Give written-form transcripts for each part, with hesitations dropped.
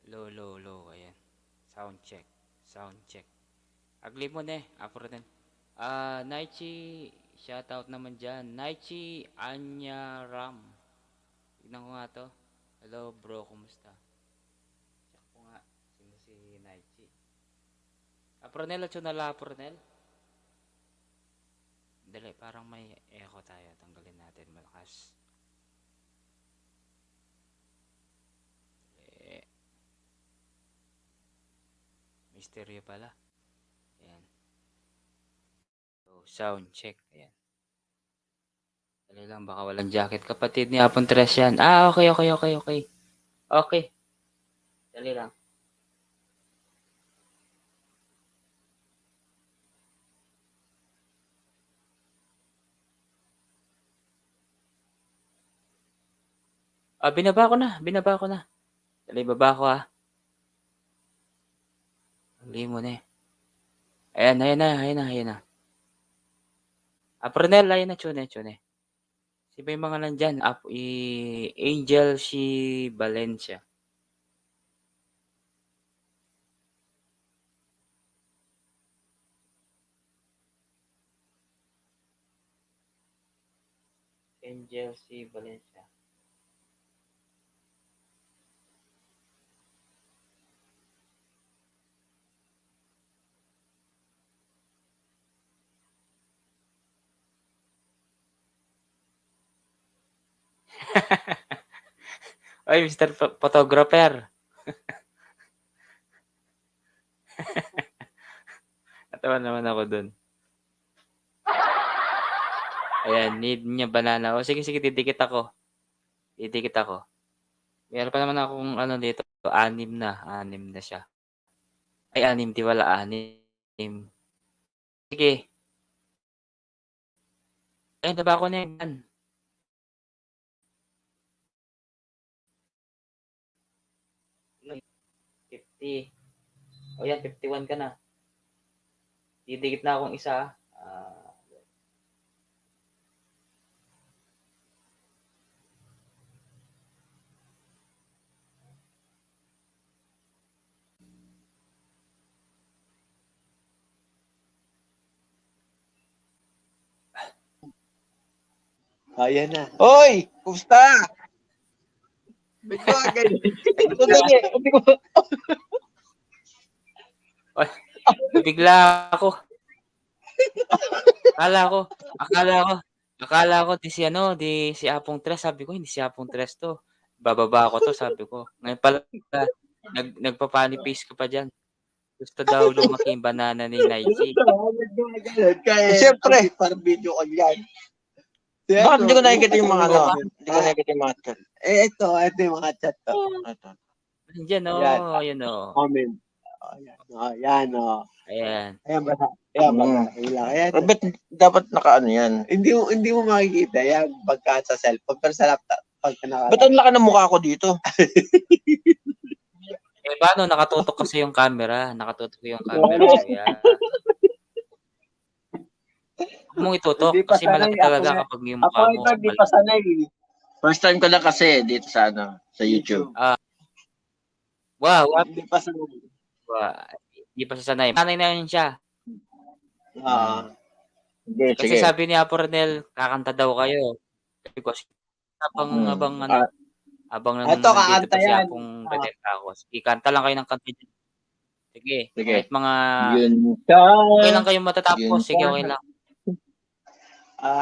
Low, low, low. Ayan. Sound check. Sound check. Agli mo na eh. Apro na. Naichi, shoutout naman dyan. Naichi Anyaram. Tignan ko nga to. Hello bro, kumusta? Check ko nga. Sino si Naichi? Apronel at Chunala Apronel? Dali, parang may echo tayo. Tanggalin natin malakas. Eh, misteryo pala. Ayan. So, sound check. Ayan. Dali lang, baka walang jacket. Kapatid ni Apon Tres yan. Okay. Okay. Dali lang. Binaba ko na. Dali, baba ko Dali mo na eh. Ayan na. Apronel, ayan na, Chune. Si ba yung mga nandyan? Angel si Valencia. Angel si Valencia. Oy, Mr. Photographer. Natawa naman ako dun. Ayan, need niya banana. O sige, didikit ako. Meron pa naman akong dito. Anim na siya. Ay, anim, di wala, anim. Sige. Ay, naba ko na yan. 50. O yan, 51 ka na. Didikit na akong isa. Ayan na. Hoy! Kumusta? Ba't ko agad? Ito dali. Nabigla ako. Akala ko di si Apong Tres. Sabi ko, hindi si Apong Tres to. Bababa ko to, sabi ko. Ngayon pala, nagpa-funny face ka pa dyan. Gusto daw lumaki yung banana ni Nike. Siyempre. Parang video ko yan. Bakit hindi ko nakikita yung mga Hindi ko nakikita yung mga chat. Ito yung mga chat to. Diyan yun Comment. Ayan Ayan. Ayan. Ba't dapat nakaano yan? Hindi mo makikita yan pagka sa cellphone. Pero sa laptop, pagka naka... Ba't ang laki ng mukha ko dito? Paano? Nakatutok kasi yung camera. Kaya... Huwag mong itutok kasi malaki talaga kapag yung mukha mo. Hindi pa sanay. First time ko na kasi dito sa YouTube. Wow. Hindi pa sanay. Hindi pa sasanay. Sanay na yun siya. Kasi Sige. sabi ni Apo Renel, kakanta daw kayo. Sabi ko, habang nandito pa siya Apong Betekakos, ikanta lang kayo ng kanta dyan. Sige. Kahit mga... Okay lang kayong matatapos. Sige, okay lang.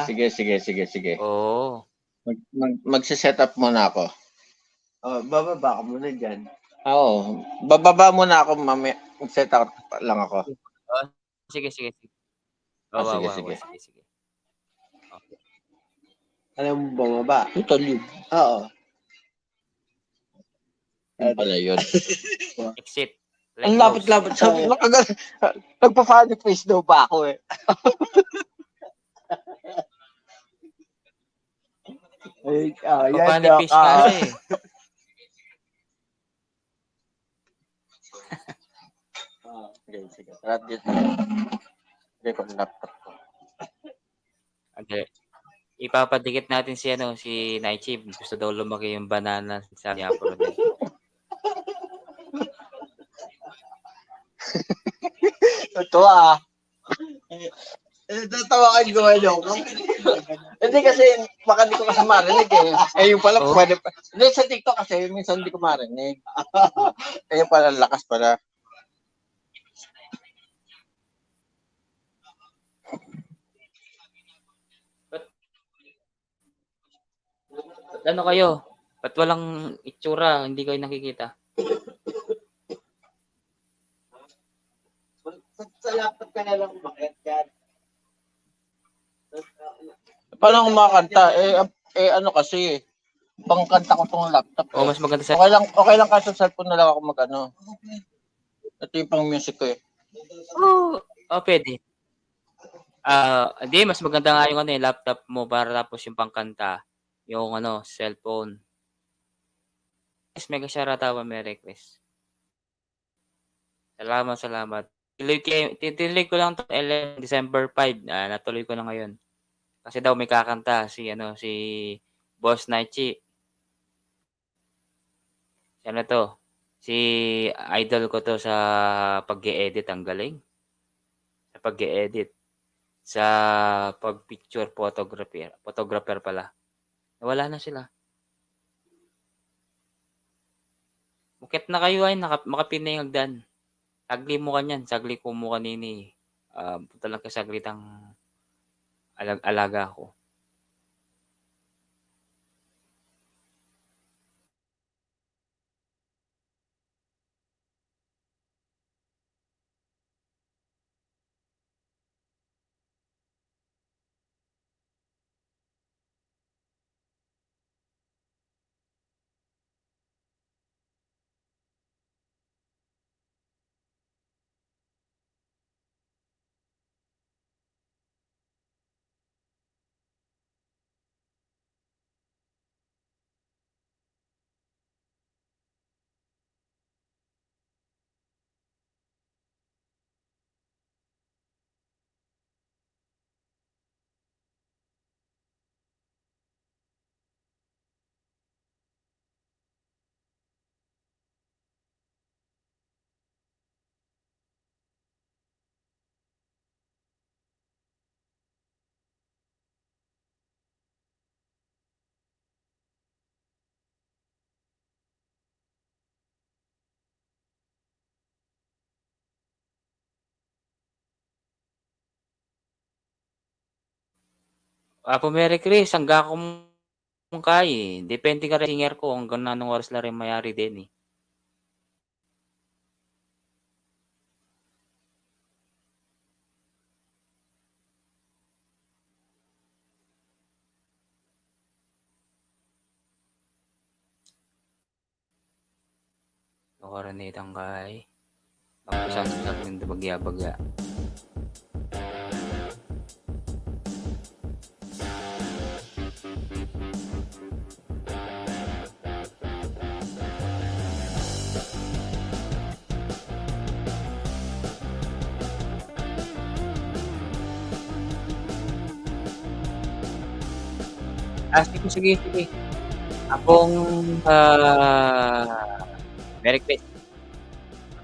Sige. Oo. Magsiset up muna ako. Bababa ka muna dyan. Oo. Bababa muna ako, mamaya. Mag-set up lang ako. Sige. Sige. Okay. Alam mo bumaba? Total yun. Oo. Ano pala yun? Exit. Ang lapit-lapit. Sabi, nagpa-funny face daw ba ako eh. Funny face kasi. Sige. Tara dito. Hindi ko laptop ko. Okay. Ipapadikit natin si Naichi. Gusto daw lumaki yung banana sa Apo Renel. Ito tatawa kayo gawin ko. Hindi kasi, baka di ko kasi marinig eh. Eh, yung pala, pwede pa. Hindi, sa TikTok kasi, minsan di ko marinig. Eh, yung pala, lakas pala. Ano kayo? Ba't walang itsura? Hindi kayo nakikita? Sa laptop ka na lang umakit yan. Paano kumakanta? Ano kasi, pangkanta ko tong laptop. O mas maganda sa... Okay lang kasi sa cellphone na lang ako mag-ano. Ito yung pang music ko eh. Pwede. Hindi, mas maganda nga yung laptop mo para tapos yung pangkanta, yung cellphone. Yes, mega shoutout tawa, Merry Chris. Salamat. Tinuloy ko lang to December 5, natuloy ko na ngayon. Kasi daw may kakanta si Boss Naichi. Ano to? Si idol ko to sa pag-e-edit, ang galing. Sa pag-e-edit. Sa pag-picture photographer pala. Nawala na sila. Bukit na kayo ay makapinay hagdan. Sagli mo kanyan, sagli ko mo kanini. Punta lang ka saglit ang alaga ko. Po Merry Chris, hanggang kung kaya. Depende ka rin singer ko hanggang anong oras lang rin mayari din eh. Nakaranitang kay. Magpasang ng bagya-bagya. Sige. Akong Merry Chris.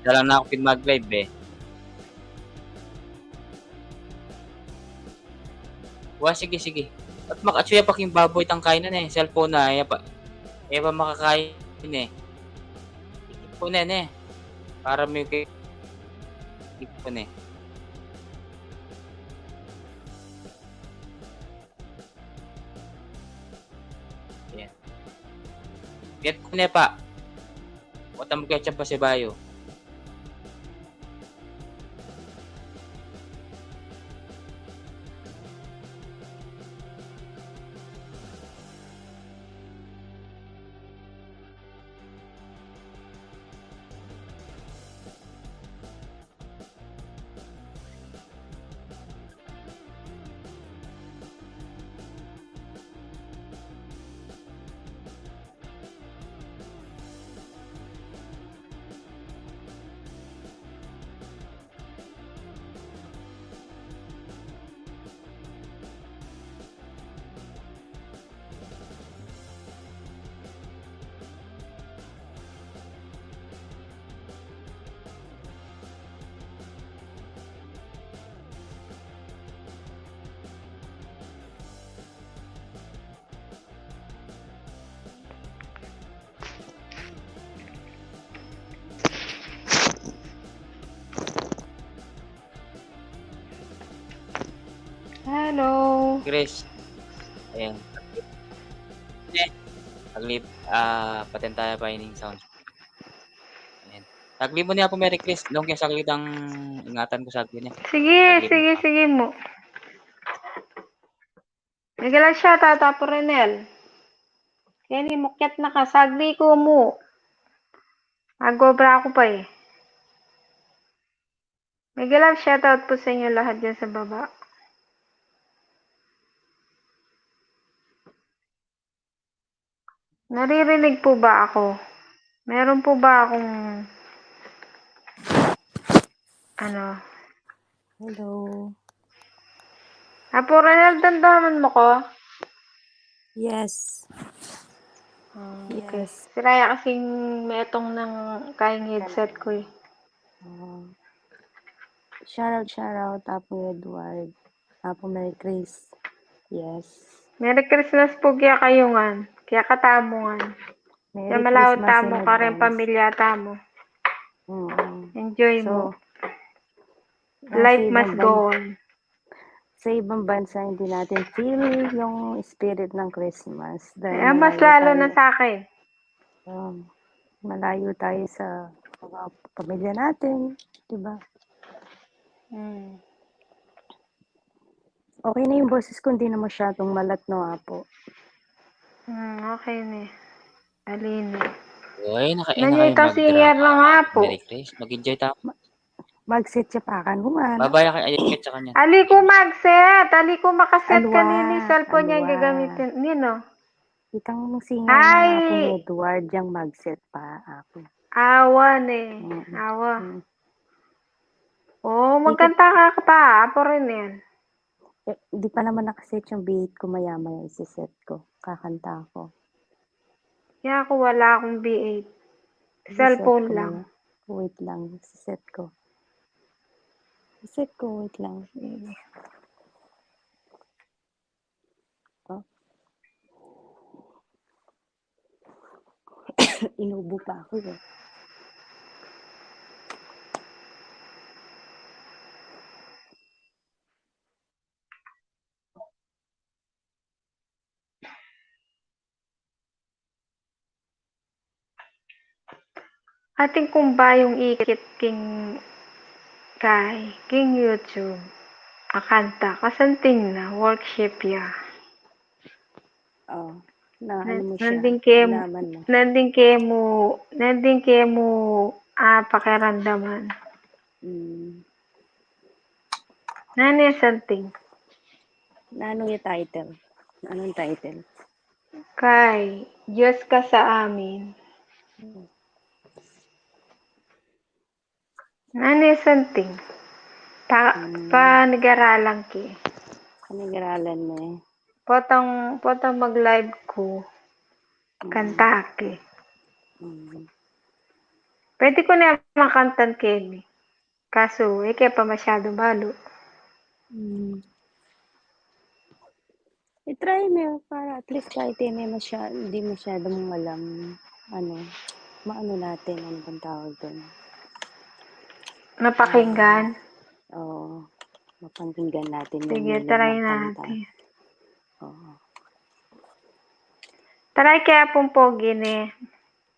Dala na ako mag-live eh. Sige. At makatsuya pa king baboy tang kainan eh. Cellphone na. Iya pa makakain eh. Ikip ko na eh. Para may ikip ko na eh. Ayan. Get ko na pa. Wata mo ketchup pa si Bayo. Hello. Chris. Ayan. Taglib, paten tayo pa ining sound. Ayan. Taglib mo niya po Mary Chris. Nung kaya sakit ang ingatan ko sa akin niya. Sige mo. Nagala siya, Tata Renel. Kaya mukyat na ka. Sagli ko mo. Agobra ako pa eh. Nagala shoutout po sa inyo lahat dyan sa baba. Naririnig po ba ako? Meron po ba akong ano? Hello. Apo Renel, dandaman mo ko? Yes. Okay. Yes. Si Raya kasing metong ng kaing headset ko eh. Shout out, Apo Edward. Apo Mary Chris. Yes. Merry Christmas po kaya kayungan. Kaya katamungan. Kaya Merry malawad Christmas in tamo ka rin advance. pamilya tamo. Enjoy mo. Life must go on. Sa ibang bansa, hindi natin feel yung spirit ng Christmas. Dahil Kaya mas lalo na sa akin. Malayo tayo sa mga pamilya natin. Diba? Okay na yung boses ko, hindi na masyadong malat, no, Apo? Okay na. Alin eh. Uy, Nanyo ito singer lang nga po. Mary Chris, mag-enjoy tayo. Mag-sit siya pa ka naman. Babaya kay ayat sa kanya. Ali ko mag-set. Ali ko makaset Alwa, kanini. Cellphone niya yung alwa. gagamitin. Nino? Itang singer na Apo Edward yung mag-set pa, Apo. Awan eh. Awa. Magkanta ka pa. Apo rin yan. Di pa naman nakaset yung beat ko, maya-maya isi-set ko. Kakanta ako. Kaya ako wala akong B8. Cellphone lang. Wait lang, isi-set ko. I-set ko, wait lang. Inubo pa ako eh. Ating kumba yung ikit king YouTube. Akanta. Kasanting na. Workshop ya. Na ano mo siya. Nanding kaya mo pakiramdaman. Nano yung something? Nano yung title? Anong title? Kay, Diyos ka sa amin. Nano yung something? Nag-aralan ki. Nag-aralan mo eh. Potang mag-live ko. Kanta ki. Pwede ko na makantan Kenny. Kaso, kaya pa masyado balo. I-try mo para at least kahit hindi masyadong alam maano natin, ano bang tawag doon? Napakinggan? Oo. Mapakinggan natin yung Sige, meaning try ng kanta. natin. Oo. Try kaya pong pogi ni.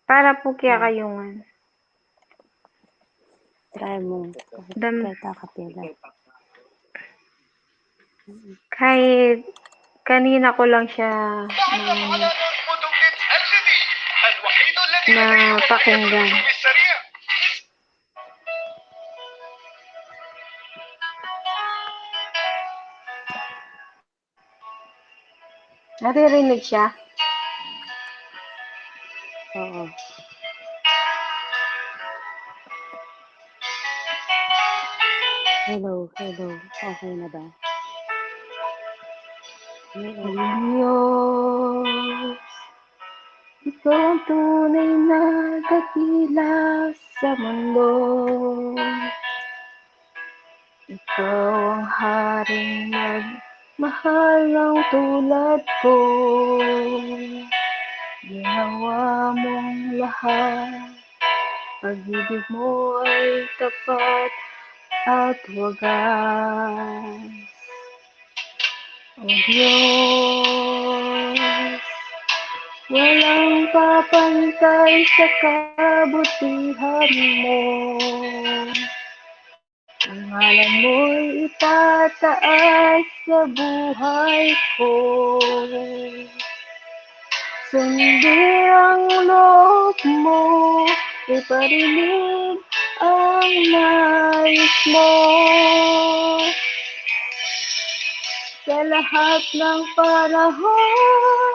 Para po kaya kayungan. Try mo. Kahit akapela. Kahit kanina ko lang siya na pakinggan. Naririnig siya? Oo. Hello. Okay na ba? Diyos, ikaw ang tunay na dakila sa mundo. Ikaw ang haring nagmahal ng tulad ko. Ginawa mong lahat, pag-ibig mo ay tapat at wagas. O Diyos, walang papantay sa kabutihan mo. Ang ngalan mo'y itataas sa buhay ko. Sundin ang loob mo, iparinig ang nais mo. Sa lahat ng panahon,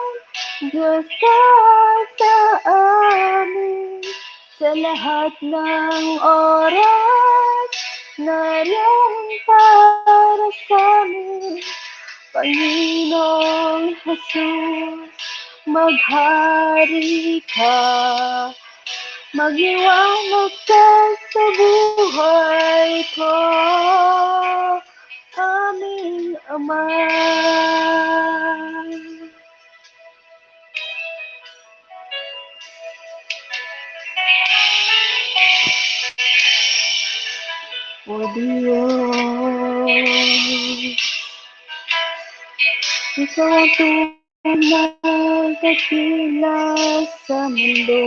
Diyos ka sa amin. Sa lahat ng oras, nariyan para sa amin. Panginoong Jesus, maghari ka. Magliwanag ka sa buhay ko, aming Ama. O Diyos, ikaw ang tunay kakila sa mundo.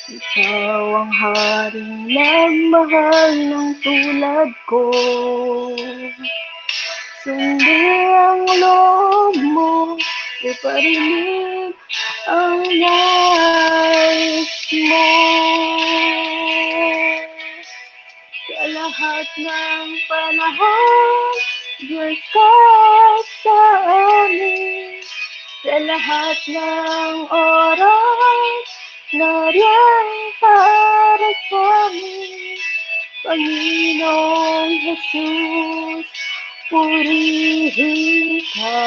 Ikaw ang haring nagmahal ng tulad ko. Sundin ang loob mo, iparinig ang nais mo. Sa lahat ng panahon, Diyos ka sa amin. Sa lahat ng oras, nariyan para sa amin. Panginoong Jesus, purihin ka.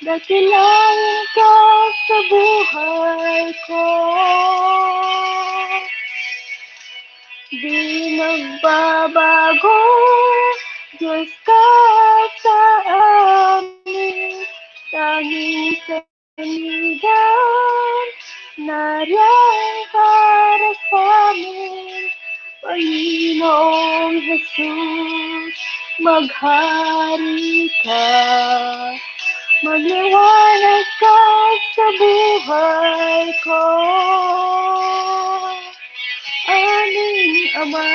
Dakilain ka sa buhay ko. Di magbabago, Diyos ka sa amin. Tanging sanligan, nariyan para sa amin. Panginoong Jesus, maghari ka. Magliwanag ka sa buhay ko, aming Ama.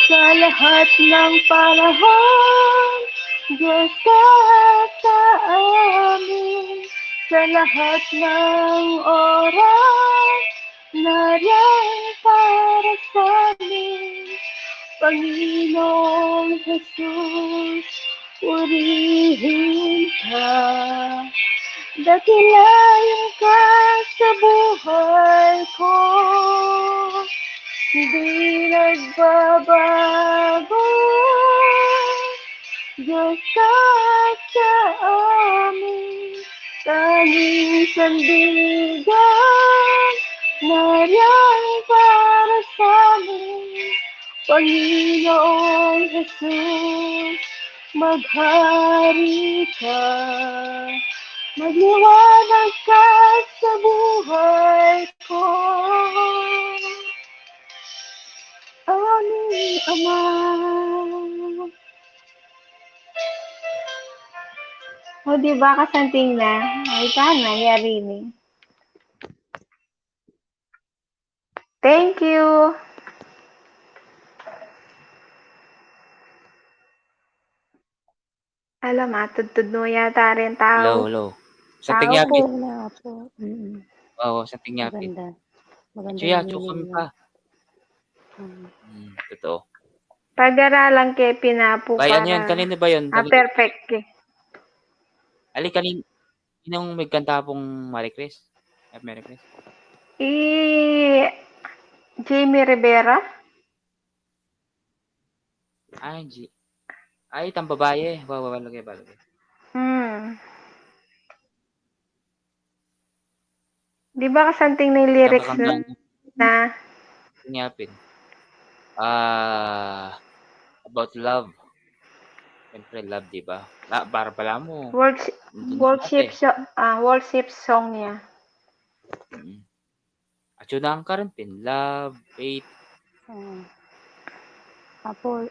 Sa lahat ng panahon, Diyos ka sa amin. Sa lahat ng oras, nariyan para sa amin. Panginoong Jesus, purihin ka. Dakilain ka sa buhay ko. Di nagbabago, Diyos ka sa amin. Tanging sandigan, nariyan para sa amin. Panginoong Jesus, maghari ka. Magliwanag ka sa buhay ko, aming Ama. O, diba kasanting na? Ay, sana, yari ni. Thank you. Alam, matudtod mo yata rin tao. Hello. Sa Tao tingyapit. po. Wala po. Oo, sa tingyapit. Maganda. Maganda Chuya, yung chukam meaning pa. niya. Totoo. Pag-aralan kay pinapo Bayan yun. para Kanino ba yun? perfect ke. Ali, kaninong may kanta pong Marie Chris? Mary Chris? Jamie Rivera? Ay, itang babae. Balagay. Di ba kasanting na yung lyrics Kakakanta na Yapin. About love. Siyempre, love, di ba? Para pala mo. worship, Nandun worship, dati. worship song niya. Mm. At yun ang ka rin, Pin. Love, faith. Oo. Apo,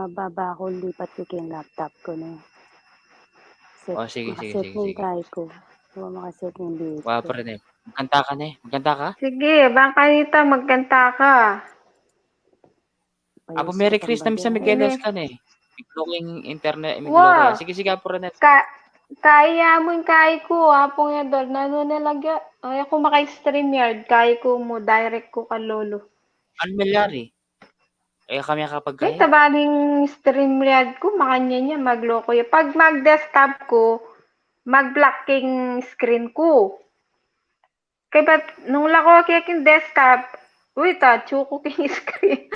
baba ako, lipat ko yung laptop ko na. Set, Oh, sige, sige, makaset sige, na yung sige. try ko. Diba makaset yung beat Wala ko. pa rin eh. Magkanta ka na eh. Magkanta ka? Sige, Bangkanita, magkanta ka. Apo, Payos Merry ka pang Christmas na minsan bagay. Migueles ka na eh. Bigloking internet, Wow. Miguel. Sige, sige, Apo rin. Kaya mo yung kaya ko, apong yan doon. Nanunalagya. Ay, ako maka-stream yard. Kaya ko mo, direct ko ka lolo. Ano milyari? Eh, kami kapag May kaya. tabaling stream yard ko, makanya niya, magloko yun. Pag mag-desktop ko, mag-blocking screen ko. Kaya ba't, nung lako kaya king desktop, uy, chuko king screen.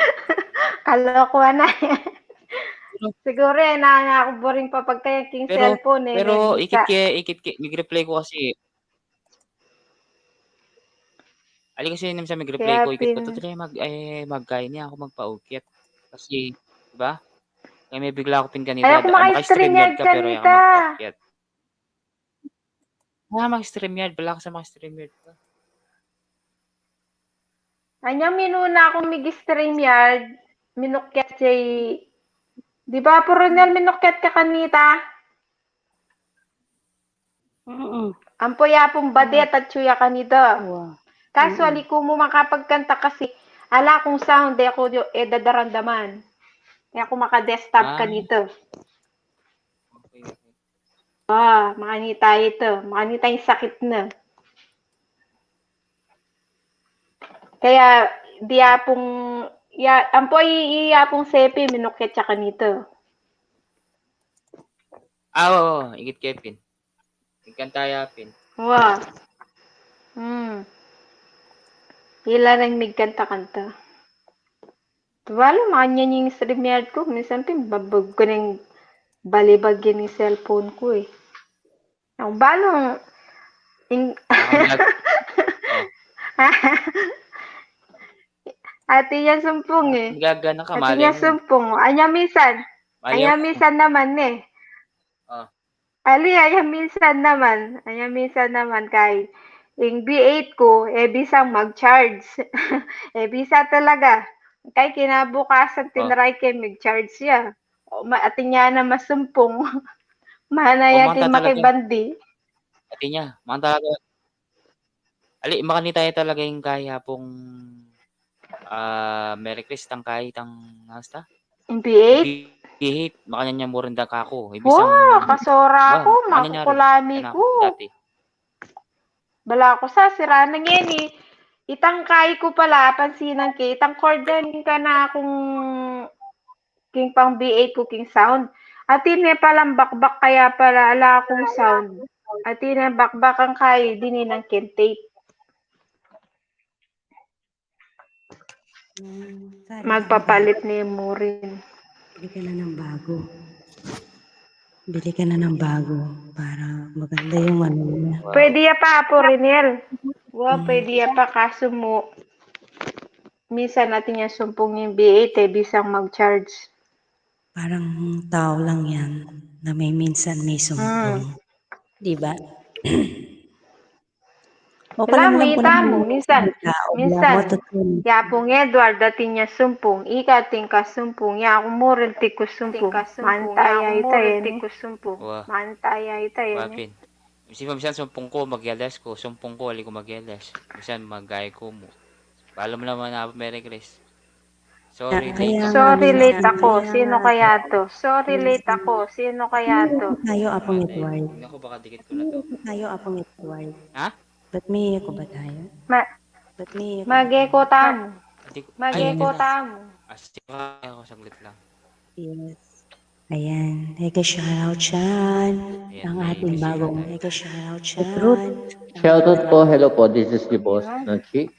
Kaloko na Siguro eh, nakakaboring pa pagka king cellphone eh. Pero, nag-isa. ikit mig-reply ko kasi. Ali kasi naman sa mag-reply Kaya ko, ikit ko. Totally, magkaya niya ako magpa-ukit. Kasi, di ba? Kaya may bigla ako pin kanita. Ay, ako maka-stream Maka-stream yard yard ka, pero ayaw ka kanita. magpa-ukit. Mag-stream yard. Bala ka sa mag-stream yard ka. Anyang minuna akong mig-stream yard, minukyat siya. Di ba, Ronel, minukyat ka kanita? Ampoyapong badet at suya kanita. Wow. Kaso, aliko mo makapagkanta kasi, ala kong sound, ako dadarandaman. Kaya ako maka-desktop kanito. Okay. Makanita ito. Makanita yung sakit na. Kaya, di apong, ampoy iyapong sepi, minukyat siya kanito. Oo. Ikit Kevin. Ikanta yapin. Wow. Hila nang migkanta-kanta. Wala, makanya yung stream yard ko. Minsan babag ko ng balibag yung cellphone ko eh. Ang balong... Ate yan sumpong eh. Gagana ka, Ate mali yan mo. sumpong. Anya minsan. Anya minsan naman eh. Anya minsan naman kay yung B8 ko, bisang mag-charge. Bisa talaga. Kay kinabukasan tinry kay mag-charge siya. Ate niya na masumpong. Manaya manta din talaga. makibandi. Ate niya, manta talaga. Ali, makanita talaga yung kaya pong Merry Christmas kahit ang hasta? Yung B8? B8, makanya niya mo rin ka ako. Wow, kasora ko, makukulami ko. Dati. Bala ko sa sira na yan eh. Itangkay ko pala, pansinan ki. Itang kordan ka na kung king pang B8 ko king sound. At ini palang bakbak kaya pala ala akong sound. At ini bakbak ang kay din ng kintape. Magpapalit ni mo rin. Bili ka na ng bago para maganda yung ano niya. Pwede ya pa, Apo Rinel. Pwede ya pa, kaso mo, minsan natin yung sumpong yung B8 bisang mag-charge. Parang tao lang yan na minsan may sumpong. Diba? Wala, mita mo. Minsan, yapong Edward, dati niya sumpong. Ika, tingka sumpong. Ya, ako mo rin tiko sumpong. Mantaya ita yan. Mantaya ita yan. Wapin. Minsan sumpong ko, magyalas ko. Sumpong ko, ali ko magyalas. Minsan magay ko mo. Paalam mo naman na Merry Christmas. Sorry, late ako. Sino kaya to? Tayo, Apong Edward. Tingnan ko baka dikit ko na to. Tayo, Apong Edward. Ha? Ba't may ako ba tayo? Mag-eko tamo. Astika ako saglit lang. Yes. Ayan. Eka shoutout dyan. Ang ating bagong eka shoutout dyan. Shoutout po, hello po, this is the boss, Nancy.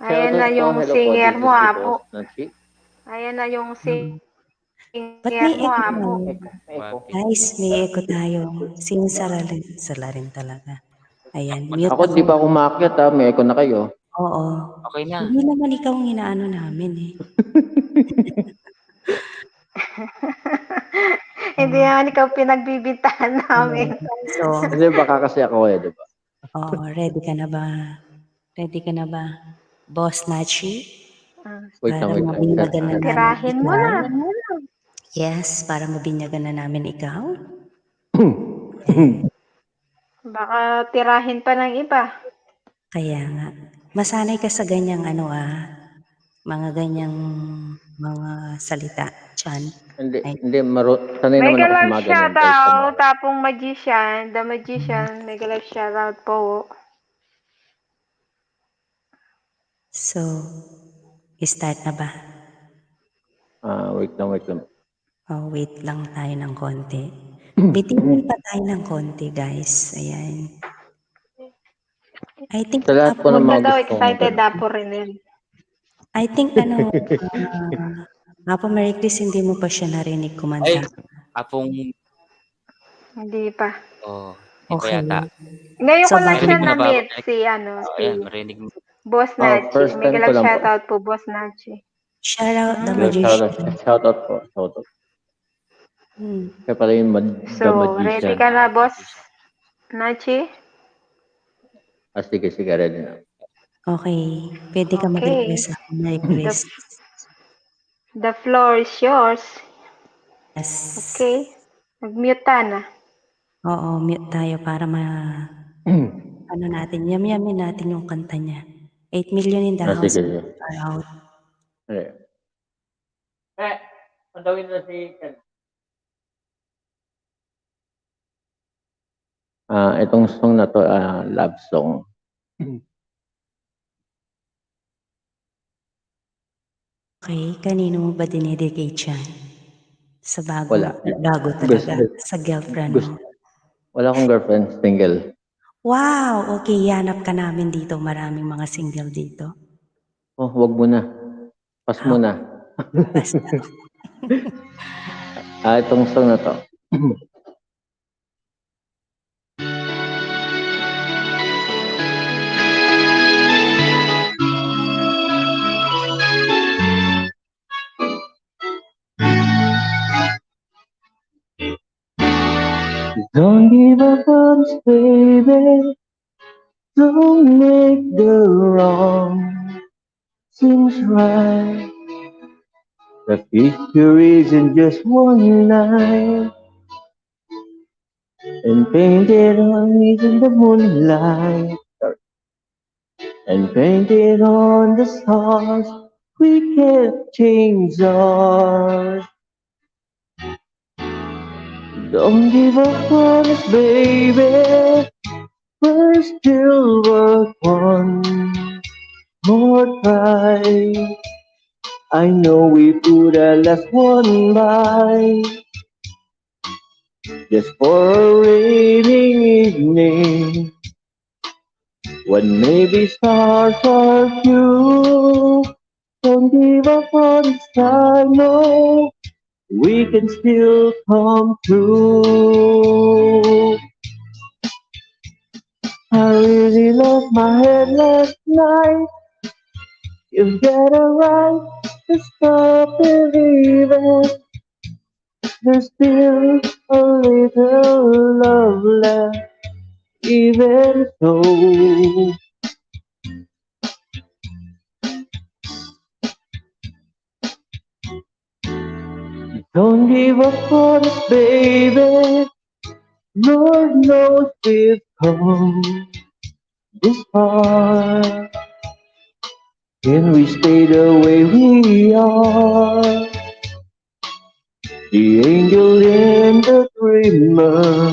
Ayan na yung singer mo, Apo. Nancy. Ayan na yung singer Ba't Ingyan may mo, echo amo. tayo? Eko. Guys, may echo tayo. Sala rin talaga. Ayan, mute Ako, di ako. pa ako umakyat ha. May eko na kayo. Oo. Okay na. Hindi naman ikaw ang inaano namin eh. Hindi naman ikaw pinagbibintahan namin. So, Kasi baka kasi ako di ba? ready ka na ba? Ready ka na ba? Boss Nachi? Wait Para lang. mabinyagan na namin Tirahin mo ikaw? na. Yes, para mabinyagan na namin ikaw? Baka tirahin pa ng iba. Kaya nga. Masanay ka sa ganyang mga ganyang mga salita, Chan. Hindi, Ay, hindi. Sanay Mega naman ako sa love mga ganyan. Guys, sa shoutout, mga- tapong magician, the magician, mega love shoutout po. so, start na ba? Wait lang. Oh, wait lang tayo ng konti. Bitingin pa tayo ng konti, guys. Ayan. I think, Sa lahat po ng Huwag na mga daw gustong excited Apo Renel. Apo Mary Chris, hindi mo pa siya narinig Ay, kumanta. apong, Hindi pa. di pa Okay. yata. Ngayon So, ko lang siya Narinig mo na ba? na-meet si, Ayan, marinig mo. Boss Nachi. first time Mega ko love lang po. shoutout po, Boss Nachi. Shout out the Mm. magician. Shoutout po. Shoutout. Kaya pala yung The So, ready Magician. ka na, Boss Nachi? Sige, ready na. Okay. Pwede ka Okay. mag-request sa Mary Chris. The floor is yours. Yes. Okay. Mag-mute ka na. Oo, mute tayo para yam-yamin natin yung kanta niya. 8 million in the house. Sige. Are out. Pantawin na si Ken. Itong song na to, love song. Okay, kanino mo ba dinedicate yan? Sa bago Wala. talaga. Sa girlfriend mo. Wala akong girlfriend, single. Wow! Okay, hanap ka namin dito. Maraming mga single dito. Oh, wag mo na. Pas mo na. Basta. Itong song na to. Don't give up on us, baby. Don't make the wrong seems right. The future isn't just one night, and painted on in the moonlight, and painted on the stars. We can't change ours. Don't give up on us, baby. We're still worth one more try. I know we put our last one by, just for a raining evening, when maybe stars are few. Don't give up on us, I know we can still come through. I really lost my head last night. You've got a right to stop believing. There's still a little love left, even so. Don't give up on us, baby. Lord knows we've come this far. Can we stay the way we are? The angel and the dreamer,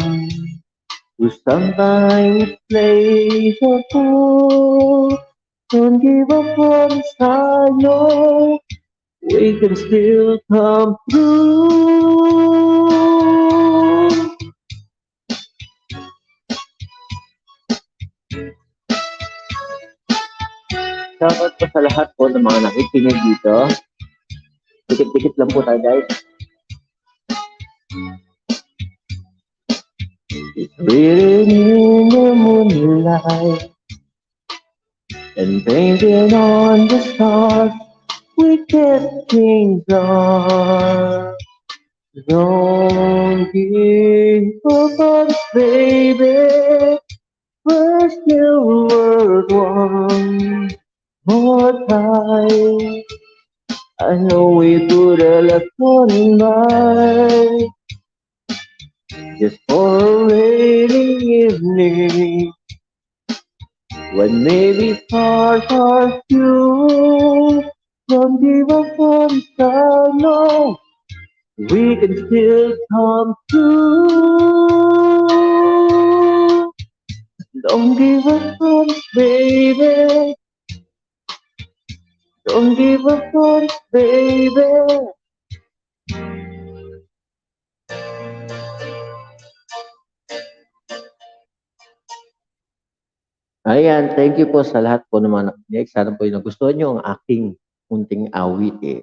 who sometimes plays a fool. Don't give up on us, I know we can still come through. Shoutout po sa lahat po ng mga nakikinig dito. Dikit-dikit lang po tayo, guys. Written in the moonlight and painted on the stars, we kept things on. Don't give up on us, baby. We're still worth one more time. I know we could have left one by just for a rainy evening when maybe stars are few. Don't give up on us, no. We can still come through. Don't give up on us, baby. Don't give up on us, baby. Ayan, thank you po sa lahat po ng mga nakikinig. Sana po yung nagustuhan nyo ang aking munting awit eh.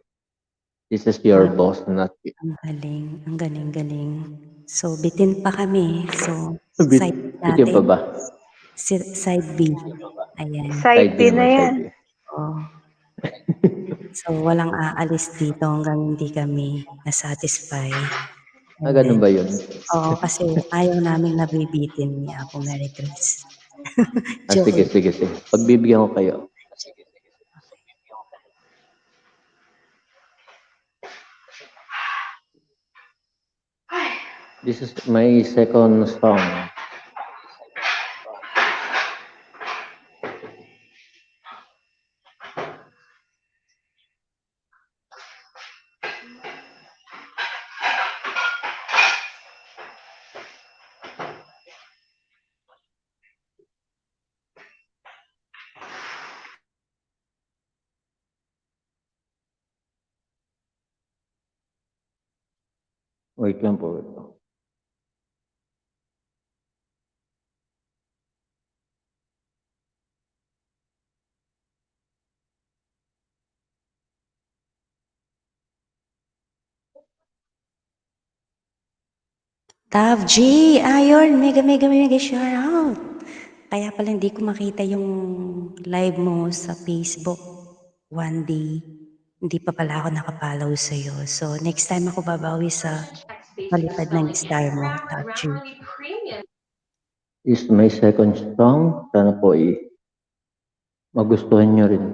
This is your boss, not you. Ang galing. So, bitin pa kami. So, Bit, side bitin pa natin. ba? Side B. Ayan. Side B na naman, yan. side B. Oh. So, walang aalis dito hanggang hindi kami nasatisfy. Ganun ba yun? Oo, kasi ayaw namin nabibitin ni Apo Mary Chris. Sige. Pagbibigyan ko kayo. This is my second song. Wait lang po. Tav G, ayun, mega shout out. Kaya pala hindi ko makita yung live mo sa Facebook one day. Hindi pa pala ako nakapalaw sa'yo. So, next time ako babawi sa palipad ng star mo, Tav G. This is my second song. Sana po magustuhan nyo rin.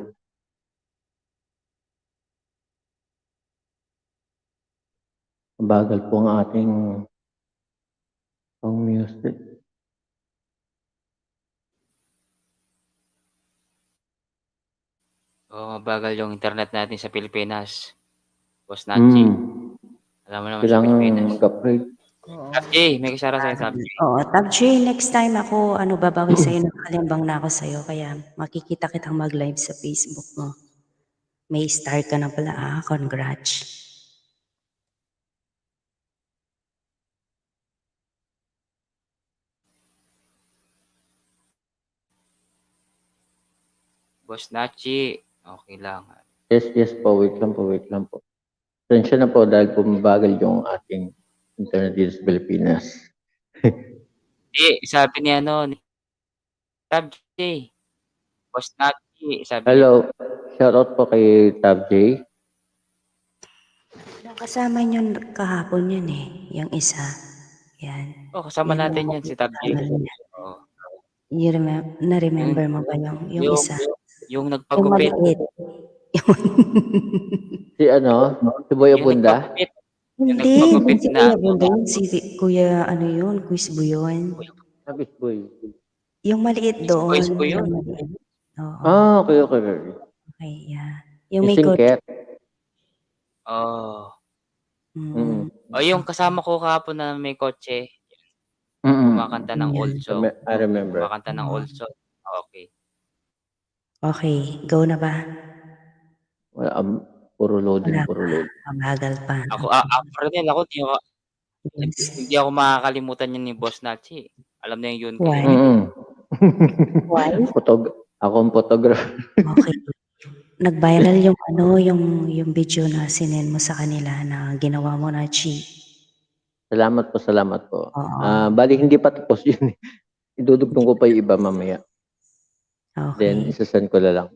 Mabagal po ang ating song music. Mabagal yung internet natin sa Pilipinas. Boss Nachi. Alam mo naman sa Kailangan Pilipinas. mag-upgrade. Tav J, may kasara sa'yo, Tav J. Oo, Tav G, next time ako, babawi sa'yo, nakalimbang na ako sa'yo, kaya makikita kitang mag-live sa Facebook mo. May star ka na pala, congrats. Boss Nachi, okay lang. Yes po, wait lang po. Tensya na po dahil bumabagal yung ating internet dito sa Pilipinas. Sabi ni Tav J. Boss Nachi, sabi Hello, shoutout po kay Tab J. Kasama niyo kahapon yun yung isa. Yan. kasama natin yan, si Tav J. Na-remember mo ba yung isa? Yung Yung nagpagupit. maliit. Si Boy Abunda? Hindi, nagpagupit si na. Kuya Bundong, si Kuya Quiz Buyon. Sabis Boy. Yung maliit doon. Quiz Buyon. Oo. Okay. Okay, yeah. Yung may Singket. Yung kasama ko kahapon na may kotse. Kumakanta ng old song. I remember. Kumakanta ng old song. Okay. Okay, go na ba? Well, puro loading. Mabagal pa. Ako hindi ako makakalimutan yun ni Boss Nachi. Alam na yung yun. Why? Why? Ako ang photographer. Okay. Nag-viral yung video na sinend mo sa kanila na ginawa mo na Chi. Salamat po. Oo. Bali hindi pa tapos yun, eh. Idudugtong ko pa yung iba mamaya. Then Okay. isa-send ko na lang.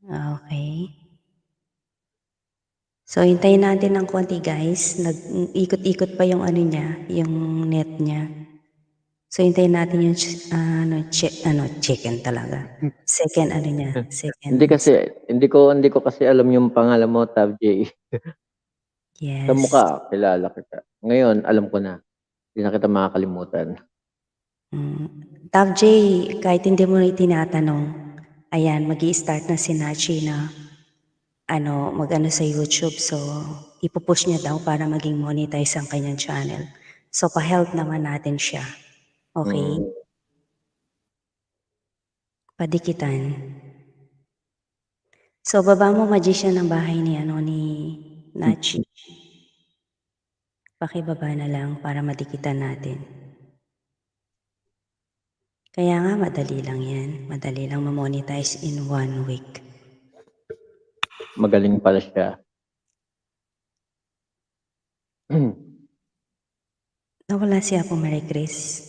Okay. So, hintayin natin ng konti guys. Nag-ikot-ikot pa yung ano niya, yung net niya. So, hintayin natin yung chicken talaga. Second ano niya, Hindi second. kasi hindi ko kasi alam yung pangalan mo, Tab J. Sa Yes. mukha kilala kita. Ngayon alam ko na. Hindi na kita makakalimutan. Tav J, kahit hindi mo na tinatanong, ayan, magi-start na si Nachi na mag-ano sa YouTube. So, ipupush niya daw para maging monetize ang kanyang channel. So, pa-help naman natin siya. Okay? Padikitan. So, baba mo magician ng bahay ni Nachi. Pakibaba na lang para madikitan natin. Kaya nga, madali lang yan. Madali lang ma-monetize in 1 week. Magaling pala siya. Nawala si Apo Marie Chris.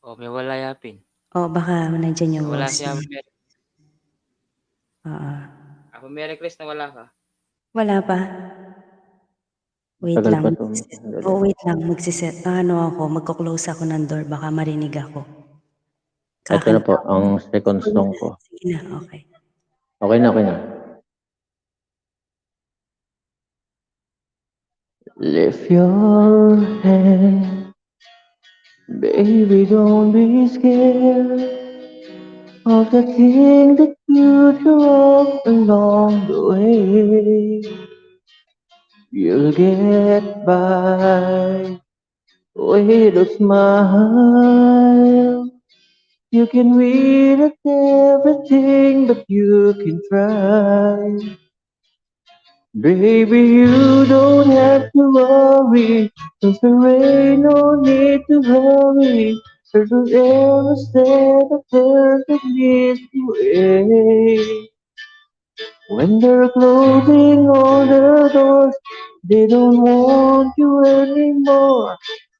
O, may wala yapin. O, baka nandyan yung Nawala boss si niya. Apo Mary. Oo. Apo Mary Chris, nawala ka. Wala pa. Wait Tagal lang. pa to. Wait lang. Magko-close ako ng door. Baka marinig ako. Ito na po ang second song ko. Sige na, okay. Okay na. Lift your hand, baby, don't be scared of the thing that you do along the way. You'll get by with a smile. You can read at everything, but you can try. Baby, you don't have to worry, 'cause there ain't no need to hurry. There's whatever step of perfect needs to wait. When they're closing all the doors, they don't want you anymore.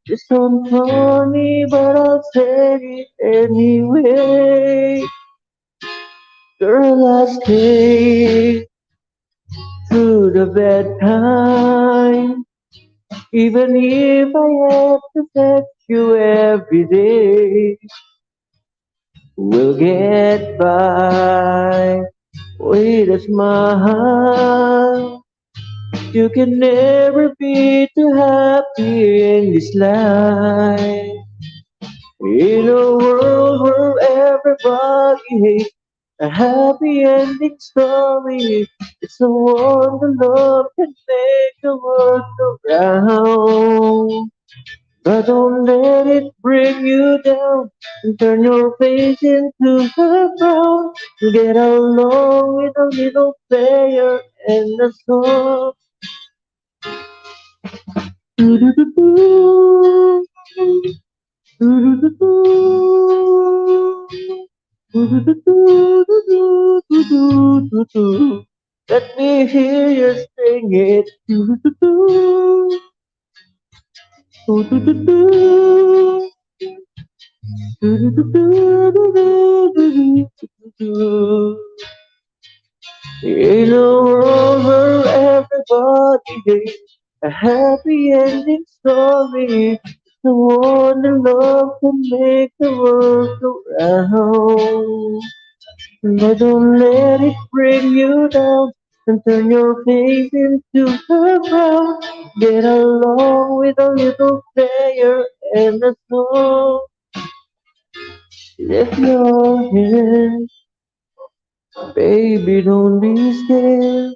It's so funny, but I'll say it anyway. Girl, I stay through the bad time, even if I have to fetch you every day. We'll get by with a smile. You can never be too happy in this life. In a world where everybody hates a happy ending story, it's the one the love can make the world go round. But don't let it bring you down and turn your face into the ground. Get along with a little player and a song. Do-do-do-do. Do-do-do-do. Do-do-do-do-do-do-do-do-do. Let me hear you sing it. Do-do-do-do. Do-do-do-do. Do-do-do-do-do-do-do-do. In a world where everybody hates a happy ending story, the one and love can make the world go round. But don't let it bring you down and turn your face into the ground. Get along with a little player and a song. Lift your head, baby, don't be scared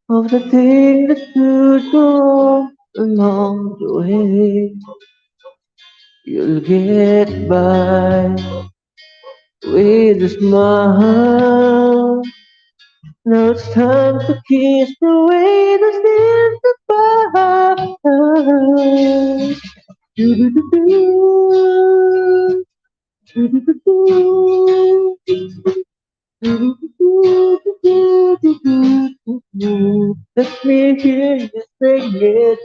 of the thing that could go along the way. You'll get by with a smile. Now it's time to kiss away the sins goodbye. Do-do-do-do. Do-do-do-do. Do-do-do-do-do-do-do. Let me hear you sing it.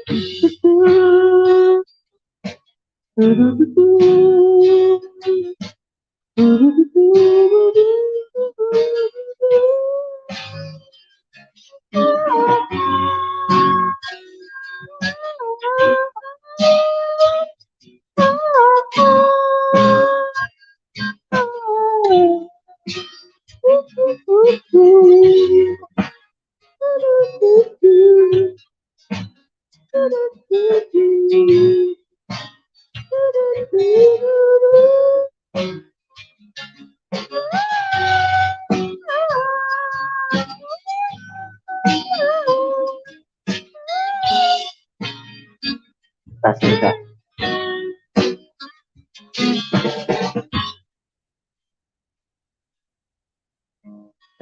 Tasing ka.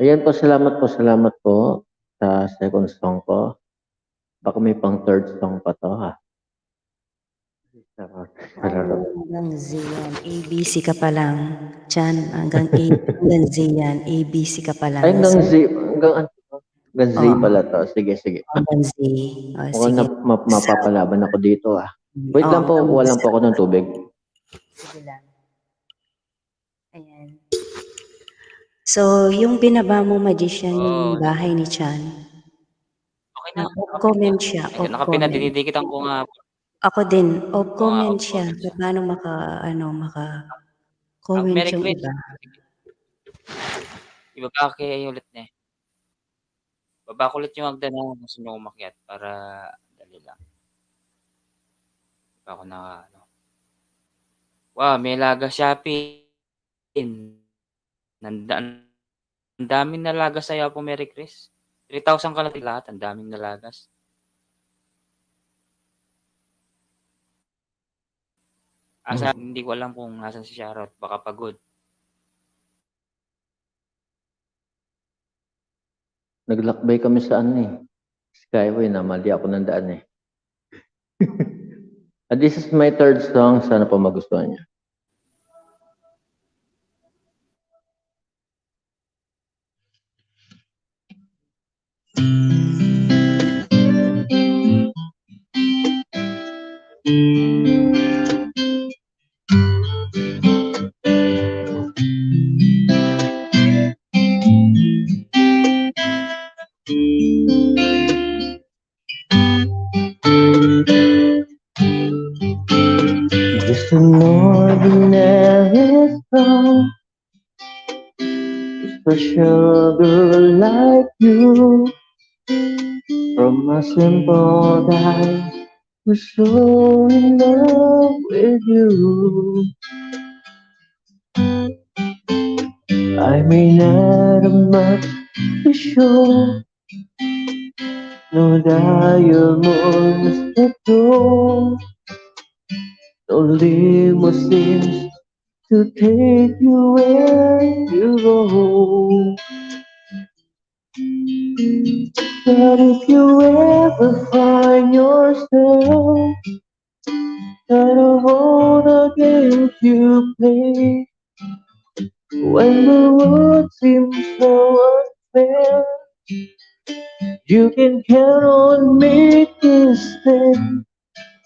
Ayan po, salamat po sa second song ko. Baka may pang third song pa to ha. Hanggang Z yan. ABC ka pa lang. Chan, hanggang Z yan. ABC ka pa lang. Ay, hanggang So, Z, hanggang Z Oo. pala to. Sige. hanggang Z. Mukhang Sige. mapapalaban ako dito ah. Wait Oo, lang po, kuha lang po ako ng tubig. Sige lang. Ayan. So, yung binaba mo, magician, yung bahay ni Chan. Okay na. Off-comment siya. Ay, Off-comment. dinidikit ko nga. Ako din. Off-comment siya. off-comment siya. Paano maka-comment Merry yung Christmas. iba. Ibaba kaya ulit na eh. Baba ko ulit yung hagdan na gusto nyo umakyat para dali lang. Baba ko na Wow, may laga shopping. Ang daming nalagas sa'yo po, Merry Chris. 3,000 ka lang lahat. Ang daming nalagas. Hindi ko alam kung nasan si Charlotte. Baka pagod. Naglakbay kami sa Skyway na mali ako ng daan eh. This is my third song. Sana po magustuhan niyo. Just an ordinary song, special girl like you, from a simple guy who's so in love with you. I may not have much to show, no diamonds to go, no limousines to take you where you go. But if you ever find yourself out of all the games you play, when the world seems so unfair, you can count on me to stay.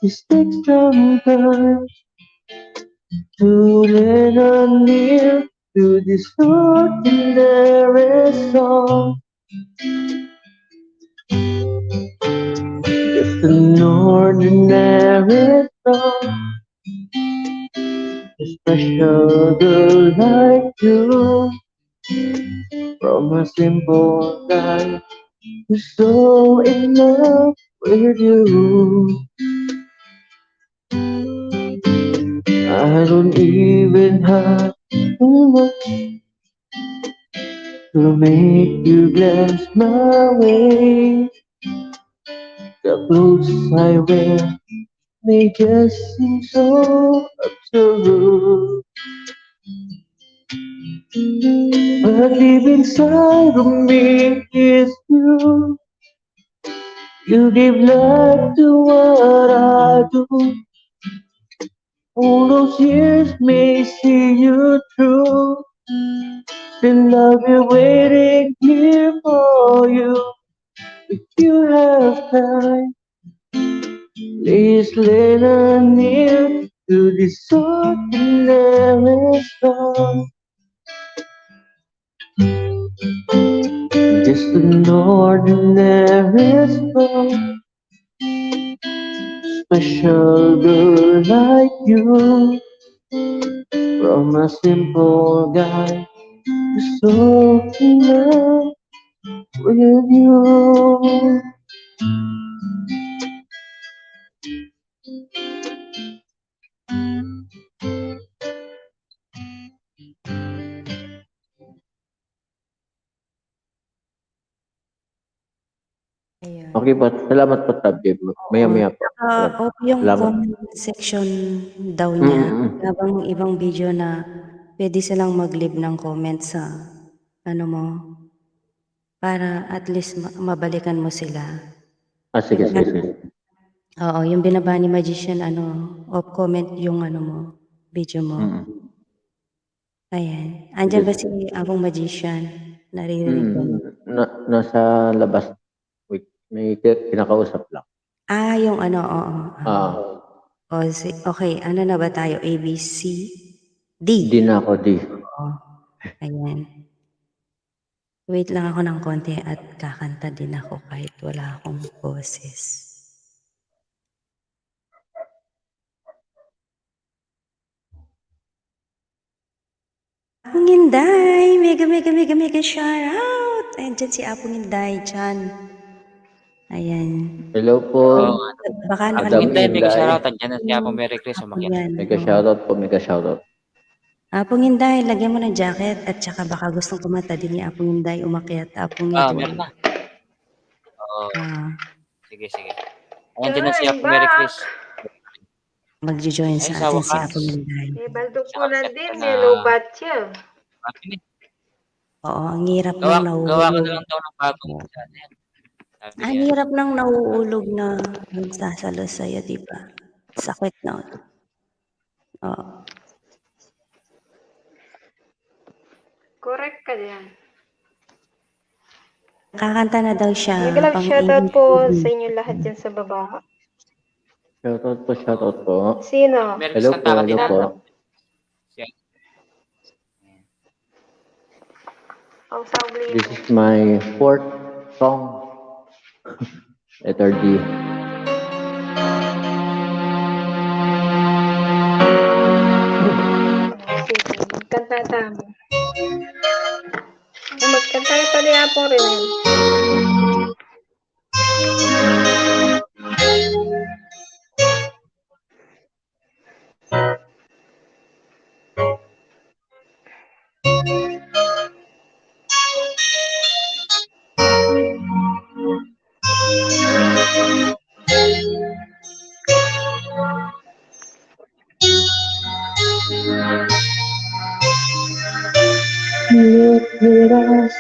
Just take some time to lend an ear to this ordinary song. Just an ordinary song. A special girl like you, from a simple guy who's so in love with you. I don't even have much to make you glance my way. The clothes I wear may just seem so absurd, but deep inside of me is you. You give life to what I do. All those years may see you through. Still love you waiting here for you. if you have time, please lend an ear to this ordinary song. Just an ordinary song. Special girl like you, from a simple guy who's so in love with you. Ayun. Okay po, salamat po Tabib. Maya-maya po. Off yung Salamat. comment section daw niya. Mm. Habang ibang video na pwede silang mag-leave ng comment sa ano mo, para at least mabalikan mo sila. Sige, sige, sige. Oo, yung binaba ni Magician, off comment yung mo, video mo. Mm. Ayan. Andyan ba si Abong Magician? Naririnig ko. Nasa labas. Wait, may kinakausap lang. Yung oo. Ah, Okay, ano na ba tayo? A, B, C, D. di na ako, di. Oo. Ayan. Wait lang ako ng konti at kakanta din ako kahit wala akong boses. Apong Inday! Mega shoutout! Ayan si Apong Inday dyan. Ayan. Hello po. Baka Apong Inday, Inday. mega shoutout. Andyan na si Apong Merry Chris. Ayan. Mega shoutout po, mega shoutout. Apong Inday, lagyan mo ng jacket at saka baka gustong kumanta din ni Apong Inday umakyat. Apong Inday. Meron na. Oo. Ah, Sige. Andyan na si Apong Merry Chris. magjo-join sa Ay, sa atin si wakas. Apong Inday. May baldukunan din, Na- may lobat siya. Oo, ang hirap Gawa nang ka na nauulog. lang daw ng bagong channel. Sabi Ang niya. hirap nang nauulog na magsasalo sa'yo, di ba? Sakit na. Oo. Correct ka diyan. Kakanta na daw siya. Nag-love pang shoutout ABCD. po sa inyo lahat dyan sa baba. Shoutout po. Sino? Merry Hello Chris, kanta ka din po. Siya. Ang sauli This is my fourth song. Letter D. Sige, magkanta tamo. Magkanta na pala yan po rin. Look at us.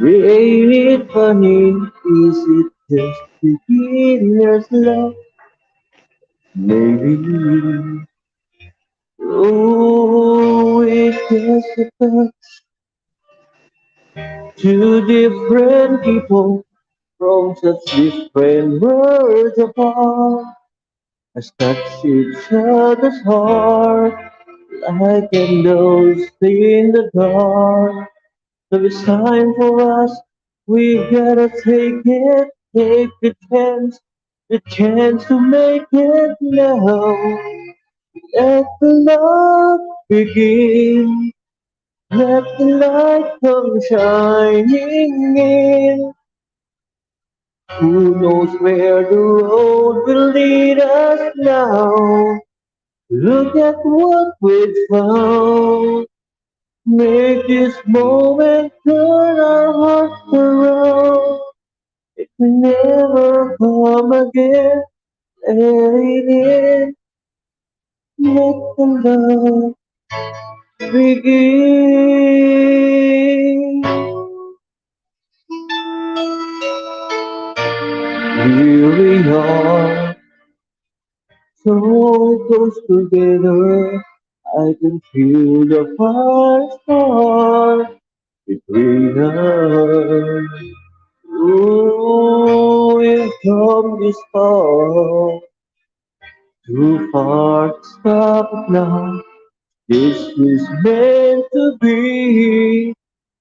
Ain't it funny? Is it just beginner's love? Maybe. Oh, it's just a touch. Two different people from such different worlds apart. Has touched each other's heart like candles in the dark. So it's time for us. We gotta take the chance to make it now. Let the love begin. Let the light come shining in. Who knows where the road will lead us now? Look at what we've found. Make this moment turn our hearts around. It will never come again. Let it in. Let the love begin. Here we are, so close together. I can feel the fire start between us. come this far, too far to stop it now. This is meant to be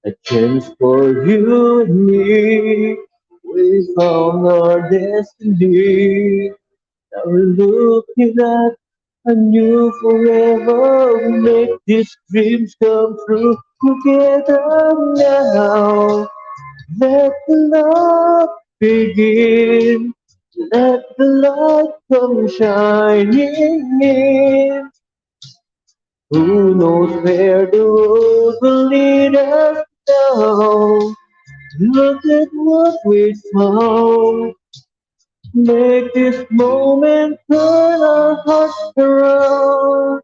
a chance for you and me. We found our destiny. Now we're looking at a new forever. We make these dreams come true together now. Let the love begin. Let the light come shining in. Who knows where the road will lead us now? Look at what we found. Make this moment turn our hearts around.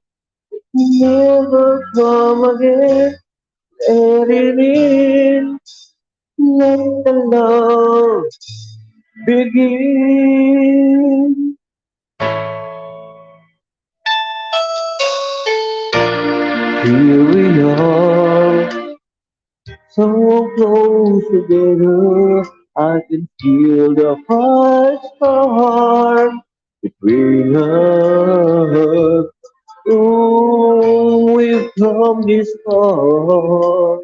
Never come again. Let it in. Let the love begin. Here we are, so close together. I can feel the heart's heart between us. Oh, we've come this far,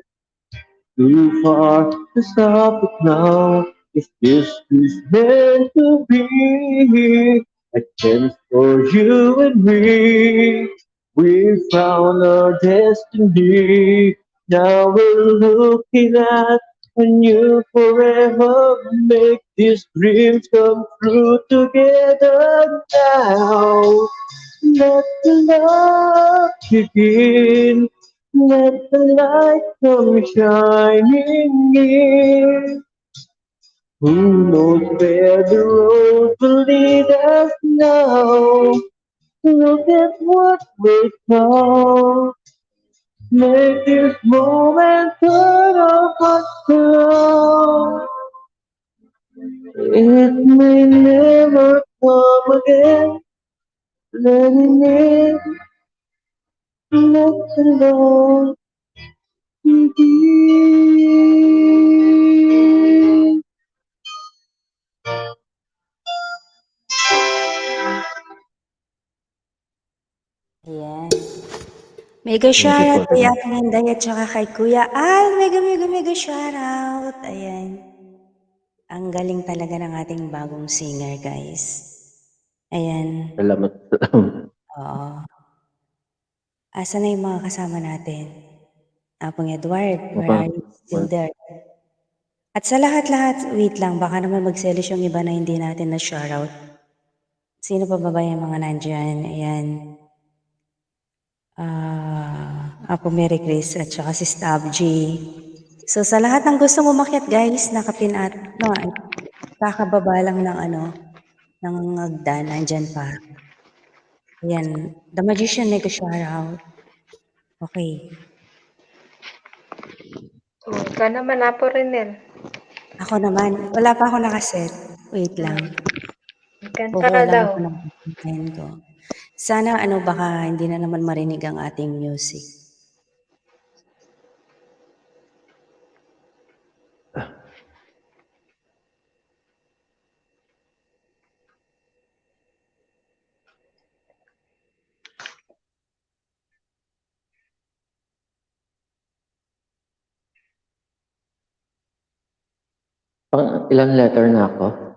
too far to stop it now. If this is meant to be a chance for you and me, we found our destiny. Now we're looking at a new forever. Make these dreams come true together now. Let the love begin. Let the light come shining in. Who knows where the road will lead us now? Look at what we found. Make this moment turn our hearts around. It may never come again. Let it in. Let the Lord begin. Ayan. Mega Thank you po. shoutout kay Ate Inday at saka kay Kuya Al. Mega shoutout. Ayan. Ang galing talaga ng ating bagong singer, guys. Ayan. Salamat. Oo. Asa na yung mga kasama natin? Apong Edward, where are you? Still there? At sa lahat-lahat, wait lang, baka naman magselos yung iba na hindi natin na shoutout. Sino pa ba yung mga nandyan? Ayan. Apo Mary Grace at saka si Stab G. So sa lahat ng gustong umakyat, guys, nakapin at kakababa lang ng ng hagdan, nandyan pa. Ayan. The Magician, mega shoutout. Okay. Ikaw naman, Apo Renel. Ako naman, wala pa ako nakaset. Wait lang. Kanta ka Kukuha lang daw. ako ng pagkain ko. Sana baka hindi na naman marinig ang ating music. Pang ilang letter na ako?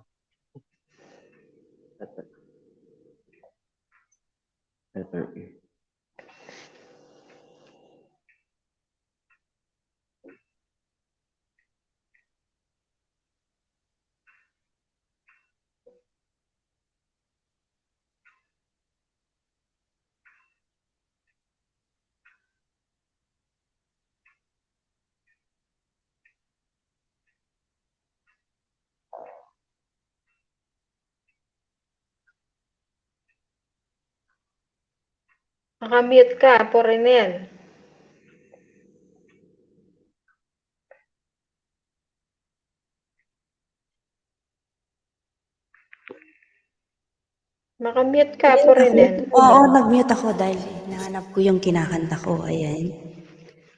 Letter E. Nakamute ka, Apo Renel. Nakamute ka, Apo Renel. Oo, nag-mute ako dahil nahanap ko yung kinakanta ko. Ayan.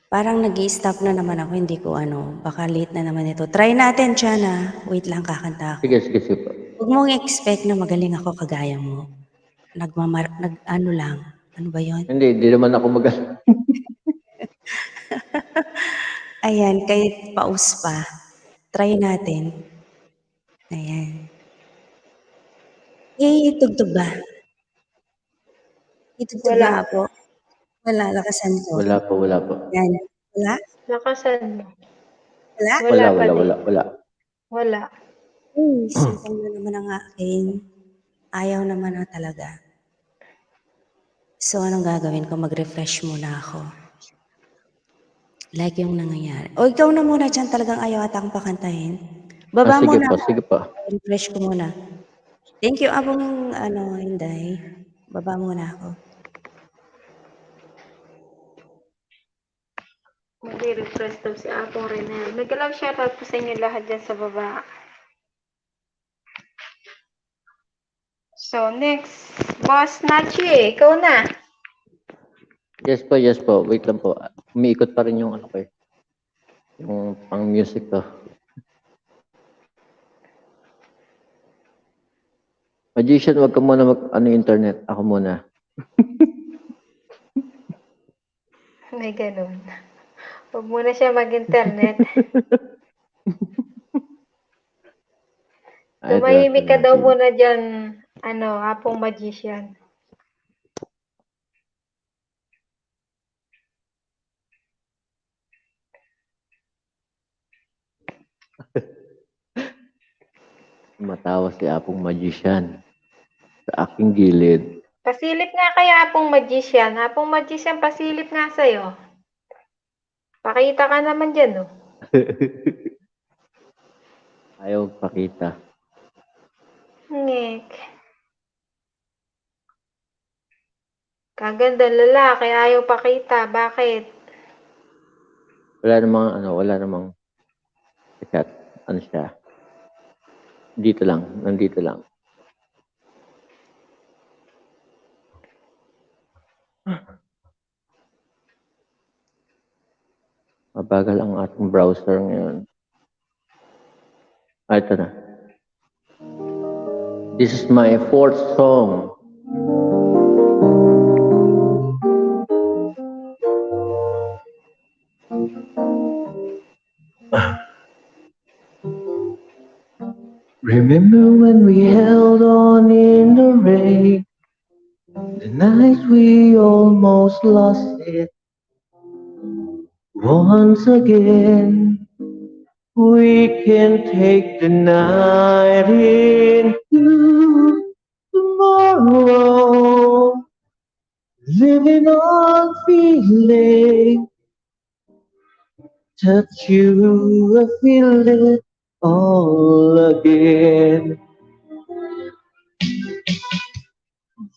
Parang nag-i-stop na naman ako. Hindi ko baka late na naman ito. Try natin, Chana. Wait lang, kakanta ako. Sige po. Huwag mong expect na magaling ako kagaya mo. Ano lang. Ano ba yon? Hindi naman ako magaling. Ayan, kahit paus pa. Try natin. Ayan. Tugtog ba? Itugtog Wala. ba ako? Wala, lakasan ko. Wala po. Yan. Wala? Lakasan mo. Wala? Wala pa din. Wala. Wala. Simple na naman ang akin. Ayaw naman na talaga. So, anong gagawin ko? Mag-refresh muna ako. Like yung nangyayari. O, ikaw na muna dyan. Talagang ayaw atang pakantahin. Baba Sige muna. po, sige po. Refresh ko muna. Thank you, Abong, Hinday. Baba muna ako. Mag-refresh daw si Apong Renel. Nag-love shoutout po sa inyo lahat dyan sa baba. So, next. Boss Nachi, ikaw na. Yes po. Wait lang po. Umiikot pa rin yung ano ko eh. Yung pang music ko. Magician, wag ka muna internet. Ako muna. May ganun. Huwag muna siya mag-internet. Tumahimik ka daw muna dyan, Apong Magician. Matawa si Apong Magician sa aking gilid. Pasilip nga kaya Apong Magician. Apong Magician, pasilip nga sa'yo. Pakita ka naman dyan, oh. Ayaw pakita. Ngek. Kaganda lalaki, ayaw pakita. Bakit? Wala namang sikat. Ano siya? Nandito lang. Mabagal ang ating browser ngayon. Ito na. This is my fourth song. Remember when we held on in the rain, the night we almost lost it. Once again, we can take the night into tomorrow, living on feeling. Touch you, I feel it all again.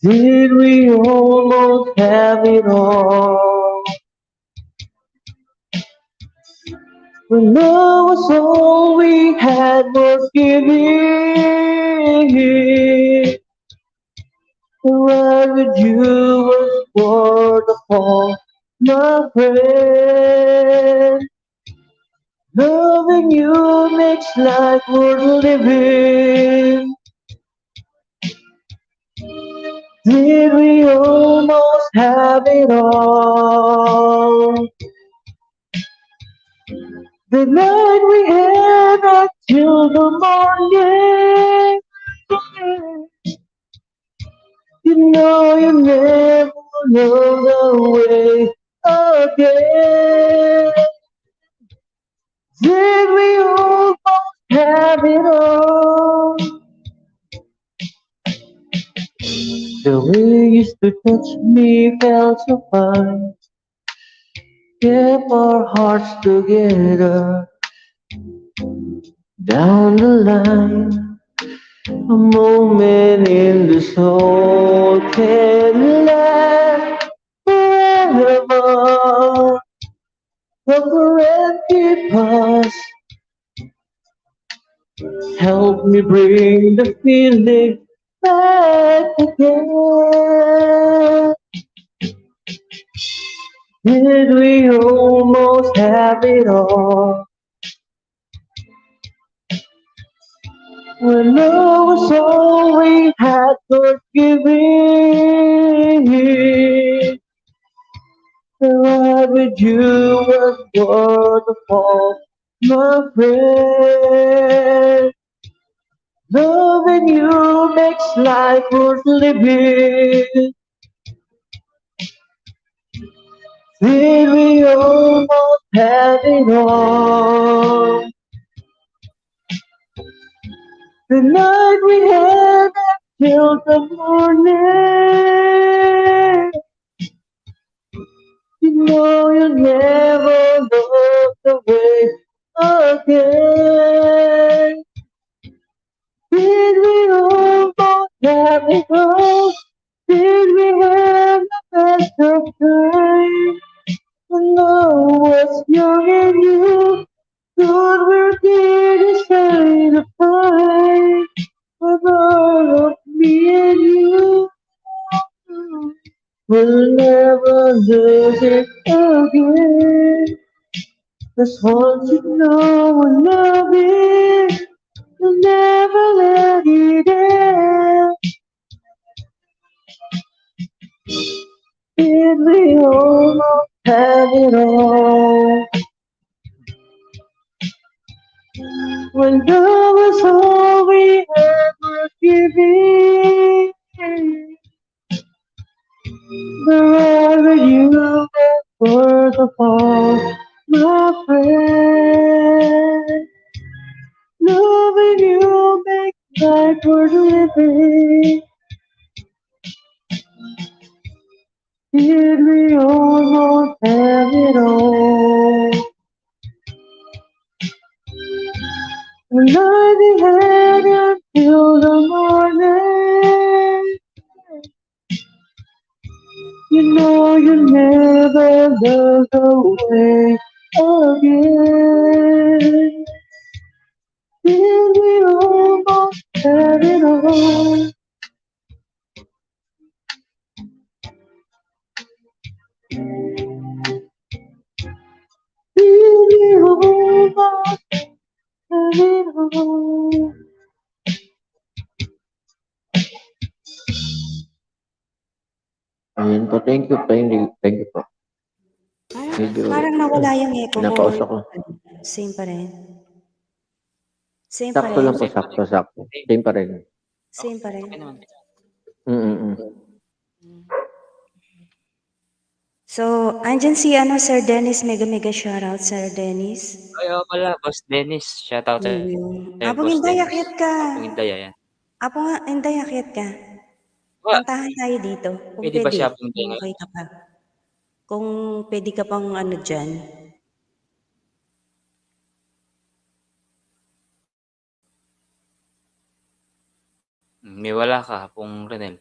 Did we almost have it all? When love was all we had was giving. The ride with you was worth the fall, my friend. Loving you makes life worth living. Did we almost have it all? The night we had until the morning. You know you never know the way again. Did we almost have it all? The way you used to touch me felt so fine. Kept our hearts together. Down the line, a moment in the soul can last forever. The empty past, help me bring the feeling back again. Did we almost have it all? When love was all we had for giving. The ride with you was waterfall, my friend. Loving you makes life worth living. Till we almost have it all. The night we had till the morning. You know you'll never love the way again. Did we almost have it all? Did we have the best of times? When I was young and you thought we're here to say the fight. But all of me and you will never lose it again. Just want you to know I love it. You'll never let it end. Did we almost have it all? When love was all we ever giving. Wherever you go, worth of all, my friend. Loving you makes life worth living. Did we almost have it all? When I be had until the morning. You know you never love away again. Did we almost have it all? Did we almost have it all? Ayun po, thank you po. Medyo Parang nawala yung echo ko. pinapausa ko. Same pa rin. Same pa Sakto rin. lang po, sakto. Same pa rin. Same pa rin. Okay naman. So, andyan si Sir Dennis. Mega mega shoutout, Sir Dennis. Ay, oo pala, Boss Dennis. Shoutout sa'yo, Apong Boss Inday, Dennis. akyat ka. Apong Inday, ayan. Apong Inday, akyat ka. Wa, Kantahan tayo dito. Kung pwede ba pwede. siya Apong Inday Kung ngayon? okay ka pa. Kung pwede ka pang dyan. May wala ka, Apong Renel.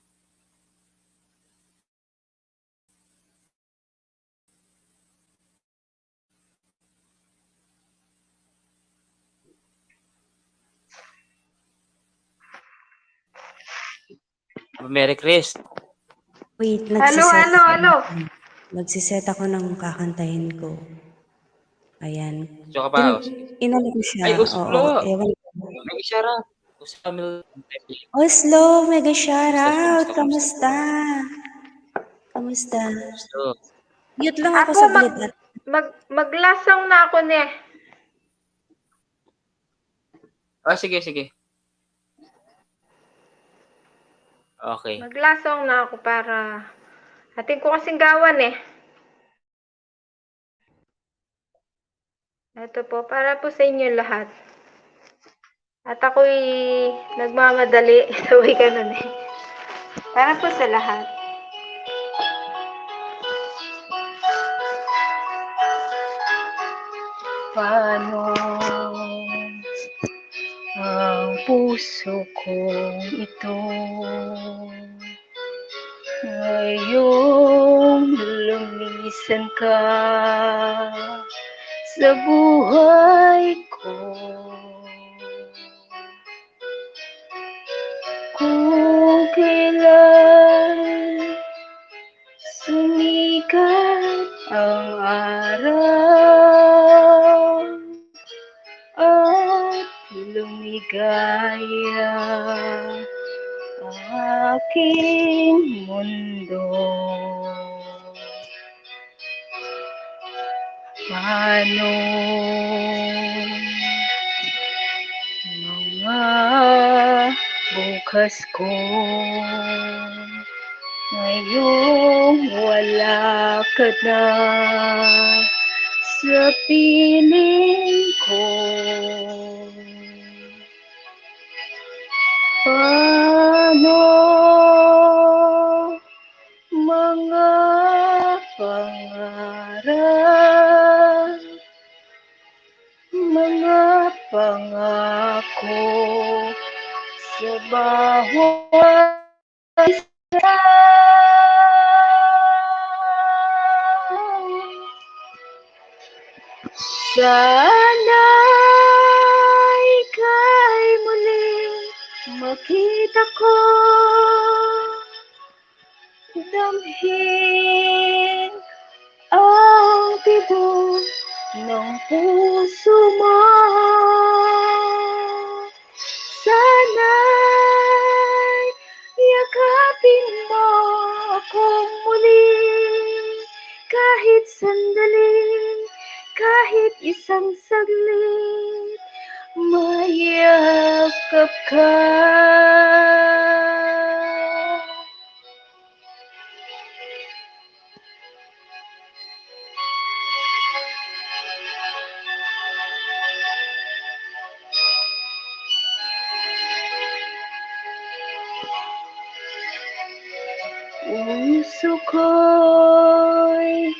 Merry Chris. Wait, Hello. Nagsiset ako ng kakantahin ko. Ayan. Gusto ka pa? Inano ko siya. Ay, Oslo. Ewan. May isara. Oslo. Oslo, mega shoutout. Kamusta? Kamusta? Oslo. Mute lang ako Ako, saglit. maglasong na ako ni. Sige. Okay. Maglasong na ako para atin ko kasing gawan eh. Ito po, para po sa inyo lahat. At ako'y nagmamadali. Saway ka nun eh. Para po sa lahat. Paano ang puso kong ito ngayong lumisan ka sa buhay ko. Kung kailan sumikat ang araw at lumigaya ang aking mundo. Paano mga bukas ko ngayong wala ka na sa piling ko? Paano mga pangarap, mga pangako sa bawat isa? Sana'y ika'y muling makita ko, damhin ang tibok ng puso mo. Sana'y yakapin mo akong muli, kahit sandali, kahit isang saglit, mayakap ka. Puso ko'y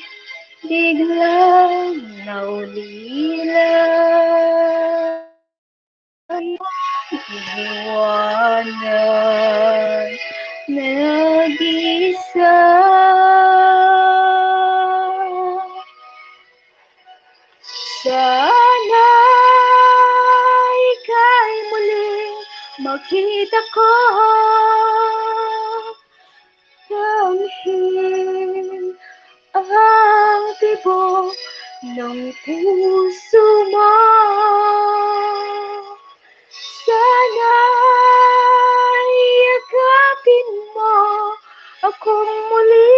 biglang naulila, iwanan nag-isa. Sana ika'y muling makita ko, damhin ang tibok ng puso mo. Sana'y yakapin mo akong muli,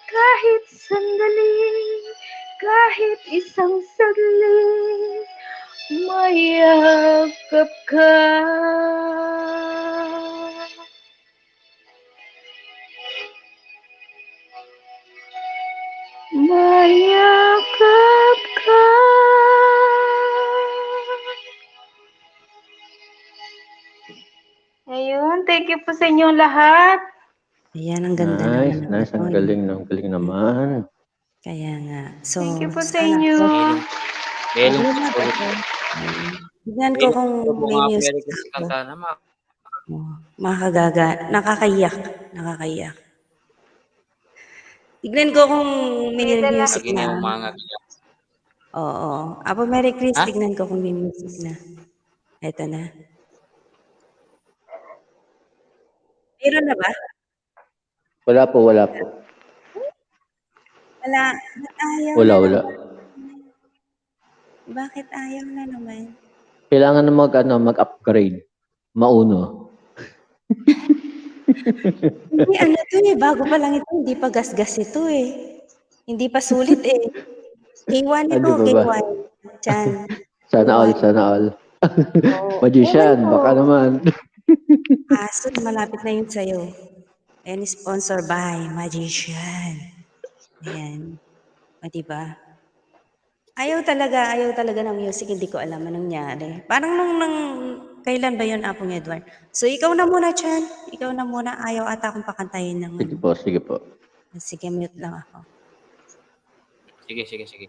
kahit sandali, kahit isang saglit, mayakap ka. Mayakap ka. Ayun, thank you po sa inyong lahat. Ayan, ang ganda Nice, naman nice. Ang galing naman. Kaya nga. So, Thank you po sa sana inyo. Belong Wala ba susulit. ito? Tignan ko kung may Mga music American ako. kanta naman. Makagaga. Nakakaiyak. Nakakaiyak. Tignan ko kung may May dala. music Lagi na na. yung mga biyak. Oo. Apo Mary Chris, Ha? tignan ko kung may music na. Ito na. Meron na ba? Wala po. Wala. Ba't ayaw na Wala. naman? Bakit ayaw na naman? Kailangan na mag-upgrade. Mauno. Hindi, ano to eh. Bago pa lang ito. Hindi pa gasgas ito eh. Hindi pa sulit eh. K1 ito, Di ba ba? K1. Chan. Sana all. Oo. Magician, Ewan ko. baka naman. Kaso malapit na yun sa'yo. And sponsored by Magician. Ayan. O, diba? Ayaw talaga ng music. Hindi ko alam anong nangyari. Parang nung kailan ba yun, Apong Edward? So, ikaw na muna, Chan. Ikaw na muna. Ayaw ata akong pakantayin ng ano. Sige po. Sige, mute lang ako. Sige.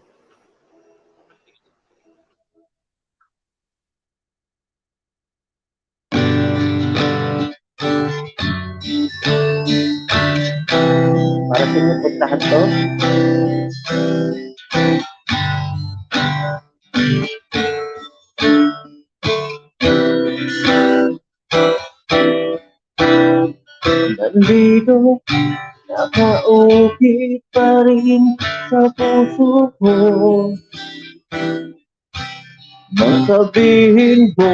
Para sa inyo puntahan to. Nandito, nakaukit pa rin sa puso ko. Nang sabihin mo,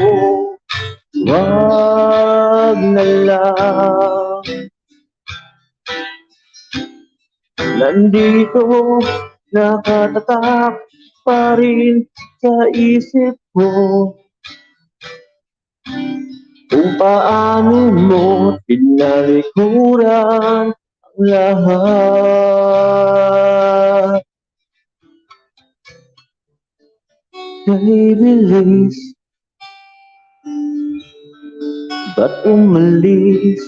wag na lang. Nandito, nakatatak pa rin sa isip ko kung paano mo tinalikuran ang lahat. Kay bilis, ba't umalis?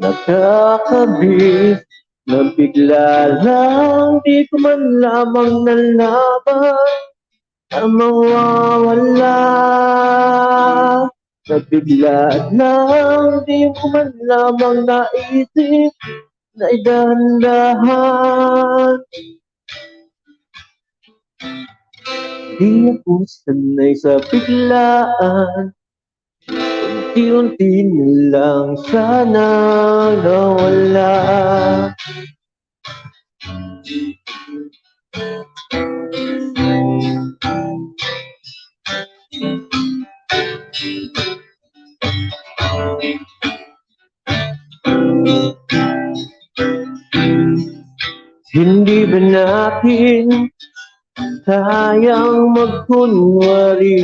Nakakabis na bigla lang, di ko man lamang nalaman na mawawala. Na bigla lang, di ko man lamang naisip na idahan-dahan. Di ako sanay sa biglaan, unti-unti nilang sana nawala. Hindi ba natin kayang magkunwari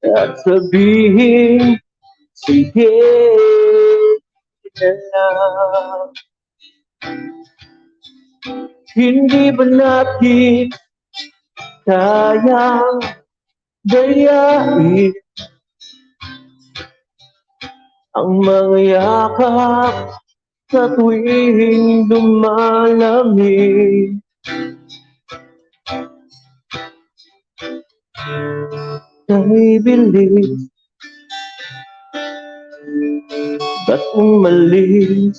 at sabihin, sige na lang. Hindi ba natin kayang dayain ang mga yakap sa tuwing lumalamig? Kay bilis, ba't umalis?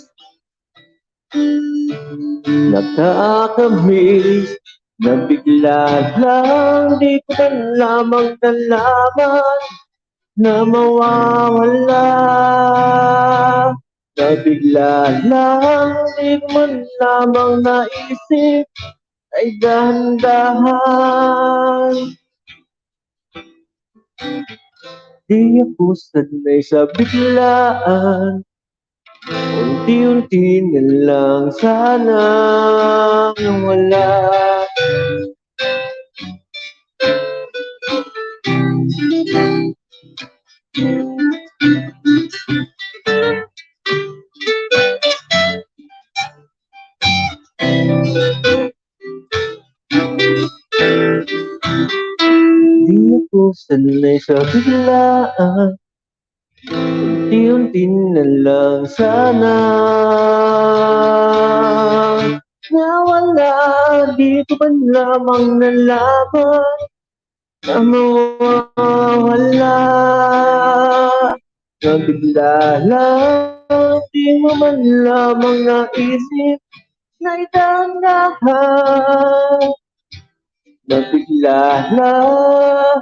Nakakamiss na bigla lang, di ko man lamang nalaman na mawawala. Na bigla lang, di ko man lamang naisip ay dahan-dahan. Di ako sanay sa biglaan, unti-unti na lang sana nawala. Di ako sanay sa biglaan, unti-unti na lang sana nawala. Di ko man lamang nalaman na mawawala. Na bigla lang, di mo man lamang naisip na itandahan. Na bigla lang,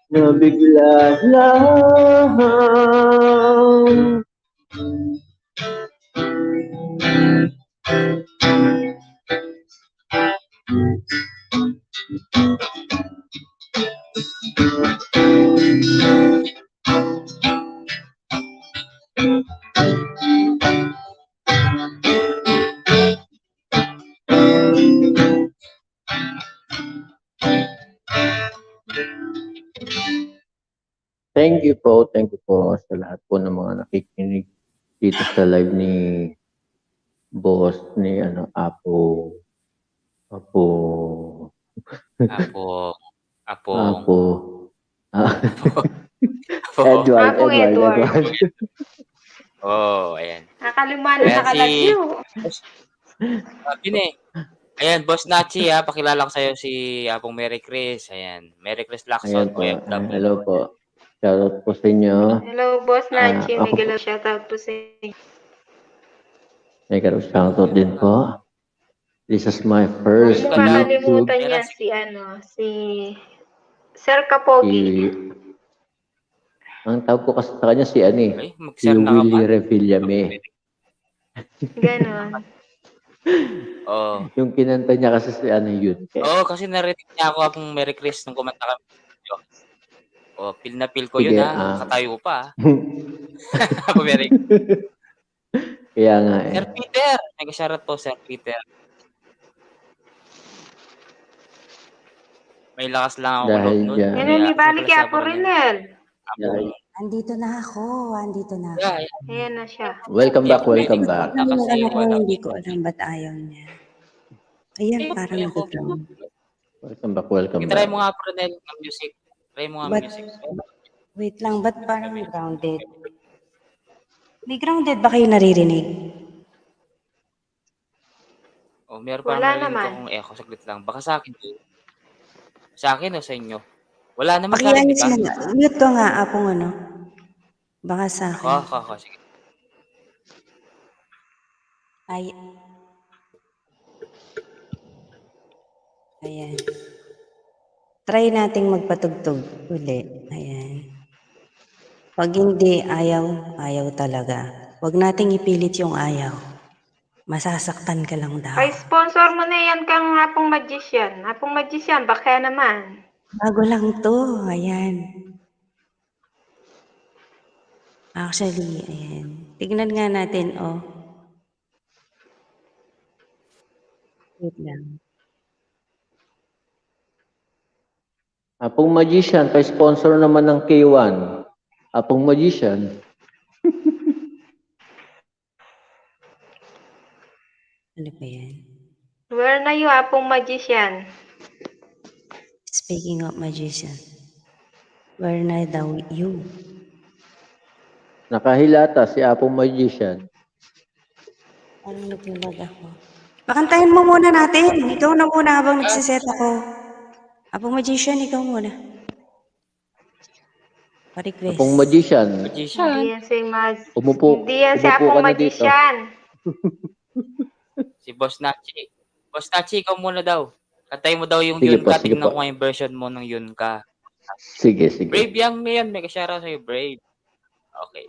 na bigla lang. Thank you po sa lahat po ng mga nakikinig dito sa live ni boss ni Apo Apo. Edward. Oh, ayan. Nakalimutan Ayan na nakalagyo. Sabi na eh. Ayan, Boss Nachi ha, pakilala ko sa'yo si Apong Mary Chris. Ayan, Mary Chris Lacson. Ayan po. Hello po. Shoutout po sa inyo. Hello, Boss Nachi. ako Miguel, shoutout po sa inyo. May shoutout din po. This is my Huwag first mo YouTube. kakalimutan yan si Sir Kapogi. Ang tawag ko kasi sa kanya si ano eh, Ay, si mag-share na ka ba? Willie Revillame. Ganon. Oo. Yung kinanta niya kasi si ano yun. Oo, kasi narinig niya ako habang Merry Chris nung kumanta kami ng video. Oh, feel na feel ko yun Sige, nakatayo pa. Happy Merry. kaya nga Sir eh. Peter, mega shoutout po Sir Peter. May lakas lang ako loob Dahil nun. dyan. Yan Kaya, ni sino balik pala kay si Apo Apo Ronel? Rinel. Dahil, Andito na ako, andito na ako. Yeah, yeah. Ayan na siya. welcome Hindi back, ako pwede welcome back. kumanta Ano kasi ano ko, wala. hindi ko alam ba't ayaw niya. Ayan, parang May ako. nag-ground. Welcome back, welcome Try back. mo nga Apo Ronel ng music. Try mo nga But, music. wait lang, ba't parang grounded? May grounded ba kayo naririnig? Oh, meron parang Wala narinig naman. akong echo. Saglit lang. Baka sa akin. Sa akin o sa inyo? Wala naman narinig Pakiayos ka? mo nga. Mute ko nga, apong ano. Baka sa akin. Ako. Sige. Ay. Ayan. Try nating magpatugtog uli. Ayan. Pag hindi, ayaw talaga. Huwag nating ipilit yung ayaw. Masasaktan ka lang daw. Ay, sponsor mo na yan kang Hapong Magician. Hapong Magician, baka naman. Bago lang to. Ayan. Actually, ayan. Tignan nga natin, oh. Wait lang. Apong Magician, pa-sponsor naman ng K1. Apong Magician. Ano ba yan? Where na yung Hapong Magician? Speaking of magician. Where na daw you? Nakahilata si Apong Magician. Ano naglalag ako? Pakantayin mo muna natin. Ikaw na muna habang nagsiset ako. Apong magician, ikaw muna. Pa-request. Apong Magician. Magician. Hindi yan si Umupo Hindi yan si ka Hapong na dito. Magician. Si Boss Nachi. Boss Nachi, ikaw muna daw. Kantay mo daw yung Sige Yun po, Ka. sige Tingnan po. ko nga yung version mo ng Yun Ka. Sige, sige. Brave yan, yan. Mega shoutout sa'yo, Brave. Okay.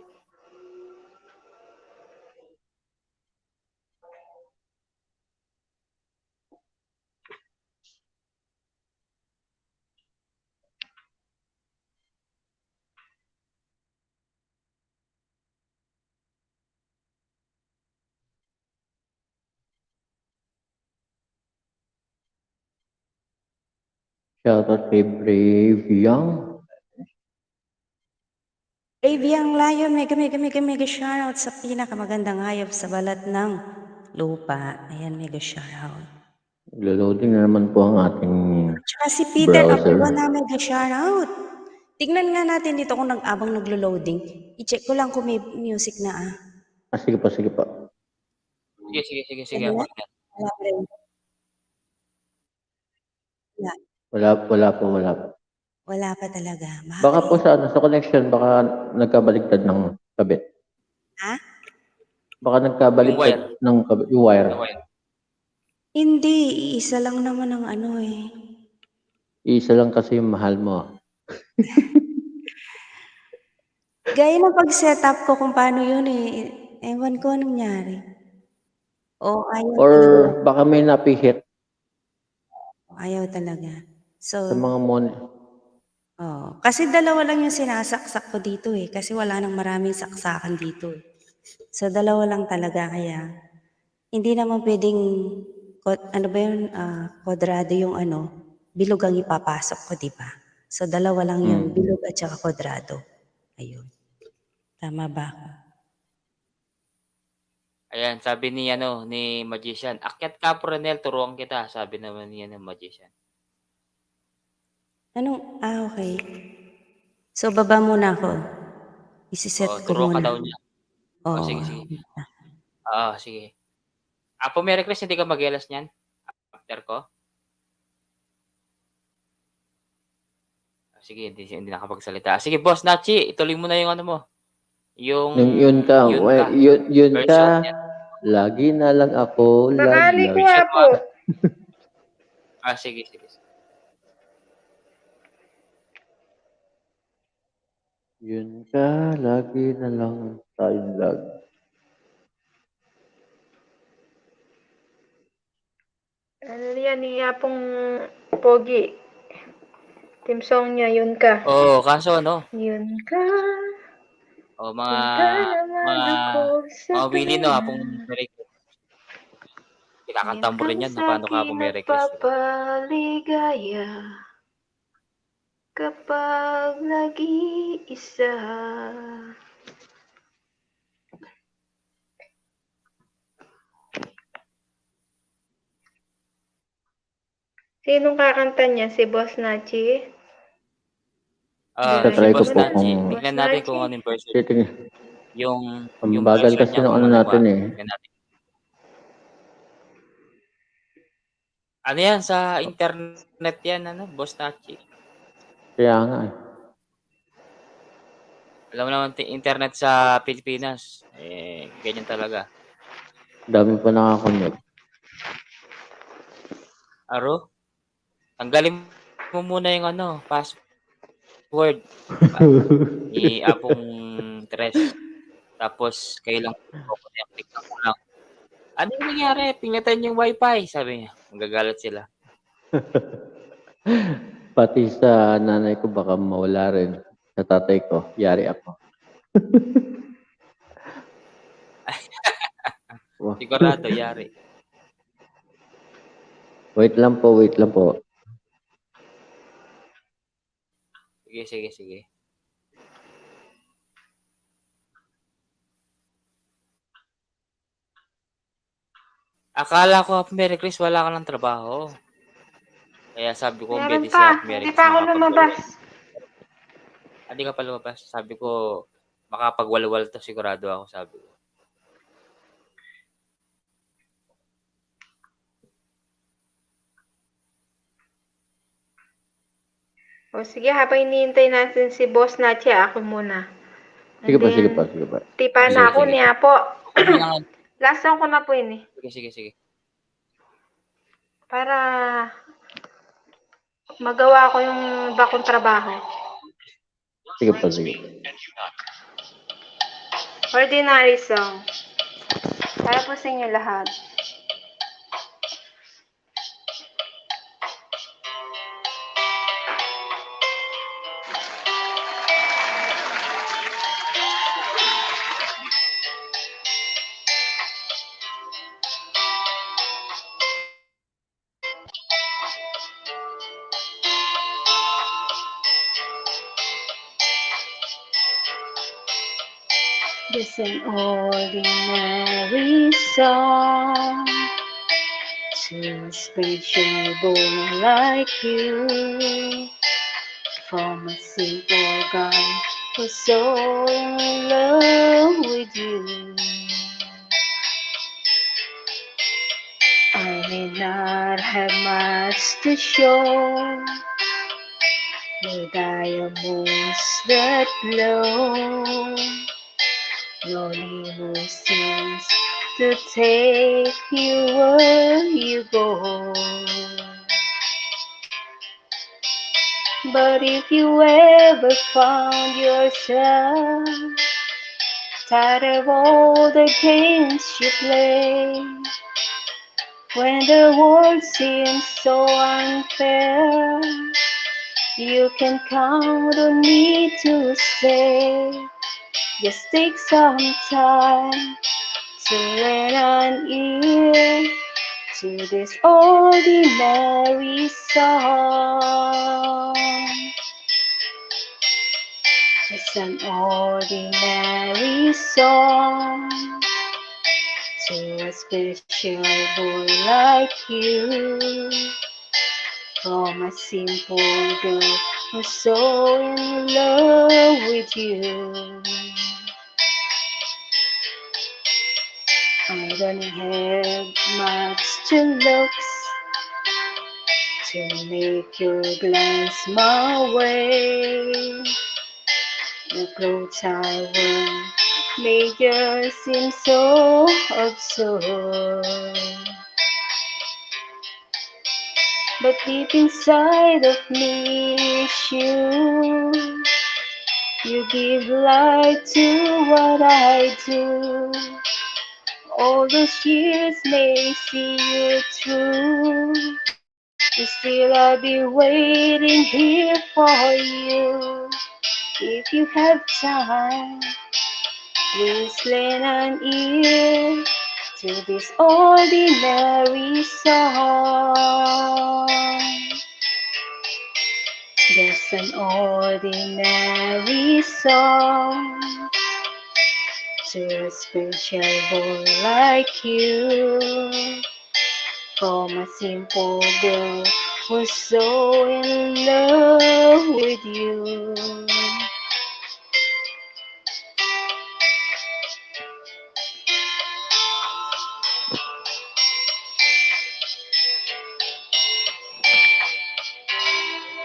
Shoutout kay Brave Young. Brave Young Lion, mega shoutout sa pinakamagandang hayop sa balat ng lupa. Ayan, mega shoutout. Naglo-loading na naman po ang ating Tsaka si Peter browser. Abuga na mega shoutout. Tignan nga natin dito kung abang naglo-loading. I-check ko lang kung may music na Sige po, sige po. Sige. Wala? Apo Ronel. Wala pa rin. Wala. Wala po. Wala pa talaga. Baka po Bakit? sa connection, baka nagkabaligtad ng kabit. Ha? Baka Yung wire. nagkabaligtad ng kabit, yung wire. Ano yan? Hindi, iisa lang naman ang ano eh. Isa lang kasi yung mahal mo. Gaya ng pag-setup ko kung paano yun eh. Ewan ko anong nangyari. O ayaw Or talaga. baka may napihit Ayaw talaga. sa So, mga kasi dalawa lang yung sinasaksak ko dito eh. Kasi wala nang maraming saksakan dito eh. So, dalawa lang talaga kaya hindi naman pwedeng, ano ba yun, kwadrado yung bilog ang ipapasok ko, di ba? So, dalawa lang yun, bilog at saka kwadrado. Ayun. Tama ba ako? Ayan, sabi ni Magician. Akyat ka, Apo Ronel, turuan kita. Sabi naman niya ng Magician. Okay. So, baba muna ako. Isiset Oo, ko turuan ka muna. daw niya. Oo. Sige. Sige. Apo Merry Chris, hindi ka mag-elas niyan? After ko? Sige, hindi nakapagsalita. Sige, Boss Nachi, ituloy mo na yung ano mo. Yung yun ka. Yun version ka. niya. Lagi na lang ako Bakali ko laglag. Apo. Sige. Yun ka, lagi na lang tayong lag. Ano yan, pong Pogi. Team song niya, yun ka. Oo, kaso ano, Yun ka, mga, yun ka naman mga, ako sa mga Willie, no, tuwina. hapong Merry Christmas. Kinakanta Yun mo rin kang yan, no, paano ka hapong sa'kin Merry Christmas, diba? nagpapaligaya kapag nag-iisa. Sinong kakanta niya? Si Boss Nachi? Si Tatry Birahin ko Boss mo po na, Nachi. kung... Boss Tignan natin kung Nachi. ano yung version. Sige, Yung ang bagal version kasi niya ng kung ano ano natin ba. eh. Tignan natin. Ano yan, sa internet yan, ano, Boss Nachi. Kaya nga eh. Alam mo naman, internet sa Pilipinas, ganyan talaga. Dami pa nakakonect. Aro, tanggalin mo muna yung ano, password. Ni Apong Tres. Tapos, kayo lang connect. Tignan mo lang. Ano yung nangyari? Pinglitan yung wifi, sabi niya. Magagalit sila. Pati sa nanay ko baka mawala rin. Sa tatay ko, yari ako. Wow. Sigurado, yari. Wait lang po, wait lang po. Sige, sige, sige. Akala ko, Happy Merry Chris, wala ka ng trabaho. Kaya sabi ko, Meron pwede si pa. Happy Merry Hindi Chris pa ako lumabas. makapag-walwal. Hindi ka pa lumabas. Sabi ko, makapag-walwal to, sigurado ako, sabi ko. O sige, habang hinihintay natin si Boss Nachi, ako muna. Sige And pa, sige then, pa, sige pa. tipa Sige, na ako sige. niya po. Huwag mo lang. Last song ko na po yun eh. Sige, sige, sige. Para magawa ko yung iba kong trabaho. Sige pa, sige. Ordinary song. Para po sa inyo lahat. Just an ordinary song to a special boy like you. From a simple guy who's so in love with you. I may not have much to show, no diamonds that glow, no limousines to take you where you go. But if you ever found yourself tired of all the games you play, when the world seems so unfair, you can count on me to stay. Just take some time to lend an ear to this ordinary song. It's an ordinary song to a special boy like you. From a simple girl who's so in love with you. I don't have much to looks to make your glance my way. The clothes I wear make you seem so absurd. But deep inside of me is you. You give light to what I do. All those years may see you through. But still I'll be waiting here for you. If you have time, please lend an ear to this ordinary song. Just an ordinary song to a special boy like you. From a simple girl who's so in love with you.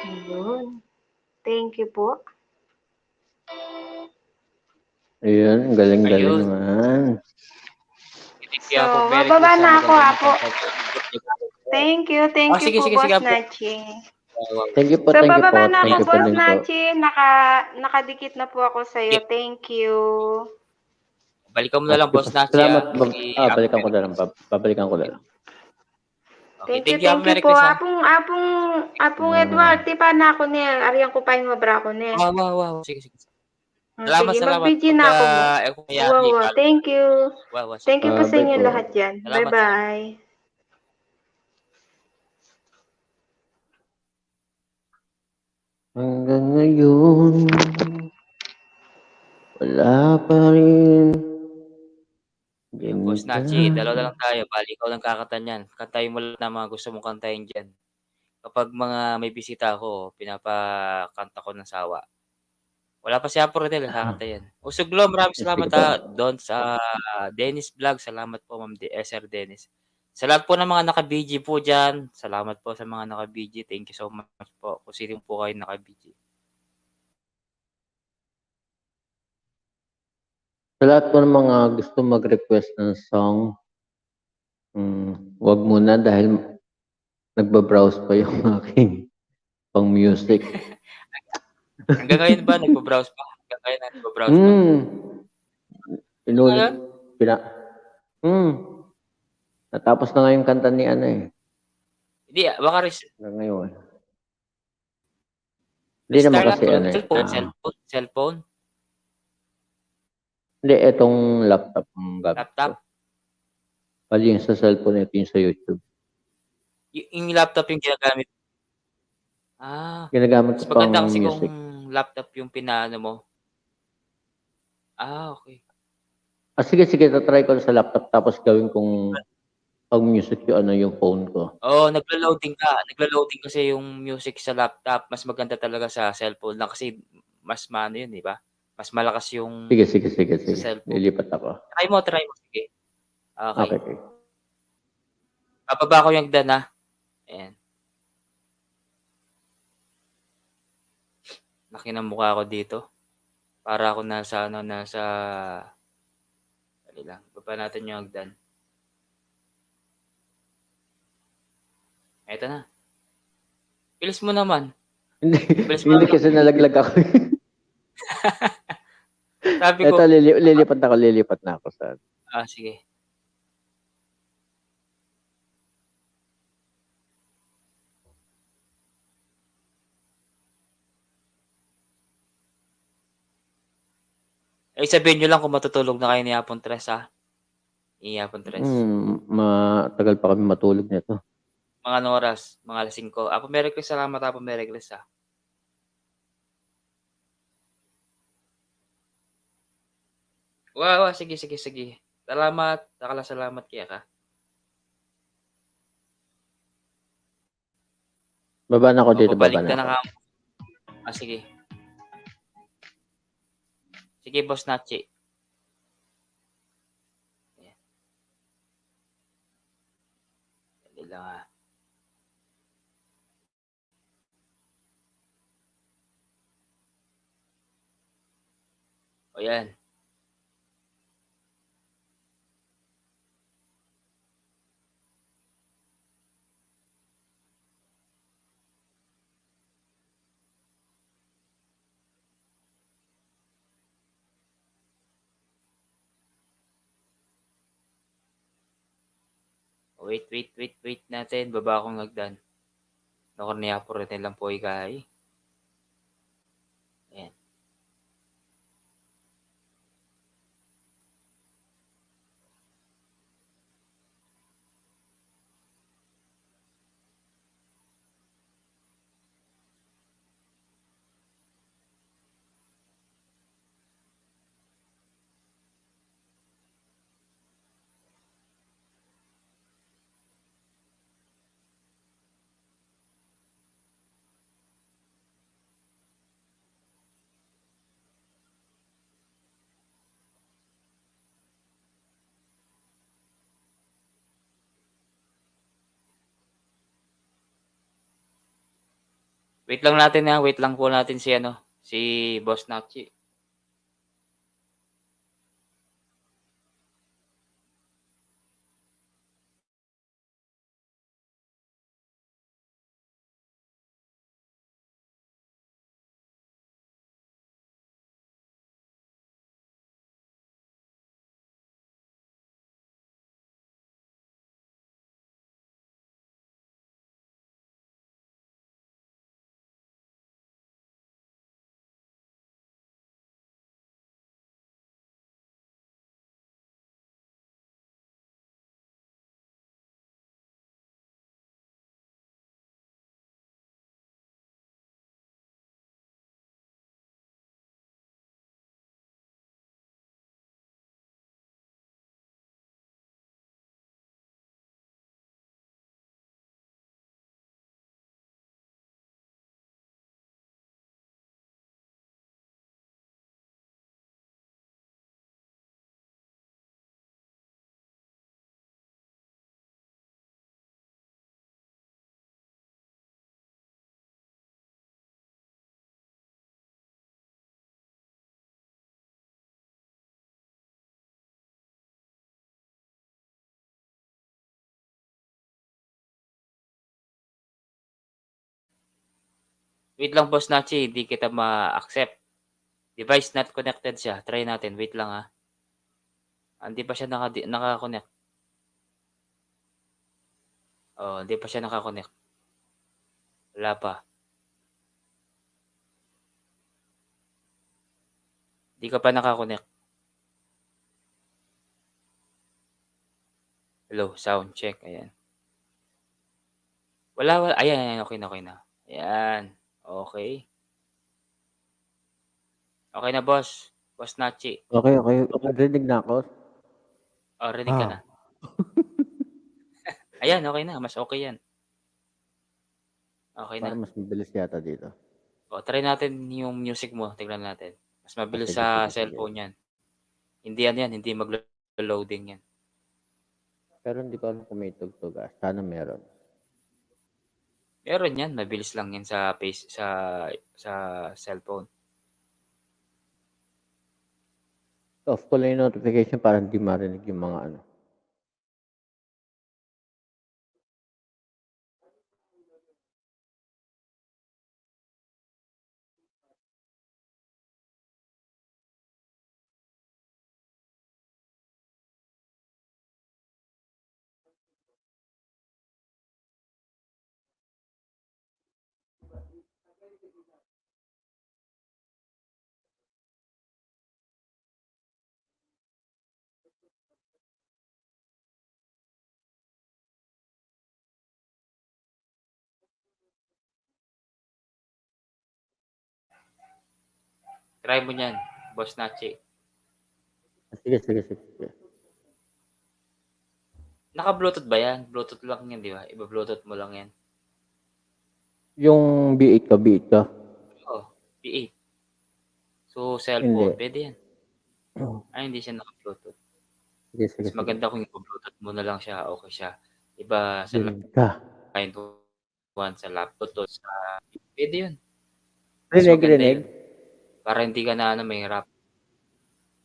Ayun. Thank you po. Ayun, galing-galing Ayun. naman. Thank you, So, Apo. Merry bababa Christmas. na ako, Maganda Apo. yung kanta. Thank you Oh, sige, po, sige, Boss sige, Apo. Nachi. Wow. Thank you po, So, thank you po. bababa na Thank ako, you po Boss din po. Nachi. Nakadikit na po ako sa'yo. Sige. Thank you. Balikan mo na lang, Okay po. Boss Nachi. Salamat. Si Apo Balikan ko Merry na lang. Babalikan ko na lang. Okay, Thank Apo you Merry po. Christmas. Apong Edward, tipa na ako ni Ariyan ko pa yung mabra ko ni. Wow. Sige, sige. Salamat. Sige, mag-BG na ako mo. Wow. Thank you. Wow. Thank you po sa Bye inyo po. lahat yan. Salamat. Bye-bye. Hanggang ngayon, wala pa rin. Boss Nachi, dalawa na lang tayo. Bali, ikaw lang kakanta niyan. Kantahin mo lang na mga gusto mong kantahin dyan. Kapag may bisita ako, pinapakanta ko ng sawa. Wala pa si Apo Rodel, kakanta yan. Usuglo, maraming salamat Sige po. Doon sa Dennis Vlog, salamat po Ma'am Sir Dennis. Sa lahat po ng mga naka-BG po dyan, salamat po sa mga naka-BG. Thank you so much po. Kung sino po kayo naka-BG. Sa lahat po ng mga gusto mag-request ng song, wag muna dahil nagbabrowse pa yung aking pang music. Hanggang ngayon ba, nagbabrowse pa? Hanggang ngayon nagbabrowse pa? Inulit. Natapos na nga yung kanta ni ano eh. Hindi, baka Hanggang ngayon. Hindi naman kasi ano eh. Cellphone? Hindi, etong laptop ang gamit Laptop? ko. Pali yung sa cellphone, ito yung sa YouTube. Yung laptop yung ginagamit. Ginagamit Mas ko pang maganda kasi music. kung laptop yung pinaano mo. Okay. Sige, tatry ko sa laptop tapos gawin kong pang music yung phone ko. Oo, naglo-loading kasi yung music sa laptop. Mas maganda talaga sa cellphone lang kasi mas mano yun, di ba? Mas malakas yung Sige. sa cellphone. Lilipat ako. Try mo. Sige. Okay. Okay. Bababa ko yung dan, ha? Ayan. Laki ng mukha ko dito. Para ako nasa dali lang. Baba natin yung hagdan. Eto na. Bilis mo naman. Hindi kasi nalaglag ako. Sabi ko. Eto, lilipat na ako sa. Sige. Sabihin nyo lang kung matutulog na kayo ni Apon Tres, ha? Apon Tres. Matagal pa kami matulog nito. Mga anong oras? Mga alas 5. Apo Merry Christmas, salamat Apo Merry Christmas, ha? Wow, sige. Salamat. Salamat kaya ka. Baba na ako dito, Babalik baba na na ako. sige. Sige, Boss Nachi. Ayan. Dali lang, ha. O yan. Wait natin. Baba akong hagdan. Nakorniya po rin lang po ikay. Ayan. Wait lang natin ha. Wait lang po natin si si Boss Nachi. Wait lang Boss Nachi. Hindi kita ma-accept. Device not connected siya. Try natin. Wait lang ha. Hindi pa siya naka-connect. Oh, hindi pa siya naka-connect. Wala pa. Hindi ka pa naka-connect. Hello, sound check. Ayan. Wala. Ayan. Okay na. Ayan. Okay. Okay na, boss. Boss Nachi. Okay. Rinig na ako. Oh, rinig ka na. Ayan, okay na. Mas okay yan. Okay na. Parang mas mabilis yata dito. O, try natin yung music mo. Tignan natin. Mas mabilis Sige. sa cellphone yan. Hindi yan. Hindi mag-loading yan. Pero hindi ko alam kung may tugtog. Sana meron. Meron yan. Mabilis lang yan sa sa cellphone. Off ko lang yung notification para hindi marinig yung mga ano. Try mo yan, Boss Nachi. Sige. Naka-Bluetooth ba yan? Bluetooth lang yan, di ba? Iba-Bluetooth mo lang yan. Yung B8 ka. Oh, P8. So, cellphone. Hindi. Pwede yan. Ay, hindi siya naka-Bluetooth. Sige. Mas maganda kung i-Bluetooth mo na lang siya. Okay siya. Iba sa Rinig ka. line 1 sa laptop sa pwede yun. Rinig. Para hindi ka na mahirap.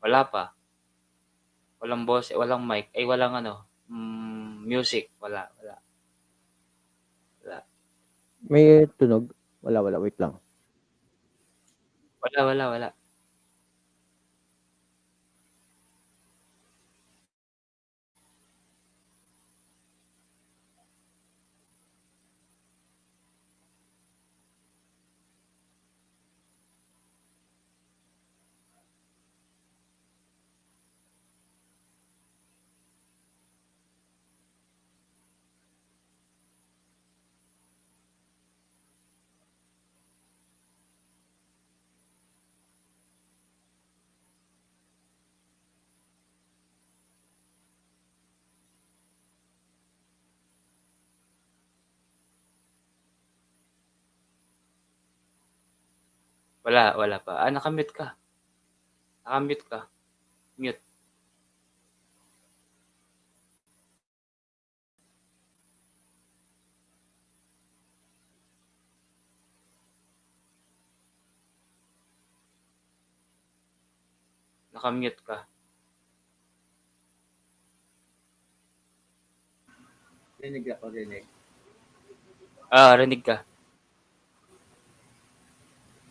Wala pa. Walang boss, walang mic, ay walang music, wala. May tunog. Wala. Wait lang. Wala. Wala pa. Nakamute ka. Nakamute ka. Mute. Nakamute ka. Rinig ako, rinig. Rinig ka.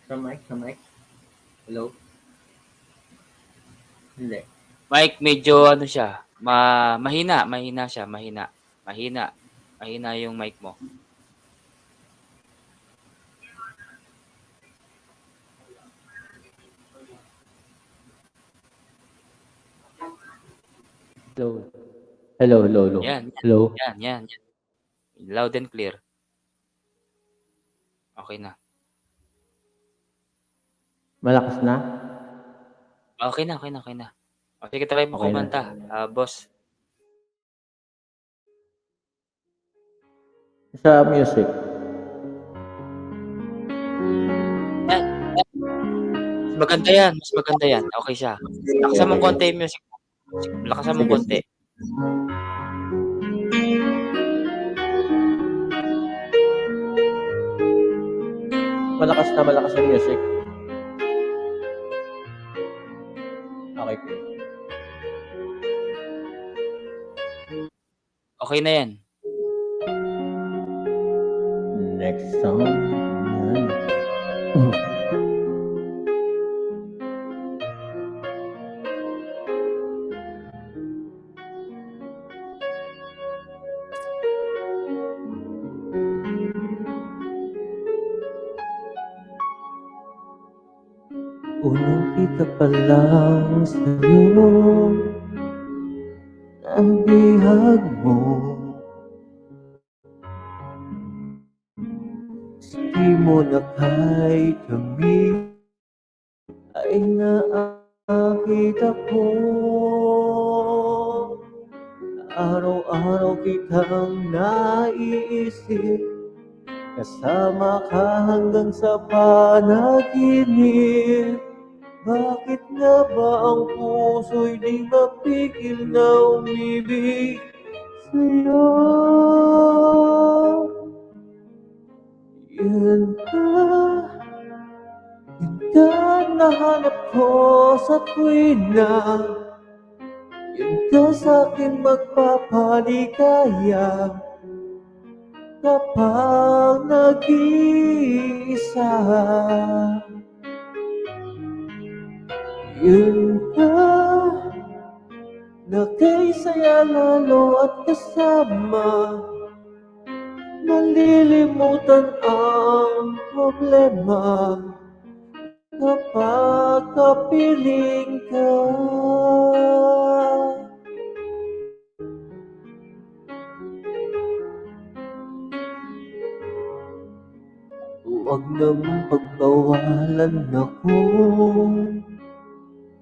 Sa mic? Hello? Hindi. Mike, medyo ano siya, mahina siya, mahina. Mahina yung mic mo. Hello. Yan. Hello? Yan. Loud and clear. Okay na. Malakas na? Okay na. O, sige, try mo Okay na. kumanta, boss. Sa music. Mas maganda yan. Okay siya. Lakasan mong konti yung music mo. Lakasan mong konti. Malakas yung music. Okay po. Okay na yan. Next song. Yan. Unang kita pa lang sa'yo, ang bihag mo, di mo na kahit kami ay nakakita ko. Araw-araw kitang naiisip, kasama ka hanggang sa panaginip. Bakit nga ba ang puso'y di mapigil na umibig sa'yo? Yun ka nahanap ko sa tuwina. Yun ka sa'kin magpapaligaya kapag nag-iisa. Yun ka na kay saya lalo at kasama, malilimutan ang problema kapag kapiling ka. Huwag namang pagbawalan ako,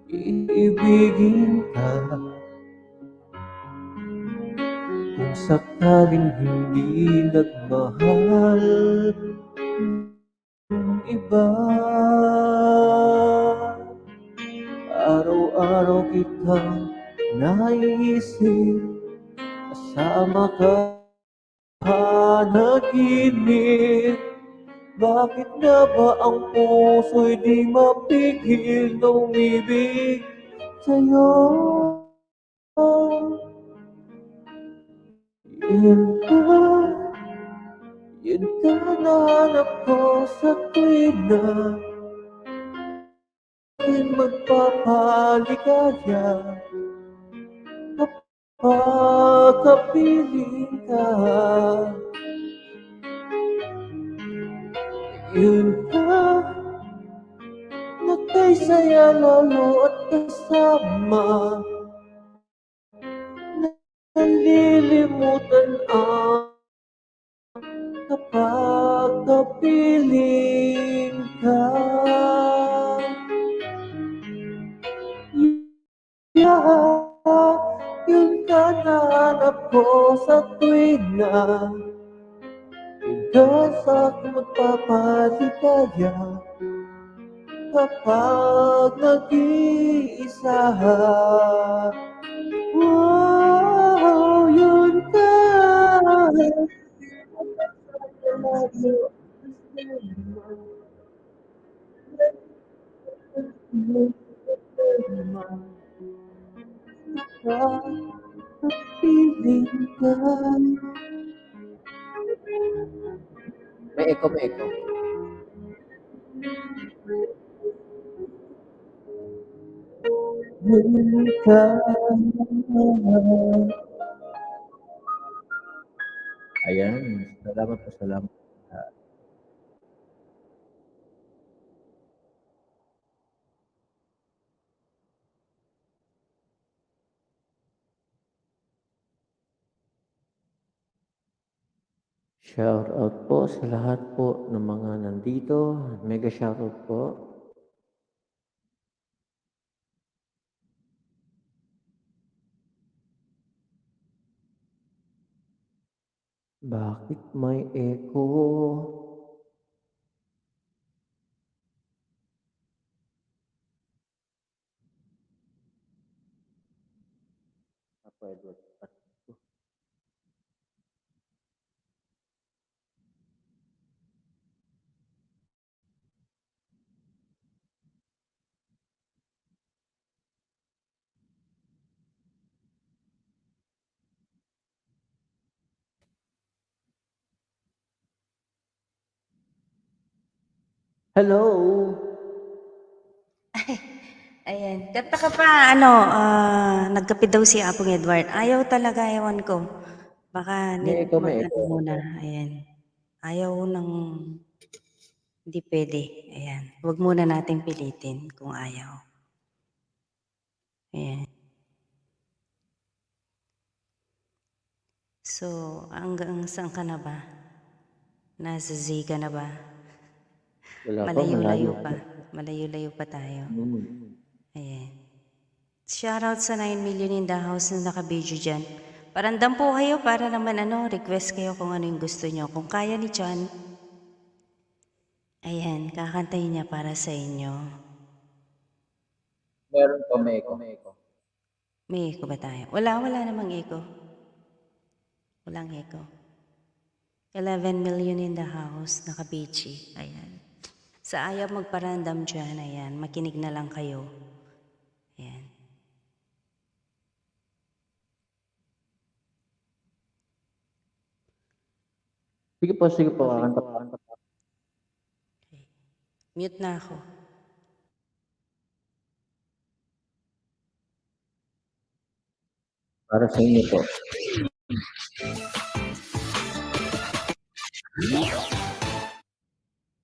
iibigin ka. Kung sakaling hindi nagmahal ng iba, araw-araw kitang naiisip, kasama ka panaginip. Bakit nga ba ang puso'y di mapigil na umibig sa'yo? Yun ka nahanap ko sa tuwina, aking magpapaligaya kapag kapiling ka. Yun ka na kay saya lalo at kasama, nalilimutan ang kapag kapiling ka. Yun ka nahanap ko sa tuwina, yun ka sa'kin magpapaligaya kapag nag-iisa. Wow, yun ka. Piling ka. May echo, may echo. Yun ka. Ayan, salamat po, salamat. Shout out po sa lahat po ng mga nandito. Mega shout out po. Bakit may echo? Papa Edward. Hello! Ayan. Kanta ka pa, nagkape daw si Apong Edward. Ayaw talaga, ewan ko. Baka May need echo, may mag-ano echo. muna. Ayan. Ayaw nang hindi pwede. Ayan. Huwag muna nating pilitin kung ayaw. Ayan. So, hanggang saan ka na ba? Nasa Z ka na ba? Wala pa, malayo. Malayo-layo pa. Malayo-layo pa tayo. Ayan. Shoutout sa 9 million in the house na naka-video dyan. Parandam po kayo para naman request kayo kung ano yung gusto nyo. Kung kaya ni John, ayan, kakantayin niya para sa inyo. Meron pa, may echo. May echo ba tayo? Wala namang echo. Walang echo. 11 million in the house, naka-beachy. Ayan. Sa ayaw magparandam dyan, ayan, makinig na lang kayo. Ayan. Sige po, kakanta po. Mute na ako. Para sa inyo po.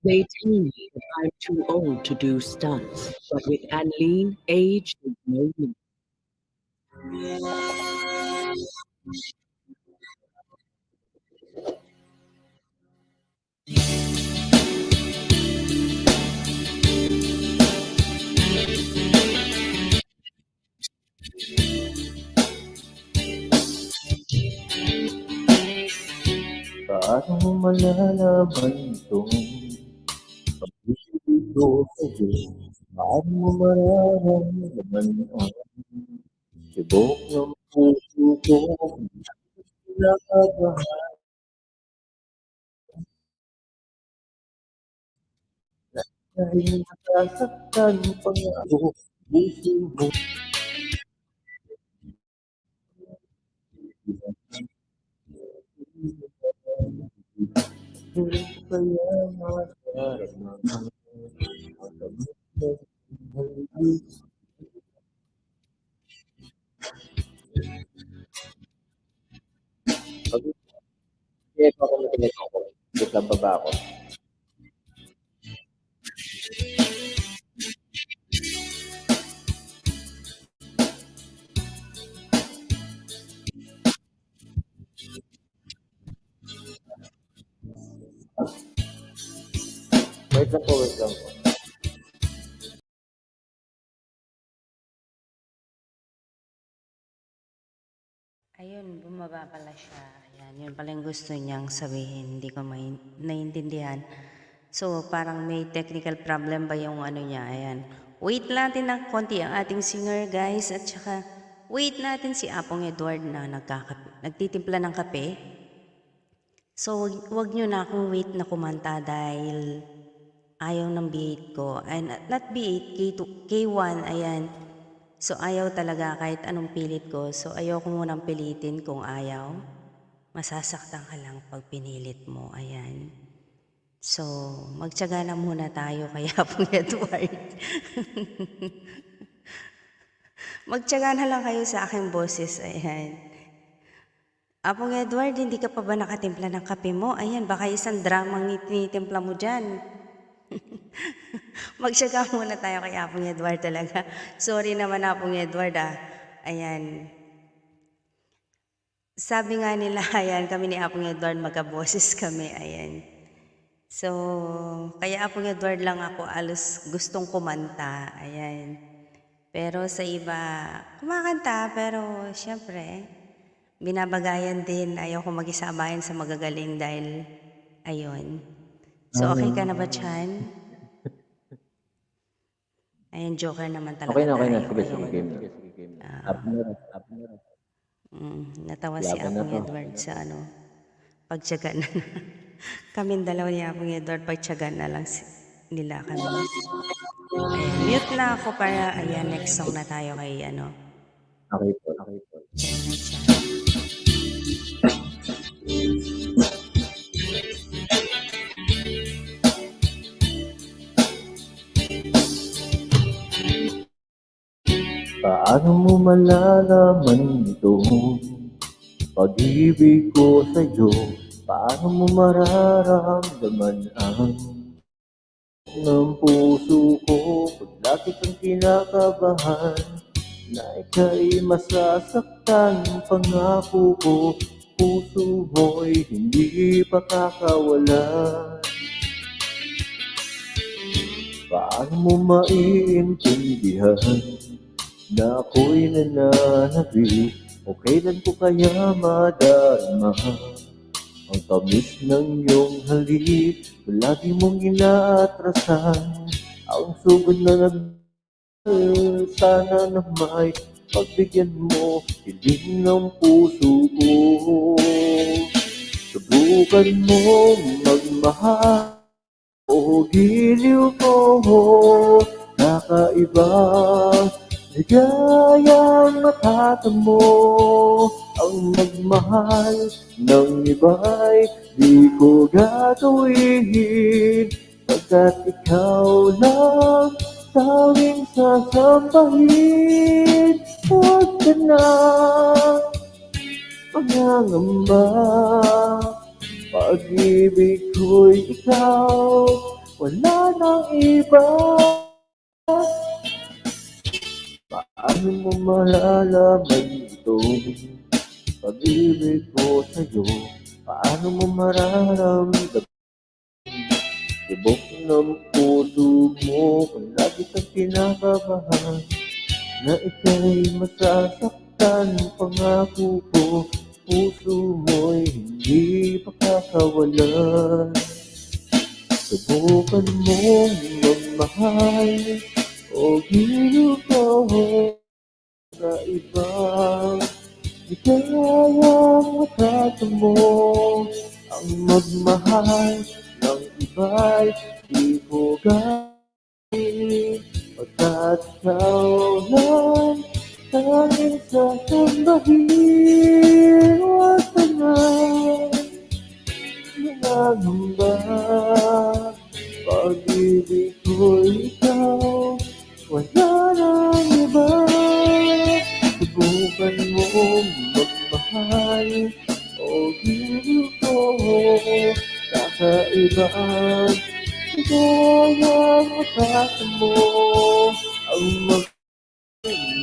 They tell me that I'm too old to do stunts, but with Anlene, age is no limit. Paano mo malalaman itong pag-ibig ko sa'yo? Paano mo mararamdaman ang tibok ng puso ko? Nakabahal dahil nasasaktan pa nga ako. Puso mo, hindi kaya maramdaman. Sige, ako makinig ako. Wait lang, baba ako. Wait lang po. Ayun, bumaba pala siya. Ayan, yun pala yung gusto niyang sabihin. Hindi ko naiintindihan. So, parang may technical problem ba yung ano niya. Ayan. Wait natin ng konti ang ating singer, guys. At saka, wait natin si Apong Edward na nagtitimpla ng kape. So, wag nyo na akong wait na kumanta dahil ayaw ng B8 ko. And not B8, K1, ayan. So, ayaw talaga kahit anong pilit ko. So, ayaw ko munang pilitin kung ayaw. Masasaktan ka lang pag pinilit mo. Ayan. So, magtiyaga na muna tayo kay Apong Edward. Magtiyaga na lang kayo sa aking boses. Ayan. Apong Edward, hindi ka pa ba nakatimpla ng kape mo? Ayan, baka isang dramang tinitimpla mo dyan. Magtiyaga muna tayo kay Apong Edward talaga. Sorry naman Apong Edward Ayan. Sabi nga nila, ayan, kami ni Apong Edward magkaboses kami. Ayan. So, kaya Apong Edward lang ako alos gustong kumanta. Ayan. Pero sa iba, kumakanta. Pero syempre, binabagayan din. Ayaw ko mag-isabayan sa magagaling dahil, ayun. So, okay ka na ba, Chan? Ayun, joker naman talaga Okay na. tayo. Sige, Ayan. game na. Up na. Natawa si Laban na Apong to. Edward sa pagtiyaga na. Kaming dalawa ni Apong Edward, pagtiyaga na lang nila kami. Ayan, mute na ako para, ayan, next song na tayo kay, Okay po. Chan. Paano mo malalaman ito? Pag-ibig ko sa'yo, paano mo mararamdaman ang ng puso ko? Pag lagi kang kinakabahan na ika'y masasaktan, pangako ko, puso mo'y hindi pa kakawalan. Paano mo maiintindihan na ako'y nananabik? O kailan ko kaya madarama ang tamis ng iyong halik? Palagi mong inaatrasan ang sugod na sana na may pagbigyan mo hiling ng puso ko. Subukan mo magmahal o giliw ko, nakaiba ligayang matatamo. Ang magmahal ng iba'y di ko gagawin, pagkat ikaw lang tawing sasambahin. Huwag ka na mangangamba, pag-ibig ko'y ikaw, wala nang iba. Paano mo malalaman ito? Pag-ibig ko sa'yo, paano mo mararamdaman? Tibok ng puso mo, palagi kang kinakabahan na ika'y masasaktan, pangako ko, puso mo'y hindi pa kakawalan. Subukan mong magmahal o giliw ko sa ibang di kayang matatamo. Ang magmahal ng iba'y di ko gawin, pagkat ikaw lang tanging sasambahin. Huwag ka na nangangamba, pag-ibig ko'y ikaw, wala nang iba. Subukan mo magmahal o giliw ko, kakaiba ligayang matatamo. Ang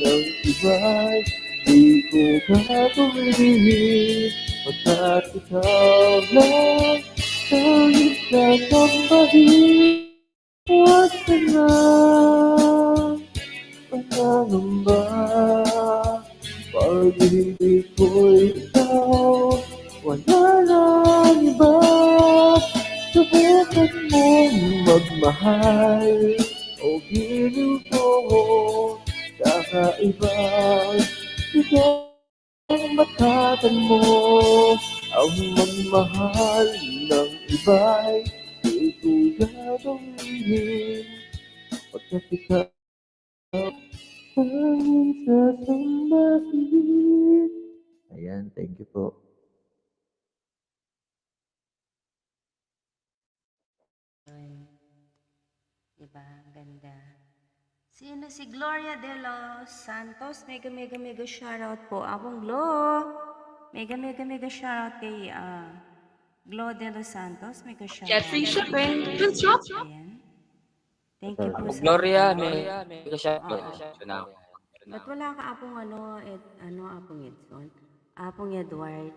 ng iba'y di ko gagawin, pagkat ikaw lang tanging sasambahin. Huwag ka na mangangamba, pag-ibig ko'y ikaw, wala nang iba. subukan mong magmahal, o giliw ko, kakaibang ikaw ang matatan mo. Ang magmahal ng iba'y di tugadong lihim, pagkat ikaw tanging sasambahin. Ayan, thank you po. Diba? Ganda. Sino si Gloria de los Santos? Mega shoutout po. Akong Glo. Mega shoutout kay Glo de los Santos. Mega shoutout. Get free shipping. Good job. Ayan. Thank you po sa Gloria, ano. may siya. Ba't wala ka apong apong Edson? Apong Edward.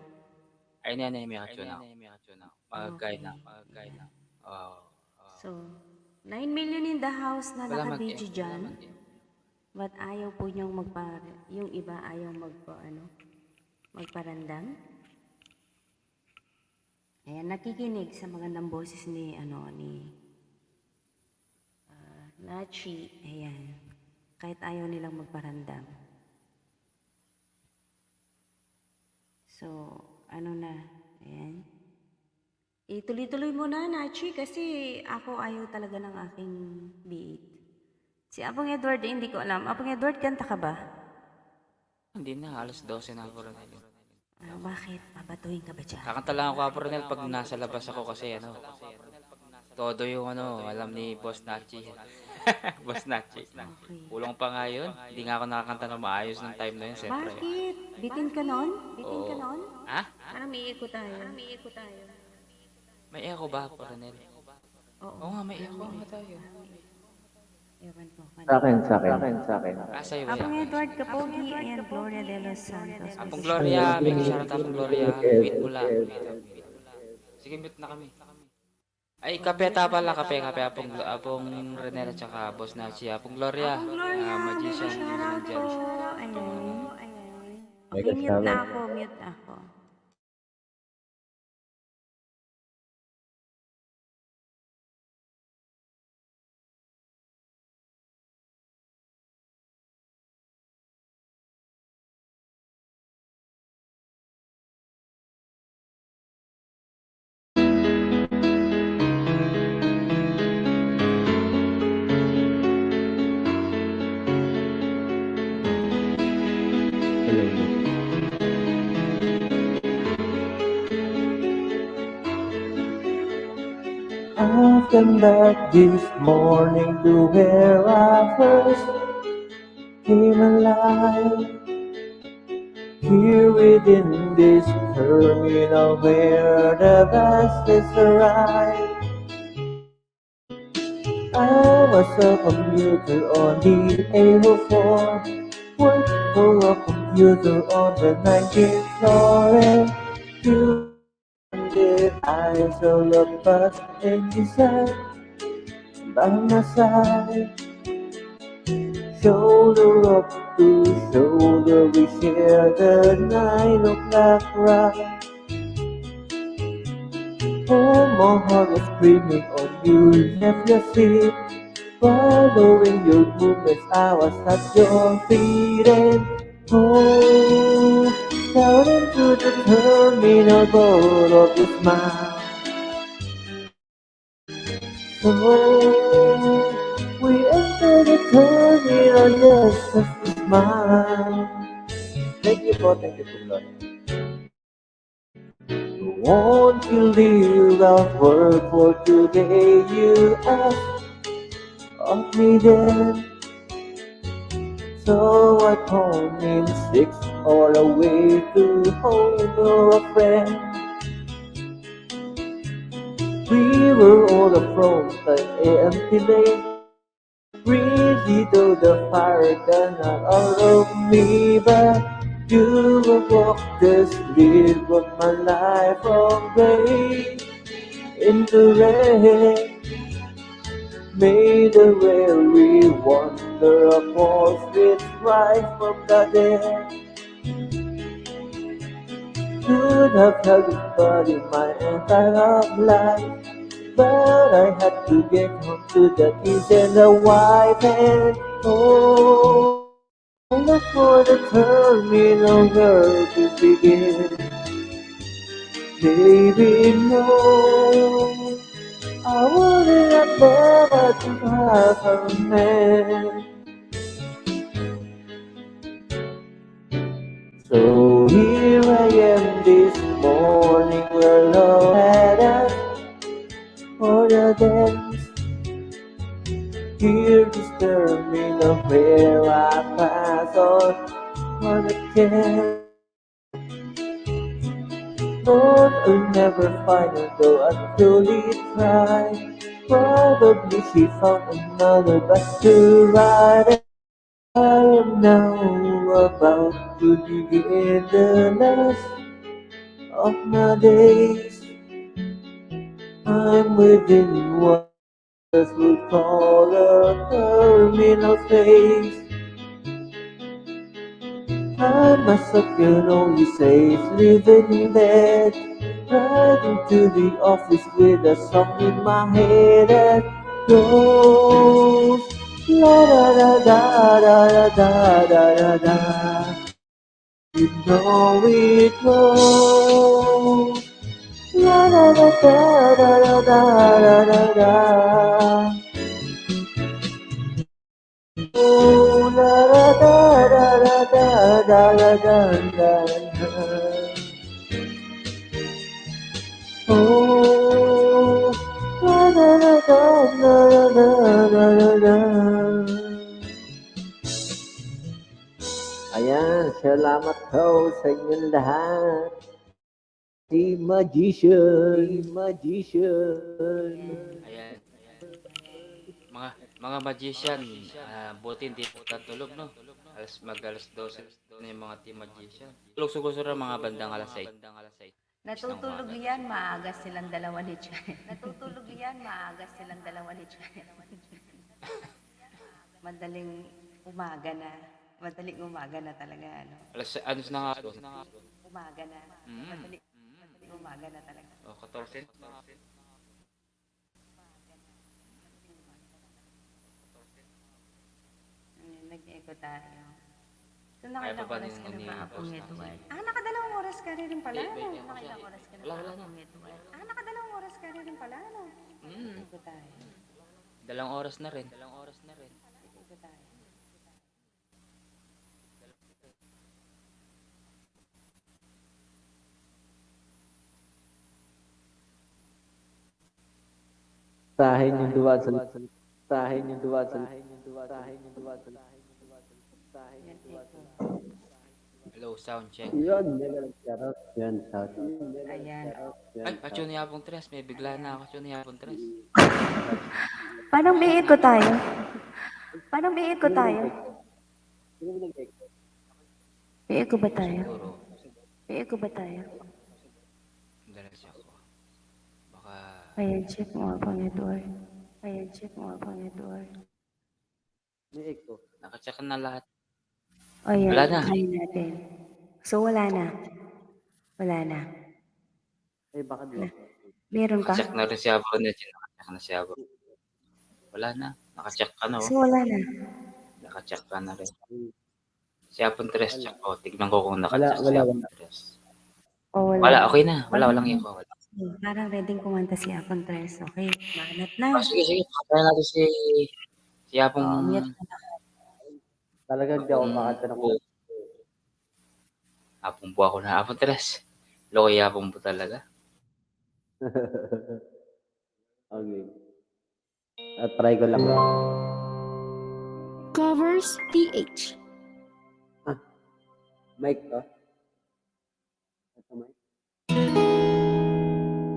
Ay, may katuna. Magkay na. So, 9 million in the house na Wala naka-video dyan. mag-e. But ayaw po niyong yung iba ayaw magparandam. Ayan, nakikinig sa magandang boses ni Nachi. Ayan. Kahit ayaw nilang magparandam. So, ayan. Ituloy-tuloy mo na, Nachi, kasi ako ayaw talaga ng aking beat. Si Apong Edward, hindi ko alam. Apong Edward, kanta ka ba? Hindi na, alas 12 na ako rin. Bakit? Babatuhin ka ba dyan? Kakanta lang ako, Apronel, pag nasa labas ako kasi todo yung alam ni Boss Nachi. Boss Nachi. Okay. Kulong pa nga yun. Hindi nga ako nakakanta na maayos ng time na yun, siyempre. Bakit? Bitin ka nun? Ha? Parang may iko tayo. May echo ba, Apronel? Oo nga, may echo nga tayo. Ewan ko. Sa akin. Sa'yo ba Apong yan? Edward Kapogi and Gloria de los Santos. Apong Gloria, may shoutout Apong Gloria. Wait mo lang. Sige, mute na kami. Ay, kapeta pala, kape. Apong Renel at saka Boss Nachi. Apong Gloria. Apong Gloria, Magician. shoutout po. Nandyan. Ayan. Mega Okay, mute na ako. I've come back this morning to where I first came alive. Here within this terminal where the buses arrive. I was a commuter on the 804, worked for a computer on the 19th floor, and you the eyes of the bus and beside, by my side, shoulder up to shoulder, we share the 9 o'clock ride. Oh, my heart was screaming on you, left your seat, following your movements, I was at your feet, and oh, down into the terminal boat of your smile. So we enter the terminal just as we smile. Thank you po, Lord. Won't you leave out work for today, you ask of me then. So I phoned in 6 or a way to home or a friend. We were all afraid the empty lane, really though the fire gone out of me, but you will walk the sleep of my life from gray into red. Made a weary wander upon streets right from the dead. Could have held it but in my entire life but I had to get home to the kids and the wife and home for the terminal girl to begin. Baby, no, I wouldn't have never to have a man. So here I am this morning, where love had us for the dance. Here this terminal where I pass on a chance. Lord, I'll never find her though I truly try. Probably she found another bus to ride. I am now about to begin the last of my days. I'm within what others would call a terminal phase. I myself can only say it's living in bed. Riding to the office with a song in my head that goes la da da da da da da da da. You know it goes la da da da da da da da da. Oh la da da da da da da da da da. Oh, la la la la la la la la. Ayan, salamat ho sa inyong lahat. Si Magician, Ayan. Mga magician, buti hindi po tulog, no? Alas 12 na yung mga team magician. Tulog siguro mga bandang alas 8. Natutulog yan, maaga silang dalawa ni Chan. Natutulog yan, maaga silang dalawa ni Chan. Madaling umaga na. Madaling umaga na talaga, ano. Ano na nga? Umaga na. Madaling umaga na talaga. Oh, 14. Nag-echo tayo. So, Kaya pa nakailang ba oras ka na ni ba, Apong Boss Edward? Nakadalawang oras ka rin pala, Wait, no? wait, Nakailang oras ka na Wala, ba, wala na. Apong Edward? Nakadalawang oras ka rin pala, no? Echo tayo. 2 oras na rin. Echo tayo. Sahin yung duwa sa sahin yung duwa sa Yan, echo. Hello, sound check. Yun, nagkaroon. Yan, shout out. Ayan. Ay, atyo ni Apong Tres. May bigla na ako, atyo ni Apong Tres. Paano may echo tayo? Paano may echo tayo? May echo ba tayo? Siguro, May echo ba tayo? dalas ako. Baka, Ayan, check mo, Apong Edward. Ayan, check mo, Apong Edward. May echo. nakacheck na lahat. Ayan, Wala na. try natin. So, wala na. Wala na. Eh, baka di. Meron pa? Nakacheck na rin si Apong Net. Nakacheck na si Apong. Wala na. Nakacheck ka na, oh. So, wala na. Nakacheck ka na rin. Si Apong Tres, check ko. Tignan ko kung nakacheck si Wala. Apong Tres. O, Wala, okay na. Walang echo. Wala. Parang ready kumanta si Apong Tres. Okay, manat na. Oh, sige. Kaya natin si Apong... Umiyak na. Talagang di ako makanta ng Apong buha ko na. Apong Tres. Lokoy Apong po talaga. Okay. At try ko lang. Covers PH. Mic to. Ito mic.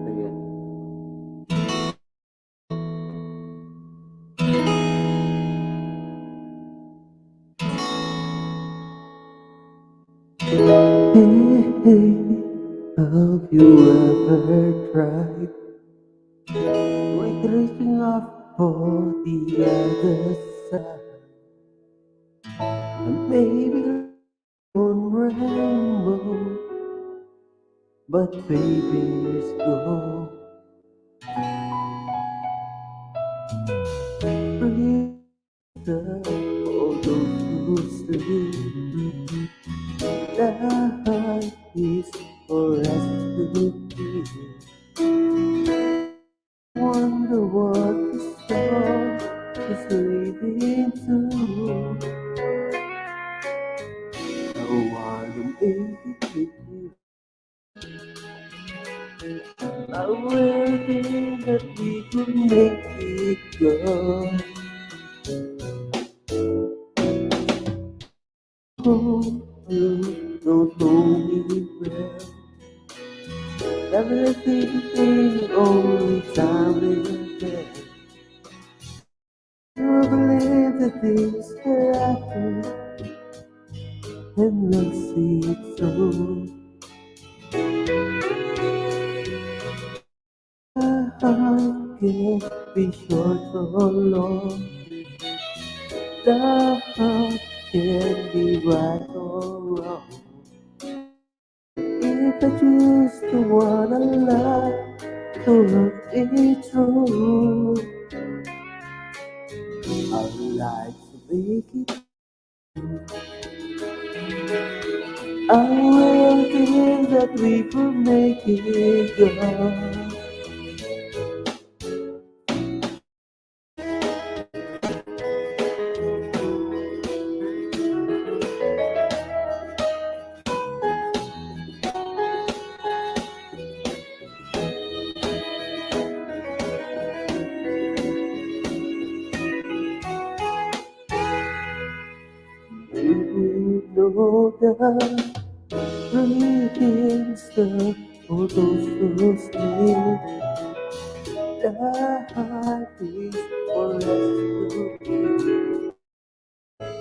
Sige. Have you ever tried reaching up for the other side? And maybe on rainbow, but baby, it's gone. is for us to be. Wonder what the song is leading to. I wanna make it with you. I will think that we could make it go. Oh, you don't know me well. Everything only time will tell. You believe the things that I do, and we'll see it through. My heart can't be short or long. The heart can't be right or wrong. If I choose to wanna lie, to look it through, I'd like to make it. I will think that we could make it go. You know that breathing stuff for those who sleep. The heart is for us to be.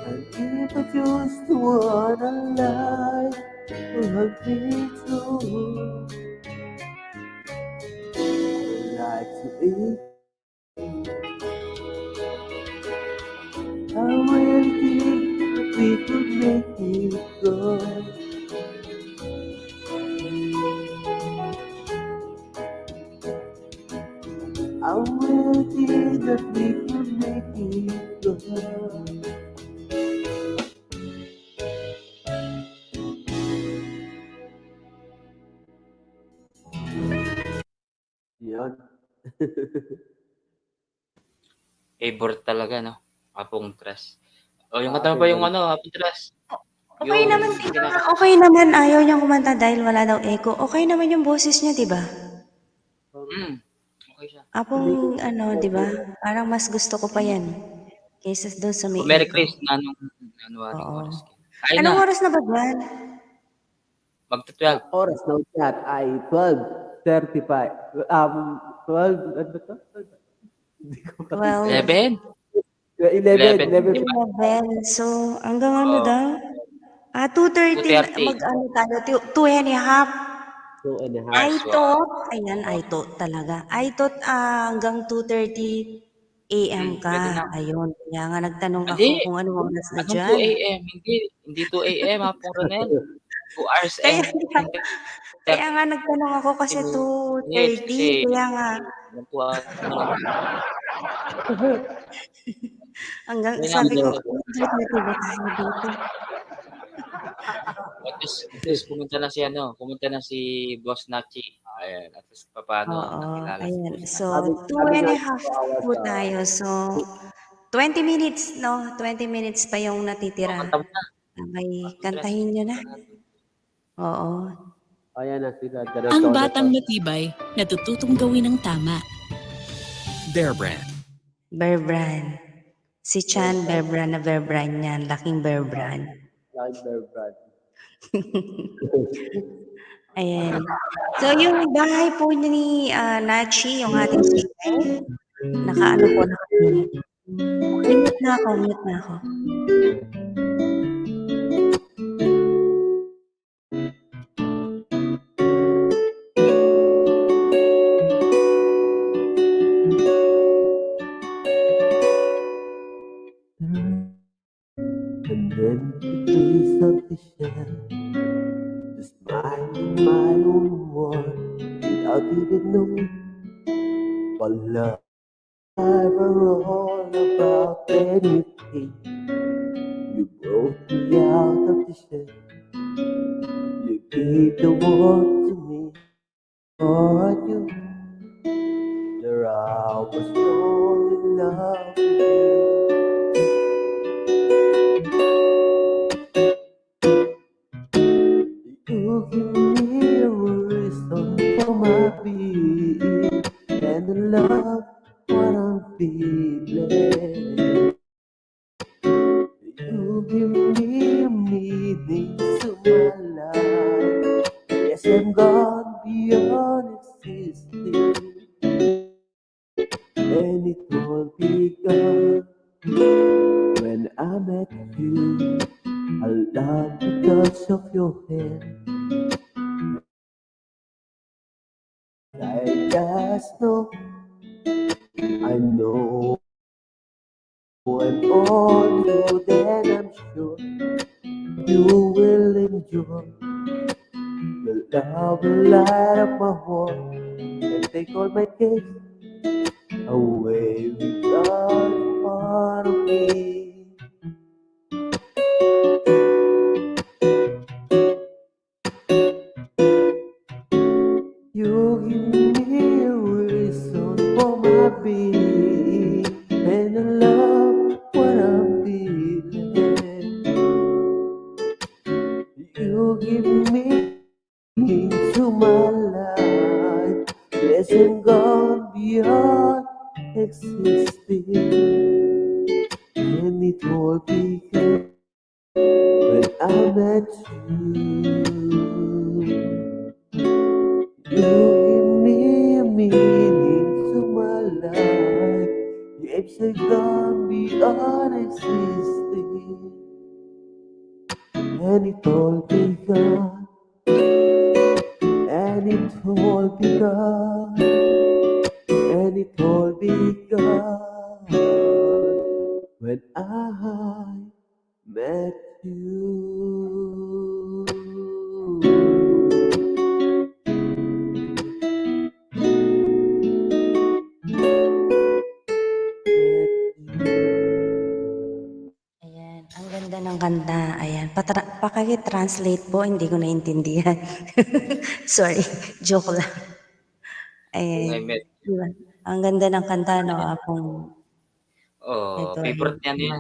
And if I choose to wanna lie, to hurt me too. I'd like to be. I will think that we could make it go. I will think that we could make it go. Yan. Favorite talaga, no? Apong Trust. O, yung Ah, kanta mo ba yung favorite. Apong Trust? Okay Yung naman, di ba? pinaka... Okay naman, ayaw niyang kumanta dahil wala daw echo. Okay naman yung boses niya, di ba? Okay siya. Apong, di ba? Parang mas gusto ko pa yan kaysa doon sa may O, Merry echo. Christmas, nanwaring Oo. oras ka. Kain Anong na, oras na ba dyan? magta-12. Oras ng chat ay 12:35. 12, ano ba to? Hindi ko 12. 11? 11, 11. 11. 11. So, hanggang ano Oo, daw? 2:30, 2:30. mag-ano tayo, 2:30. 2.5. I Hours, wow. thought, ayan, I thought talaga. I thought hanggang 2:30 AM Pwede ka. na. Ayun, kaya nga nagtanong Hindi, ako kung anong oras na anong 2 dyan. AM? Hindi 2 AM, Apong Ronel. 2 hours Kaya, and kaya nga nagtanong ako 30 kasi minutes 2:30. kasi Kaya nga, nagtuwa naman. hanggang, Kaya nga, sabi ko, maganda. 2:30 ba tayo dito? At least pumunta na si Boss Nachi. Ayan, at least papaano Oo, nakilala si ayan. Boss So, Nachi. two Sabi and nga a half po tayo. So, 20 minutes, no? 20 minutes pa yung O, natitira. kanta mo na. Sabay, Apong Trust, kantahin nyo na. kanta natin. Oo. Ayan na sila. Ang batang matibay, natututong gawin ang tama. Bear Brand. Bear Brand. Si Chan, Bear Brand na Bear Brand yan. Laking Bear Brand. Like their brand. Ayan. So, yung bahay po ni Nachi, yung ating singer, nakaano po, naka-mute. Okay, mute na ako, mute na ako. And then the place of the shell, just minding my own world, without even knowing what love ever all about. Then you came, you brought me out of the shell, you gave the world to me for you. There I was all in love with you. You give me a reason for my being, and the love what I'm feeling. You give me a meaning to my life. Yes, I'm gone beyond existing, and it all began when I met you. I love the touch of your hand. I just know, I know I'm on you, then I'm sure you will enjoy. The love will light up my heart and take all my cares away without part of me. You give me a reason for my being, and I love what I'm feeling. You give me into my life. Yes, I'm gone beyond existing, and it all began when I met you. You give me a meaning to my life. Yes, I'm gone beyond existing, and it all began. And it all began, and it all began when I met you. Ayan, ang ganda ng kanta. Ayan, pakitranslate po, hindi ko naintindihan. Sorry, joke lang. When I Ayan, met you. diba? Ang ganda ng kanta, no? Akong, Oh, ito, favorite niya ayan.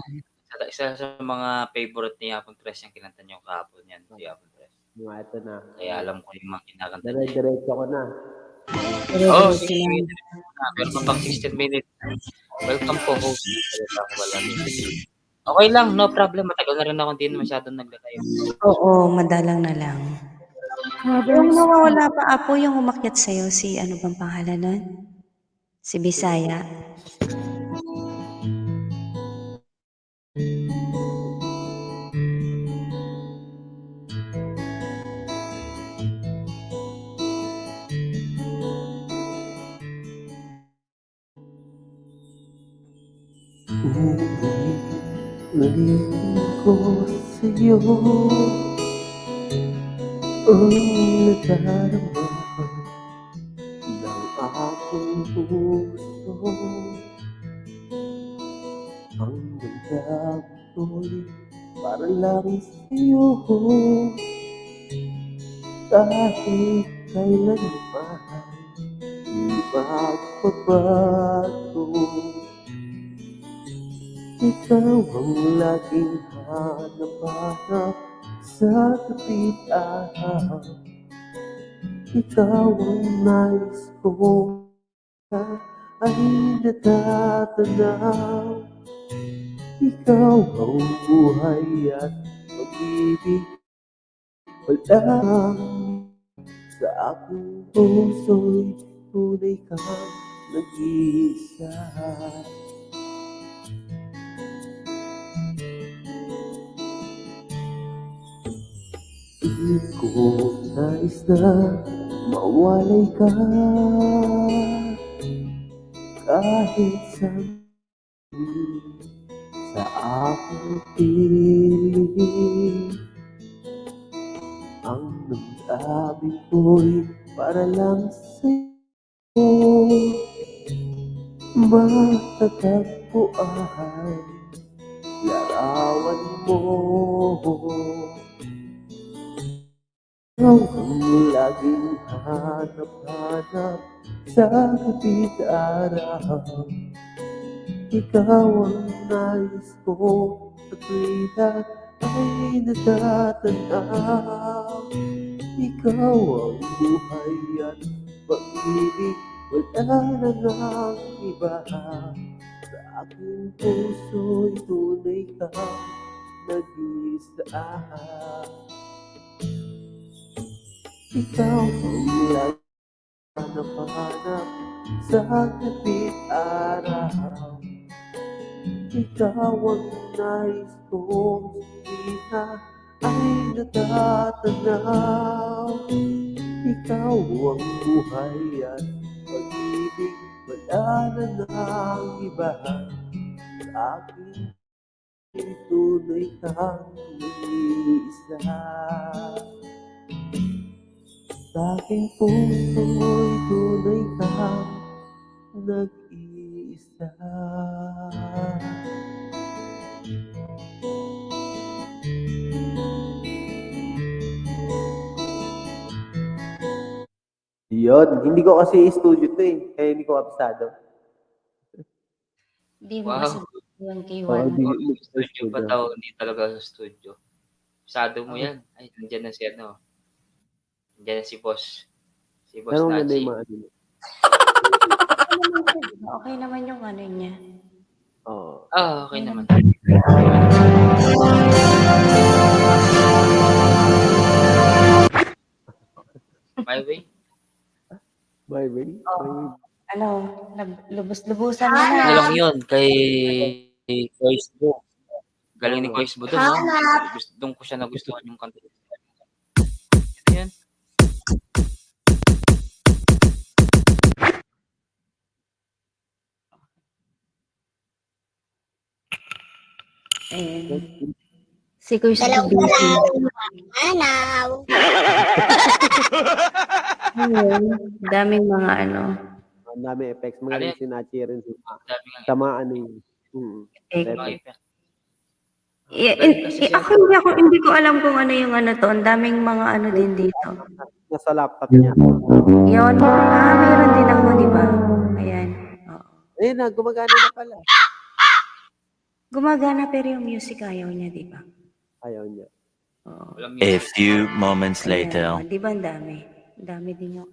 isa sa mga favorite ni Yapon Tres yung kinanta niyong kahapon yan, si Yapon Tres. Ito na. Kaya alam ko yung mga kinakanta niya. Dire-diretso ko na. Oh, Dire-diretso sige. lang. Meron pa pang 16 minutes. Welcome po, host. Okay lang, no problem. Matagal na rin ako hindi na masyadong naglalayo. Oo, madalang na lang. Yung nawawala pa, Apo, yung umakyat sa'yo, si ano bang pangalan nun? Si Bisaya. Ulitin ko sa'yo ang nadarama ng aking puso. Ang damdamin ko'y para lang sa'yo, kahit kailan man di magbabago. Ikaw ang laging hanap-hanap sa kapitan. Ikaw ang nais ko na ay natatanaw. Ikaw ang buhay at pag-ibig, wala sa aking puso'y tunay kang nag-iisa. Di ko nais na mawalay ka kahit sandali sa aking piling. Ang damdamin ko'y para lang sa'yo, matatagpuan, larawan mo. Ikaw ang laging hanap-hanap sa kapit araw. Ikaw ang nais ko sa tuwing lahat ay natatanaw. Ikaw ang buhay at pag-ibig, wala na ngang iba. Sa aking puso'y tunay kang nag-iisa. Ikaw ang lagi hanap-hanap sa kapit araw. Ikaw ang nais kong sabihan ay natatanaw. Ikaw ang buhay at pag-ibig, wala na ngang iba. Sa akin tunay kang nag-iisa. Sa aking puso'y tunay kang nag-iisa. Yun, hindi ko kasi studio to eh, kaya hindi ko kabisado. Hindi mo Wow. kasi yun kay Oo, Juan. di Studio pa daw, hindi talaga sa studio. Sado mo yan. Ay, nandiyan na si ano. Nandiyan na si boss. Si boss Pero maganda Nachi. yung mga ano. Okay naman yung ano niya. Oo. Ah, okay naman. My way? Bye, bye. Ano, lubos-lubusan mo Ano na. lang yun, kay Koisbo. Galing ni Koisbo doon, no? Doon ko siya nagustuhan yung kanta. Ito yun. Ayan. Si Kuya busy. Ayun, daming mga ano, Ang dami effects. Ano Magaling yun? si Nachi rin Dami nga. sa mga ano yun. eh, Mga Effects. effect. eh, ako hindi ko alam kung ano yung ano to. Ang daming mga ano din dito. Nasa laptop niya. Yun. Mayroon din ako, di ba? Ayan. Oo. Ayun na, gumagana na pala. Gumagana pero yung music ayaw niya, di ba? Ayaw niya. Oo. Walang A music. few moments Ayan, later. di ba ang dami? Ang dami din yung...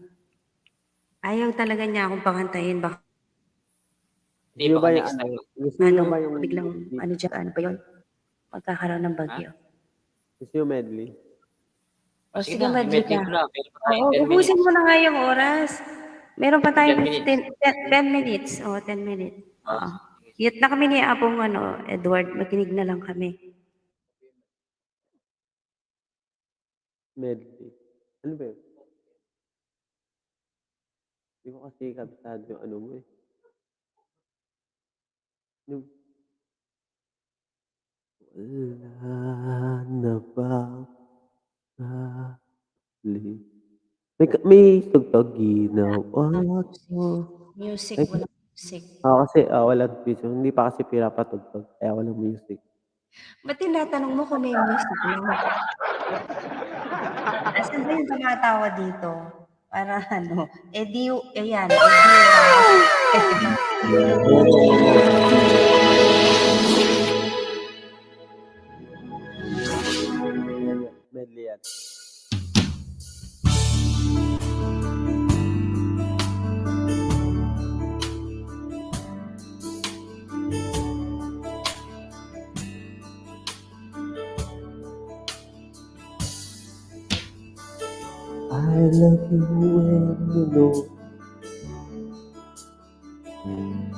Ayaw talaga niya akong pakantayin. Baka Hindi, Gusto baka ba yung next time. Gusto niyo ano, ba yung biglang, ano dyan, ano pa yun? Magkakaroon ng bagyo. Gusto niyo medley? O Sige sige, na, medyo medley ka. ko na. Meron pa tayong Oo, 10 ubusin minutes. mo na nga yung oras. Meron pa tayong 10 10 minutes. Oo, 10 minutes. Oo. Yut na kami ni Apong ano, Edward. Makinig na lang kami. Medley. Ano ba yun? Hindi ko kasi kabisado yung ano mo eh. Yung... Wala na bang hali? May tugtog ginawa ko. Music, Ay, walang music. kasi walang music. Hindi pa kasi pinapatugtog. Kaya walang music. Ba't tinatanong mo kung may music lang? Asan ba yung tumatawa dito? Para ano, ayan, Medley yan. I love you when you know.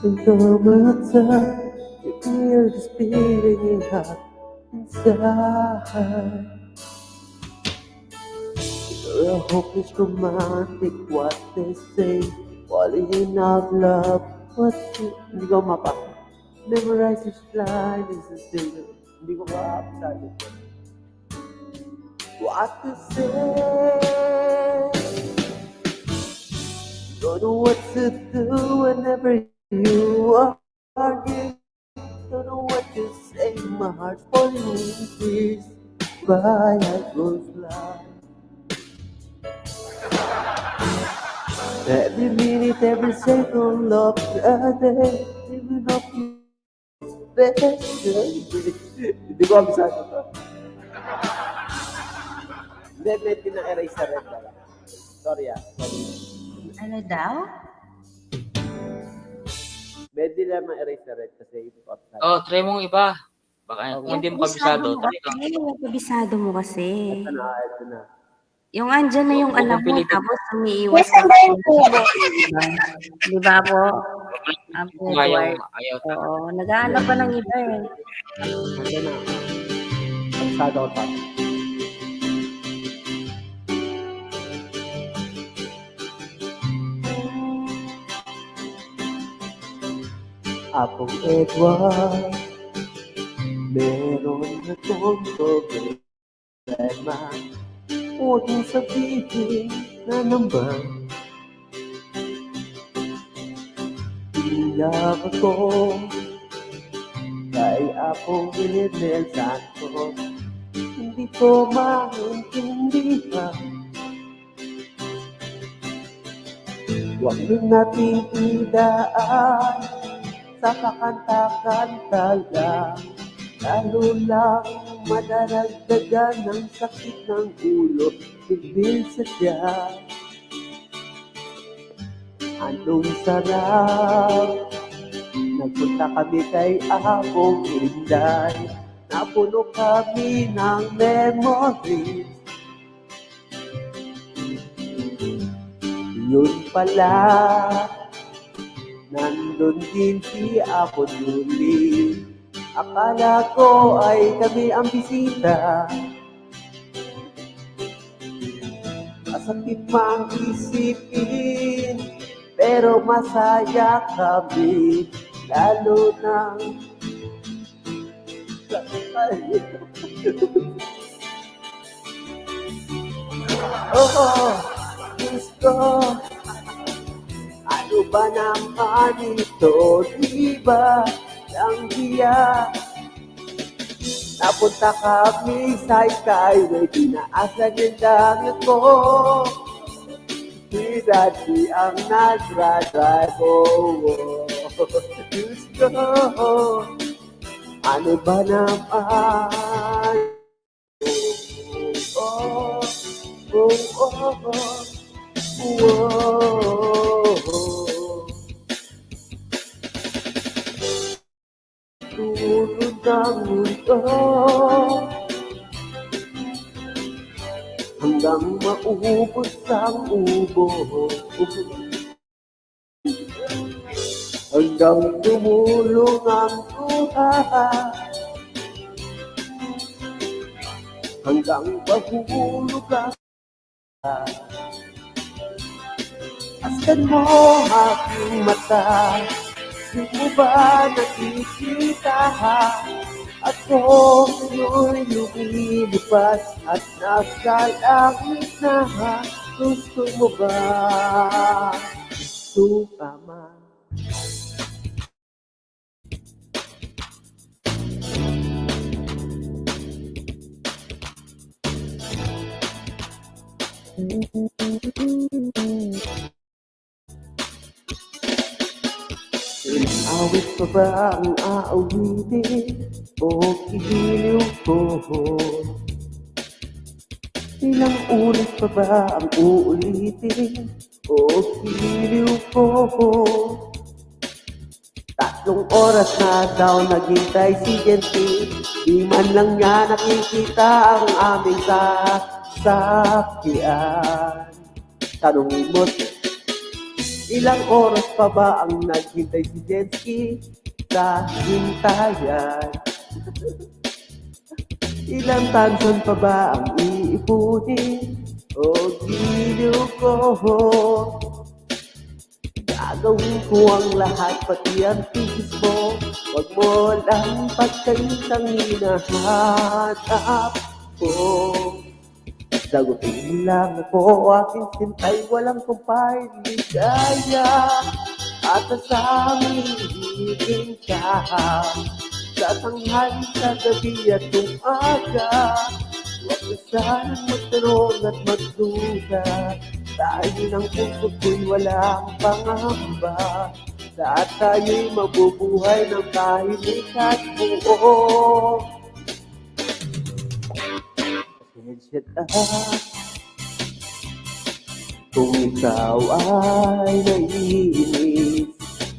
And come outside, you feel this beating heart inside. You're a hopeless romantic, what they say. Falling in out love, what you... Hindi ko mapa. Memorize this line, this is still... Hindi ko mapasado. What to say? Don't know what to do whenever you argue. Don't know what to say, my heart's falling in pieces. By I goes fly. Every minute, every second of the day, even of you best. Hindi ko abisado to. Hindi, pina-erase na rin pala. Sorry ah. Ano daw? Medyo lang ma-erase na rin kasi important. Oh, try mong iba. Baka kung hindi mo kabisado, try ka. Yung kabisado mo kasi. Ito na. Yung andyan na yung Huwag anak mong mo, pilitin. tapos umiiwas Yes, ka. ba yung kubo? Di ba po? Kung ayaw, Edward. ayaw. Oo, nag-aanap pa ng iba eh. Ito na. Abisado ko pa. Apong Edward, meron na kong problema. Huwag mong sabihin na naman iyak ako kay Apong William Santos. Hindi ko maintindihan. Huwag din natin idaan sa kakanta-kanta lang, lalo lang madaragdagan ng sakit ng ulo, hindi sadya. Anong sarap, nagpunta kami kay Apong Inday, napuno kami ng memories. Yun pala, nandun din si Apo Julie. Akala ko ay kami ang bisita. Masakit mang isipin, pero masaya kami. Lalo nang oh, gusto. Ano ba naman ito? Di ba lang hiya? Napunta kami sa skyway, tinaas lang yung damit ko. Si Daddy ang nag-drive, oh. Diyos ko, ano ba naman? Oh, oh, oh, oh. Whoa. Tulog ang mundo hanggang maubos ang ubo, hanggang tumulong ang luha, hanggang mahulog ang askan mo aking mata, di mo ba nakikita? Ako ngayon lumilipas at nasa langit na. Gusto mo ba sumama? Awit pa ba ang aawitin o kihiliw ko? Ilang ulit pa ba ang uulitin o kihiliw ko? 3 oras na daw naghintay si Jenty, di man lang niya nakikita ang aming sasakyan. Tanungin mo, ilang oras pa ba ang naghintay si Jenty sa hintayan? Ilang tansan pa ba ang iipunin o giliw ko? Gagawin ko ang lahat, pati ang tiis mo. Huwag mo lang pagkaintang hinahanap ko. Sagutin lang ako, aking sintay, walang kumpay, ligaya. At asangin ka sa tanghali, sa gabi at umaga. Huwag na sanang magtanong at magduda. Dahil ang puso ko'y walang pangamba. At tayo'y mabubuhay ng tahimik at buo. Pasensya na kung ikaw ay naiinis.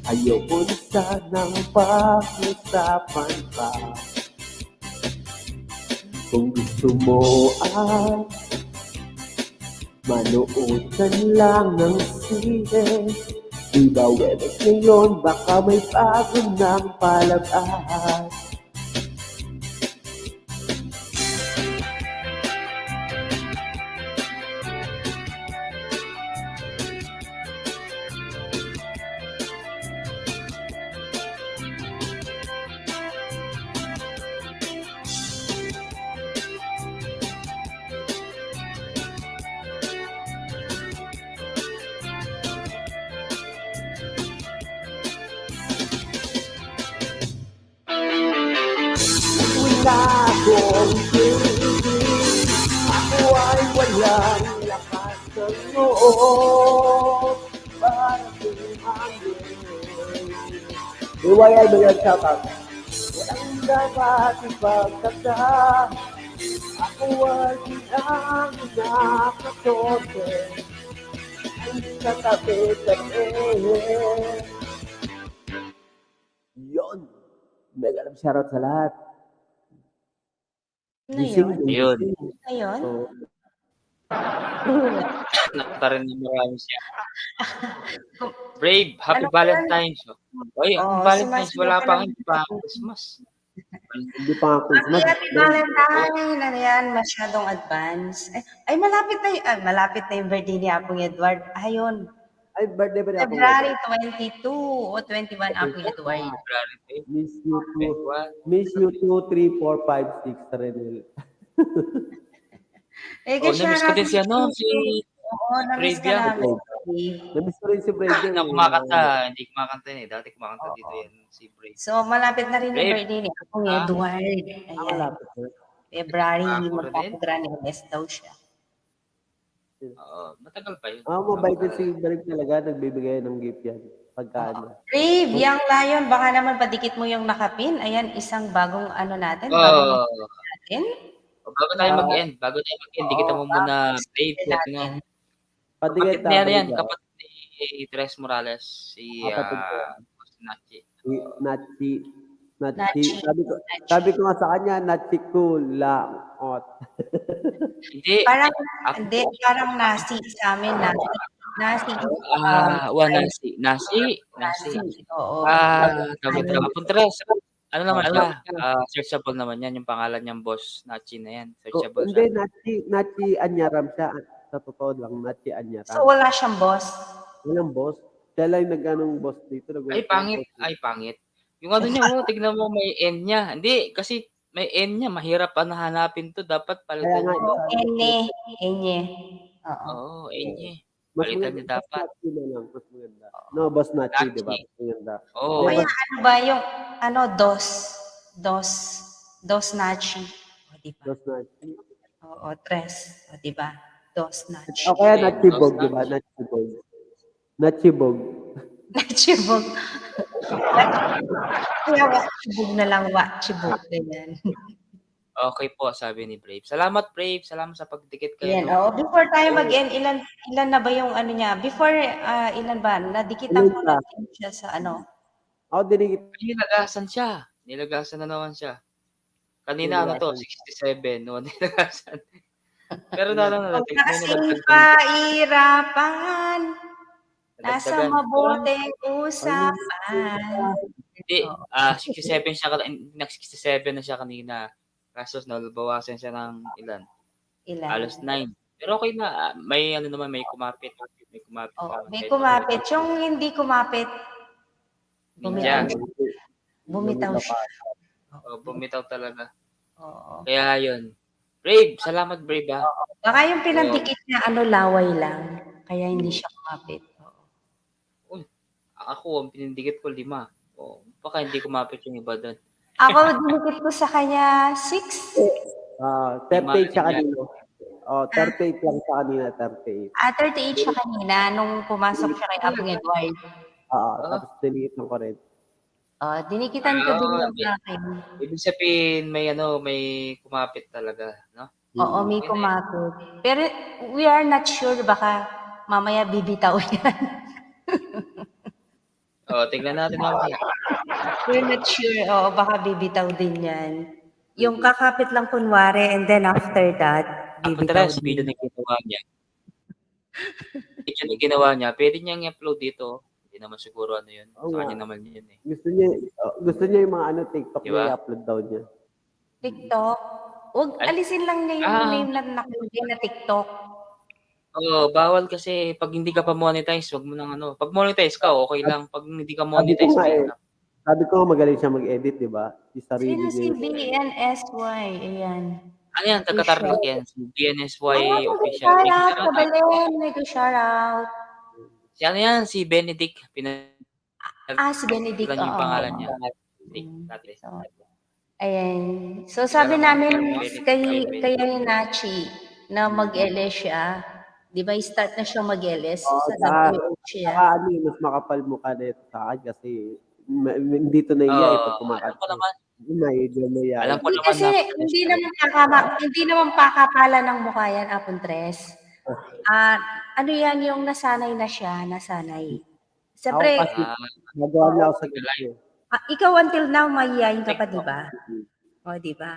Ayoko na sanang pag-usapan pa. Kung gusto mo ay manood ka lang ng sine. Diba Webes ngayon, baka may bago ng palabas. Wala akong titigil, ako ay walang lakas ng loob para tumangin. Iway ay mga shoutout. Walang dapat ipagkata, ako ay inang nakatote, ay katabi-tabi. Yun! Mega love shoutout sa lahat. Ngayon? Yun. Ngayon? So, Nakita rin na marami siya. Brave, happy Ano Valentine's. Oy, Oo, ang Valentine's, sumasayaw wala ka pa lang. hindi pa Christmas. hindi pa nga Christmas. Happy Valentine! Ano yan? Masyadong advance. Ay, malapit na yung birthday ni Apong Edward. Ayun. Ay, birthday ba ni Apong February Edward? 22 o 21 Apong Edward. February 8, Miss you too. 21. Miss you 2, 3, 4, 5, 6 Renel. Eh, Oh, namiss ko din si ano, si Oo, namiss ka Brave yan. namin. Namiss ko rin si Brady. na kumakanta. Hindi kumakanta yun eh. Dati kumakanta dito yan, si Brave. So, malapit na rin yung Brave. birthday ni Apong Ah. Edward. Ang Ayan. malapit na. February, Ah, ako rin. magpapagranes daw siya. Oo, matagal pa yun. Mabait din si Brady talaga. Nagbibigay ng gift yan. Pagkaan. Brave, Young Lion, baka naman padikit mo yung nakapin. Ayan, isang bagong ano natin. Oh, Bagong natin. bago tayo mag-end, di kita mo muna Brave. Natin. Kapatid Patigay niya yan, kapatid ni Tres Morales, si Kapatid ko. Nachi. Nachi. Nachi. Sabi ko nga sa kanya, Nachi cool lang. Hindi, Parang, ako, hindi, parang nasi sa amin. Nasi. Nasi. Oo. Kapatid Tres. Ano naman siya? Searchable naman yan, yung pangalan niyang boss, Nachi na yan. Searchable Hindi, siya. Nachi Anyaram siya. Sa totoo lang, Nachi Anyaram. So, wala siyang boss. Walang boss. Siya lang nag-anong boss dito. Ay, pangit. Yung ano niya, tignan mo may N niya. Hindi, kasi may N niya, mahirap pa nahanapin to. Dapat Kaya palitan nga, niya. Enye. Oo. Oo, N niya. mas Palitan maganda, niya dapat. Nachi na lang. Mas maganda. No, boss Nachi, Nachi. di ba? Mas maganda. Oo. Kaya ano ba yung, dos nachi. O, diba? Boss Nachi. Oo, tres. O, diba? Dos nachi. O kaya Okay, Nachibog, boss di ba? Nachibog. Nachibog. Nachibog. Kaya wachibog na lang, wachibog. Ganyan. Okay po, sabi ni Brave. Salamat, Brave. Salamat sa pagdikit kayo. Yan, oo. Before tayo mag-end, ilan na ba yung ano niya? Before, ilan ba? Nadikitan ko Ilan pa? natin siya sa ano. Ako dinigit. Nilagasan siya. Nilagasan na naman siya. Kanina, ano to, 67. No, nilagasan. Pero Huwag na kasing pairapan. Nasa mabuting usapan. Hindi, 67 siya, 67 na siya kanina. Kaso nabawasan siya ng ilan? Ilan? Alos 9. Pero okay na, may ano naman, may kumapit. May kumapit. Oh, may kumapit. Yung hindi kumapit, Ninja. bumitaw siya. Bumitaw talaga. Oo. Kaya yun. Brave, salamat Brave ha. Baka yung pinandikit niya, laway lang. Kaya hindi siya kumapit. Oo. Ako, ang pinindikit ko 5. Baka hindi kumapit yung iba doon. Ako, dinikit ko sa kanya 6. 38 siya kanino. Oh, 38 lang sa kanina, 38. 38 siya kanina nung pumasok siya kay Apong Edward. Oo, Oh, tapos dinikitan ko rin. Dinikitan ko din yung may, akin. ibig sabihin may kumapit talaga, no? Oo, may Okay na yun. kumapit. Pero we are not sure, baka mamaya bibitaw yan. Tingnan natin mamaya. We're not sure, oo, baka bibitaw din yan. Yung kakapit lang kunwari and then after that, bibitaw Tres, video din. na ginawa niya. Video na ginawa niya, pwede niyang i-upload dito. Hindi naman siguro ano yun. Oo Sa nga. kanya naman yun eh. Gusto niya yung mga TikTok Di ba? niya, i-upload daw niya. TikTok. Huwag, Ay. alisin lang niya yung name na nakalagay na TikTok. Bawal kasi pag hindi ka pa monetize, wag mo nang ano. Pag monetize ka, okay lang. Pag hindi ka Sabi ko monetize, nga mahirap. Sabi ko magaling siya mag-edit, di ba? Yung sarili Sino si niya. BNSY? Ayan. Ano yan? Taga-Tarlac yan. Si BNSY official. Shout May out, shout out. Kabalen. May shout out. Si ano yan? Si Benedict. Si Benedict. Pinag yung pangalan niya. So, ayan. So, sabi namin kay Nachi na mag-LS siya. Di ba, start na siya mag-LS sa WH siya. Mas makapal mukha nito sa akin kasi hindi to naiya pag kumakanta. Alam ko naman. Alam ko Hindi naman kasi, hindi naman pakapala ng mukha yan, Apon Tres. Ano yan yung nasanay na siya, nasanay. Siyempre, nagawa niya ako sa ganito. ikaw until now, mahihayin ka pa, di ba? O, di ba?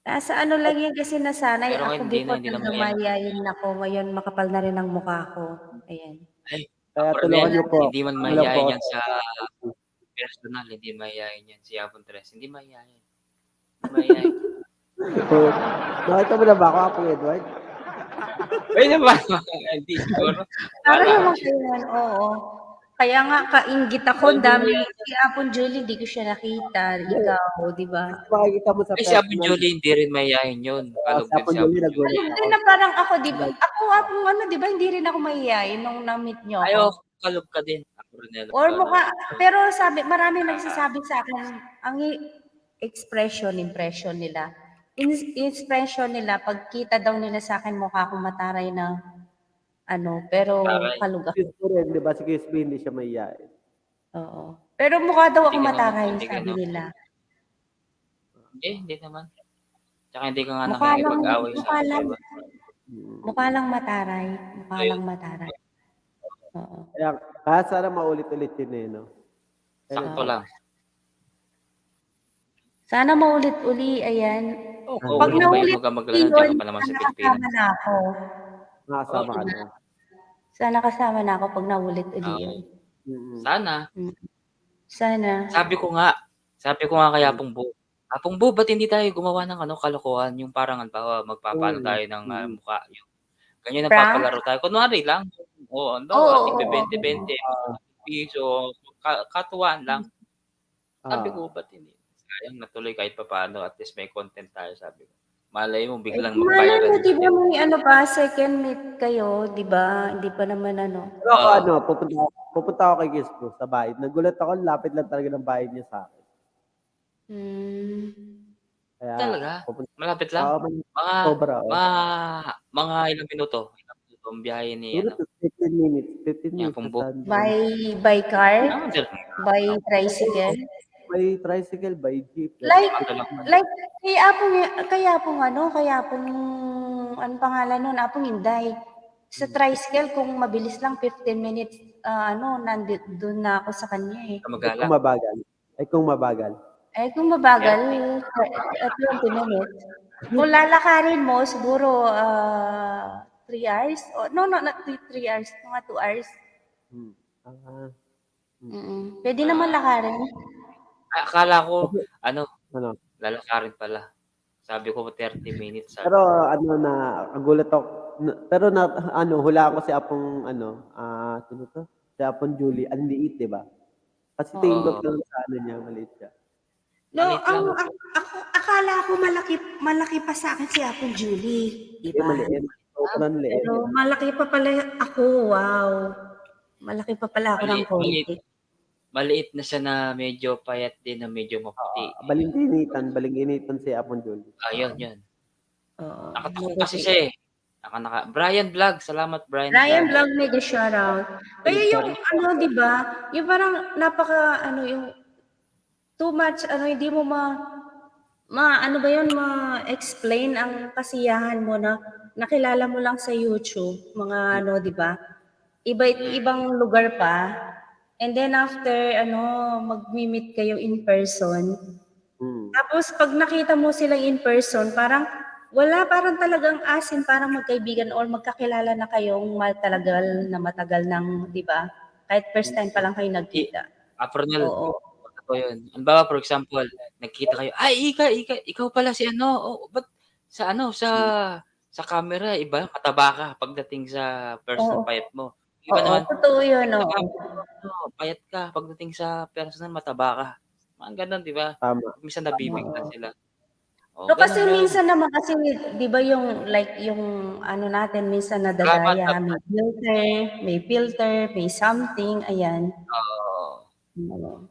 Nasa ano lang yan kasi nasanay. Pero Ako hindi before na talaga mahihayin ako. Ngayon, makapal na rin ang mukha ko. Ayan. Kaya tulungan niyo po. Hindi man mahihayin yan sa personal. Hindi mahihayin yan si Apon Tres. Hindi mahihayin. Mahihayin. Nakita mo na ba ako, Apong Edward? Ay naman. Hindi siguro. Para naman kayo yan, oo. Kaya nga, kaingit ako. Dami si Apon Julie, di ko siya nakita. Ikaw, di ba? Makikita mo sa Ay, si Apon Julie, hindi rin mahihayin yun. Kalog din si Apon Julie. Hindi na parang ako, di ba? Ako, Apon, di ba? Hindi rin ako mahihayin nung na-meet nyo Ay, ako. kalog ka din. Or mukha, pero marami nagsasabi sa akin, ang impression nila. Expression nila, pagkita daw nila sa akin, mukha akong mataray na, pero kalug ako. Kiss ko rin, di ba? Si Kiss B, hindi siya mahihayin. Oo. Pero mukha daw ako Hindi ka mataray, naman, sabi nila. Hindi naman. Tsaka hindi ka nga Mukha lang, nakikipag-away sa akin. mukha lang mataray. Mukha lang mataray. Oo. Kaya sana maulit-ulit yun no? Sakto lang. Sana maulit-uli, ayan. Pag naulit yun, nakasama na ako. Nakasama ka na. Sana kasama na ako pag naulit-uli yun. Sana. Sana. Sabi ko nga kay Apong Bu. Apong Bu, ba't hindi tayo gumawa ng kalokohan? Yung parang, magpapalo tayo ng mukha. Yung, ganyan ang papalaro tayo. Kunwari lang. Tig 20-20. Piso. Katuwaan lang. Sabi ko, ba't hindi? Sayang natuloy kahit pa paano. At least may content tayo, sabi ko. Malay mo, biglang Malay mag-viral. mo, di ba may second meet kayo, di ba? Hindi pa naman Pero ako, pupunta ako kay Kiss Bro sa bahay. Nagulat ako, lapit lang talaga ng bahay niya sa akin. Kaya, Talaga? Malapit lang? Mga ilang minuto. Ang biyahe ni 15 minutes. 15 minutes. By car? By tricycle? By tricycle, by jeep. Like kaya pong anong pangalan nun, Apong Inday. Sa tricycle, kung mabilis lang, 15 minutes, nandun na ako sa kanya eh. Kung mabagal. Kung mabagal, 20 minutes. Kung lalakarin mo, siguro 3 hours. No, not 3 hours. Mga 2 hours. Pwede naman lakarin. Akala ko, lalakarin pala. Sabi ko 30 minutes. Pero nagulat ako. Pero hulaan ko si Apong, si Apong Julie, ang liit, di ba? Kasi tingin ko sa niya, maliit siya. No, akala ko malaki pa sa akin si Apong Julie. Di ba? Maliit. Pero malaki pa pala ako, wow. Malaki pa pala ako ng konti. Maliit na siya na medyo payat din na medyo maputi. Balinginitan si Apon Jul. Yun, yun. Oo. Nakatakong kasi siya eh. Brian Vlog, salamat Brian Ryan Vlog. Vlog, mega shoutout. Kaya yung ano, di ba? Yung parang napaka, ano, yung too much, ano, hindi mo ano ba yun, ma-explain ang kasiyahan mo na nakilala mo lang sa YouTube, mga ano, di ba? Ibang lugar pa. And then after, ano, mag-meet kayo in person. Tapos pag nakita mo silang in person, parang parang talagang asin, parang magkaibigan or magkakilala na kayong matagal ng, di ba? Kahit first time pa lang kayo nagkita. Apronel, Oo. totoo yun. Halimbawa, for example, nagkita kayo, ay, ikaw pala si ano, ba't sa ano, sa camera, iba, mataba ka pagdating sa personal Oo. payat mo. Iba Oo, naman, totoo yun, sa oo. camera, payat ka, pagdating sa personal, mataba ka. Mga ganun, di ba? Tama. Minsan nabibigla sila. So kasi Ganun yun. minsan naman kasi, di ba yung like yung ano natin minsan nadadaya, may filter, may something, ayan.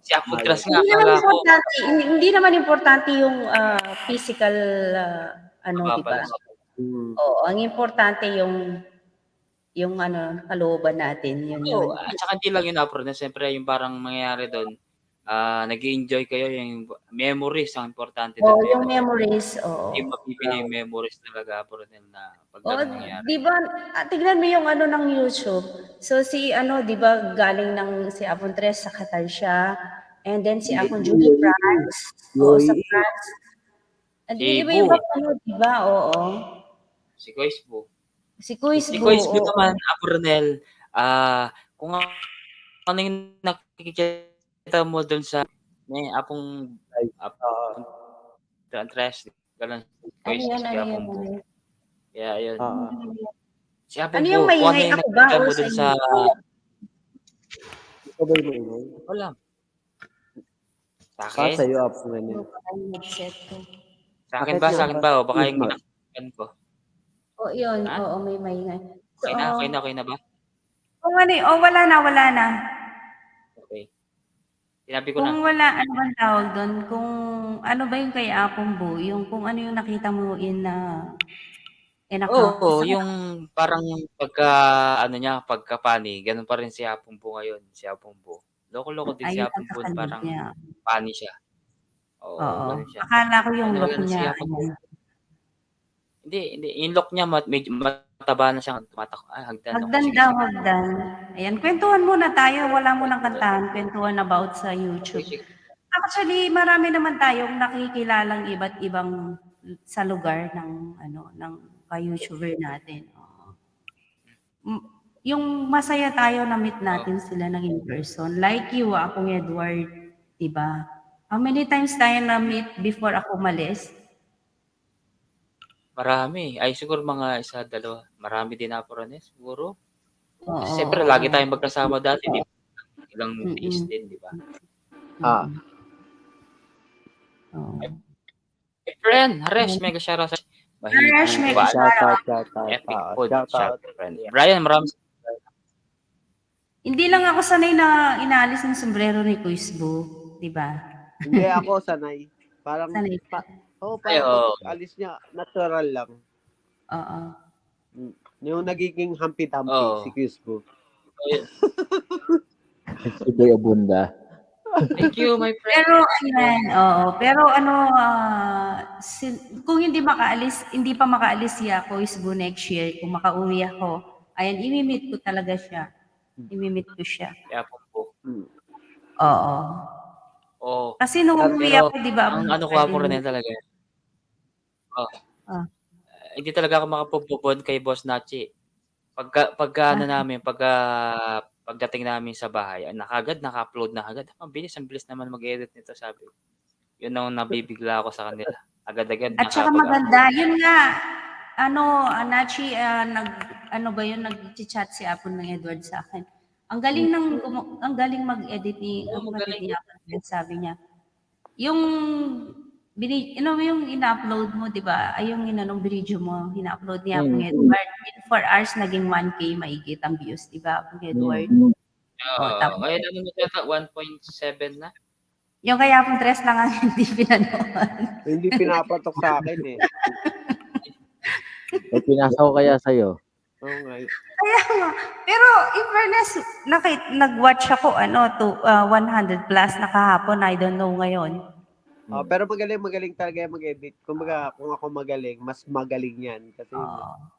Si Apotras nga, Hindi naman akala ko, importante, hindi naman importante yung physical ano, di mababa ba? lang siya. Oo, ang importante yung ano, kalooban natin, yun yun. Oo, at saka hindi lang yun, Apronel, siyempre yung parang mangyayari doon, nag-e-enjoy kayo, yung memories ang importante doon. Oo, yung memories, oo. Hindi mabibili yung memories talaga, Apronel, na pag Oo, ganun nangyari. di ba, tignan mo yung ano ng YouTube. So si ano, di ba, galing ng si Apon Tres sa Qatar siya. And then si Apon Julie France. Oo, sa France. And Si iba-iba Boo, ano, di ba? Oo. si Kois Boo. Si Kuis Si Boo, Kois Boo oo. naman, Apronel, kung ano yung nakikita mo doon sa may Apong Tres, ganun, Ano Kois, yan, si ano yan, Apong ano Boo. yan? Kaya yun. Si Ano Apong yung Boo, kung ano maingay, yung ako ba nakikita o mo sa doon sa, inyo? Ikaw ba yung maingay? wala, sa Para akin? sa'yo, Apon ngayon. Ano pa ang headset ko? Sa akin Bakit ba? nga Sa akin ba? ba? O baka yung Smart. kinakailan ko? O yun, Ha? oo, may maingay. So, Okay na ba? kung ano, wala na. Okay. Sinabi ko na. Kung wala, ano bang tawag doon? Kung ano ba yung kay Apong Bo? Yung kung ano yung nakita mo in account. Oo, yung parang pagka-funny, ganun pa rin si Apong Po ngayon, si Apong Po. Loko-loko din si Ay, yung Apong Po, pagkakalob parang niya. funny siya. Oo, Oo. ganun siya. Akala ko yung Ano look yan, si niya. Apong Po. Ayan. Hindi. Yung look niya, medyo mataba na siya. Hagdan ako. Hagdan Sige, daw, sige. hagdan. Ayan, kwentuhan muna tayo. Wala mo nang kantahan. Kwentuhan about sa YouTube. Sige. Actually, marami naman tayong nakikilalang iba't ibang sa lugar ng ka-YouTuber natin. Yung masaya tayo na meet natin sila ng in person. Like you, akong Edward, diba? How many times tayo na meet before ako umalis? Marami. Ay, siguro mga isa, dalawa. Marami din na po rin siguro. Oo. Kasi siyempre, lagi tayong magkasama dati. Di ba? Ilang days din, di ba? My friend, Haresh, mega shoutout sa Haresh, mega Shoutout. Epic Food, Shoutout. shout friend. Brian, maraming Hindi lang ako sanay na inaalis ng sombrero ni Kuisbo, di ba? Hindi ako sanay. Parang, Sanay ka. parang pag-alis niya, natural lang. Oo. Yung nagiging humpy-dumpy, Oo. si Cusco. Si Boy Abunda. Thank you, my friend. Pero ayan, oo. Pero ano, kung hindi pa makaalis si Kuisbo next year, kung makauwi ako, ayan, imimit ko talaga siya. Imimit ko siya. Kaya po. Oo. Oo. Kasi nung umuwi Pero, ako, di ba? ang ano ko po rin talaga. Hindi talaga ako makapupubod kay Boss Nachi. Pagdating namin sa bahay, naka-upload na agad. Ang bilis naman mag-edit nito, sabi. Yun ang nabibigla ako sa kanila. Agad-agad. At saka maganda, yun nga, Nachi, nag-chat si Apon ng Edward sa akin. Ang galing mag-edit ni Apon, sabi niya. Yung ina-upload mo, di ba? Ay, yung video mo, ina-upload niya Apon Edward. In 4 hours, naging 1K maigit ang views, di ba, Apon Edward? Oh, tapos, Ngayon ano na yata, 1.7 na? yung kaya pong tres lang ang hindi pinanood. Hindi pinapatok sa akin eh. May pinasa ko kaya sa'yo. Oo nga. Kaya nga. Pero in fairness, nag-watch ako, 100 plus na kahapon. I don't know ngayon. Pero magaling talaga yung mag-edit. Kumbaga, kung ako magaling, mas magaling yan. Kasi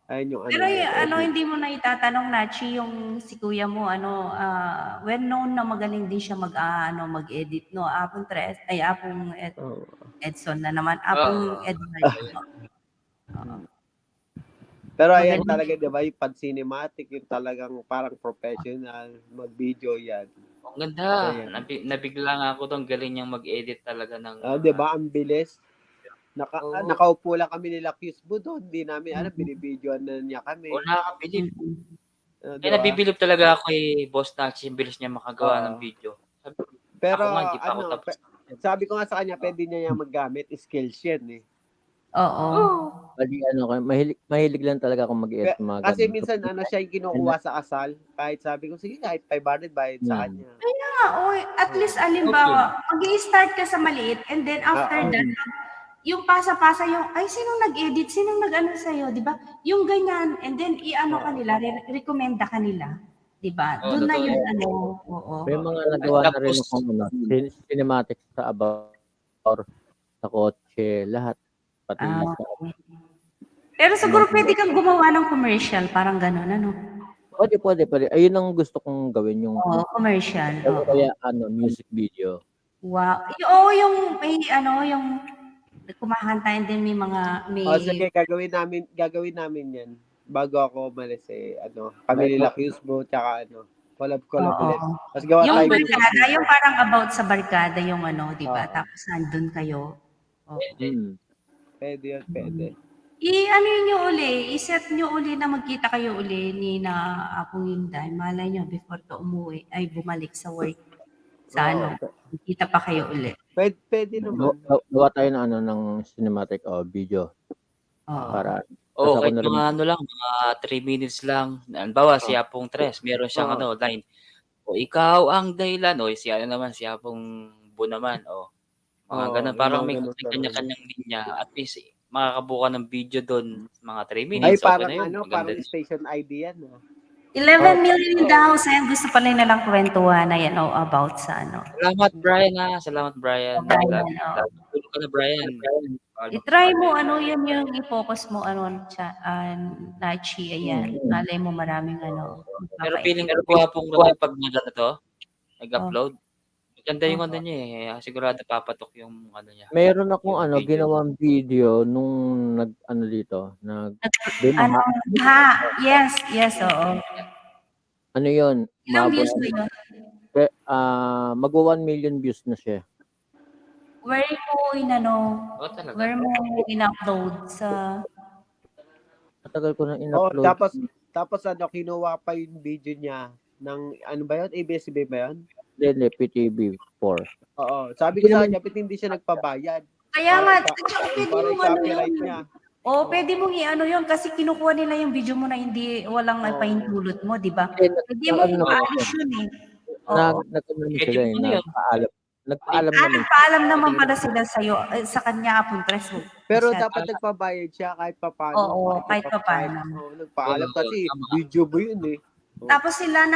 ayun yung Pero edit. hindi mo na itatanong, Nachi, yung si kuya mo, well known na magaling din siya mag-edit, no? Apong Edson na naman. Apong Edward. Pero ayan talaga, di ba, yung pan-cinematic, yung talagang parang professional, mag-video yan. Ang ganda. Ayan. Nabigla nga ako doon. Galing niyang mag-edit talaga ng... Di ba, ang bilis. Nakaupo lang kami nila Kisbo doon. Hindi namin alam, binibidyoan na niya kami. O, nakakabilib. Diba? Kaya nabibilib talaga ako Boss Nachi. Yung bilis niya makagawa ng video. Pero, ako nga, hindi pa ako tapos. sabi ko nga sa kanya, pwede niya yung maggamit. Skills yan eh. Oo. Bali, mahilig lang talaga akong mag-edit. Kasi minsan, siya yung kinukuha sa asal. Kahit sabi ko, sige, kahit 500 bayad sa kanya. At least, alimbawa, mag-i-start ka sa maliit and then after that, yung pasa-pasa yung, ay, sinong nag-edit? Sinong nag-ano sa'yo? Di ba? Yung ganyan, and then kanila, recommenda kanila. Di ba? Doon na yun, oo. May mga nagawa na rin akong cinematic sa about sa kotse, lahat. Pati Okay. Pero siguro pwede kang gumawa ng commercial, parang gano'n, ano? Pwede. Ayun ang gusto kong gawin, yung Commercial. kaya music video. Wow. Oo, yung may yung kumakanta and then may Sige, gagawin namin yan. Bago ako umalis kami nila Kisbo, tsaka collab ulit. Tapos gawa yung tayo barkada, yung parang about sa barkada yung di ba? Tapos nandun kayo. Pwede yun, pwede. I-set nyo uli na magkita kayo uli ni na Apong Inday. Malay nyo, before to umuwi, ay bumalik sa work. Sa magkita pa kayo uli. Pwede naman. Gawa tayo ng cinematic video. Para kahit mga lang, mga 3 minutes lang. Halimbawa, si Apong Tres, meron siyang line. O ikaw ang dahilan. O si si Apong Bu naman. Mga ganun. Parang may kanya-kanyang linya. At least, makakabuka ng video doon. Mga 3 minutes. Ay, parang na yun. parang station ID yan. 11 million daw. Sayang gusto pala na lang kwentuhan na yan about sa Salamat, Brian. Salamat, Brian. Brian, Tulog ka na, Brian. I-try mo, yun yung i-focus mo, Nachi, ayan. Malay mo maraming Pero feeling ko Apong Ronel pag nag-upload, maganda yung niya sigurado papatok yung niya. Meron akong ginawang video nung dito, yes, oo. Ano yun? Ilang views ba yun? Magwa 1 million views na siya. Where mo in-upload sa... Matagal ko na in-upload. Tapos kinuha pa yung video niya ng, ba yun? ABS-CBN ba yun? Hindi, PTV4. Oo. Sabi ko sa kanya, hindi siya nagpabayad. Kaya nga, pwede mo yun. Pwede mong yun kasi kinukuha nila yung video mo na walang paintulot mo, di ba? Pwede mo i-alis yun Nagpaalam naman para sila sa kanya Apong Tres. Pero dapat nagpabayad siya kahit papaano. Oo, kahit papaano. Nagpaalam kasi video mo yun eh. Tapos sila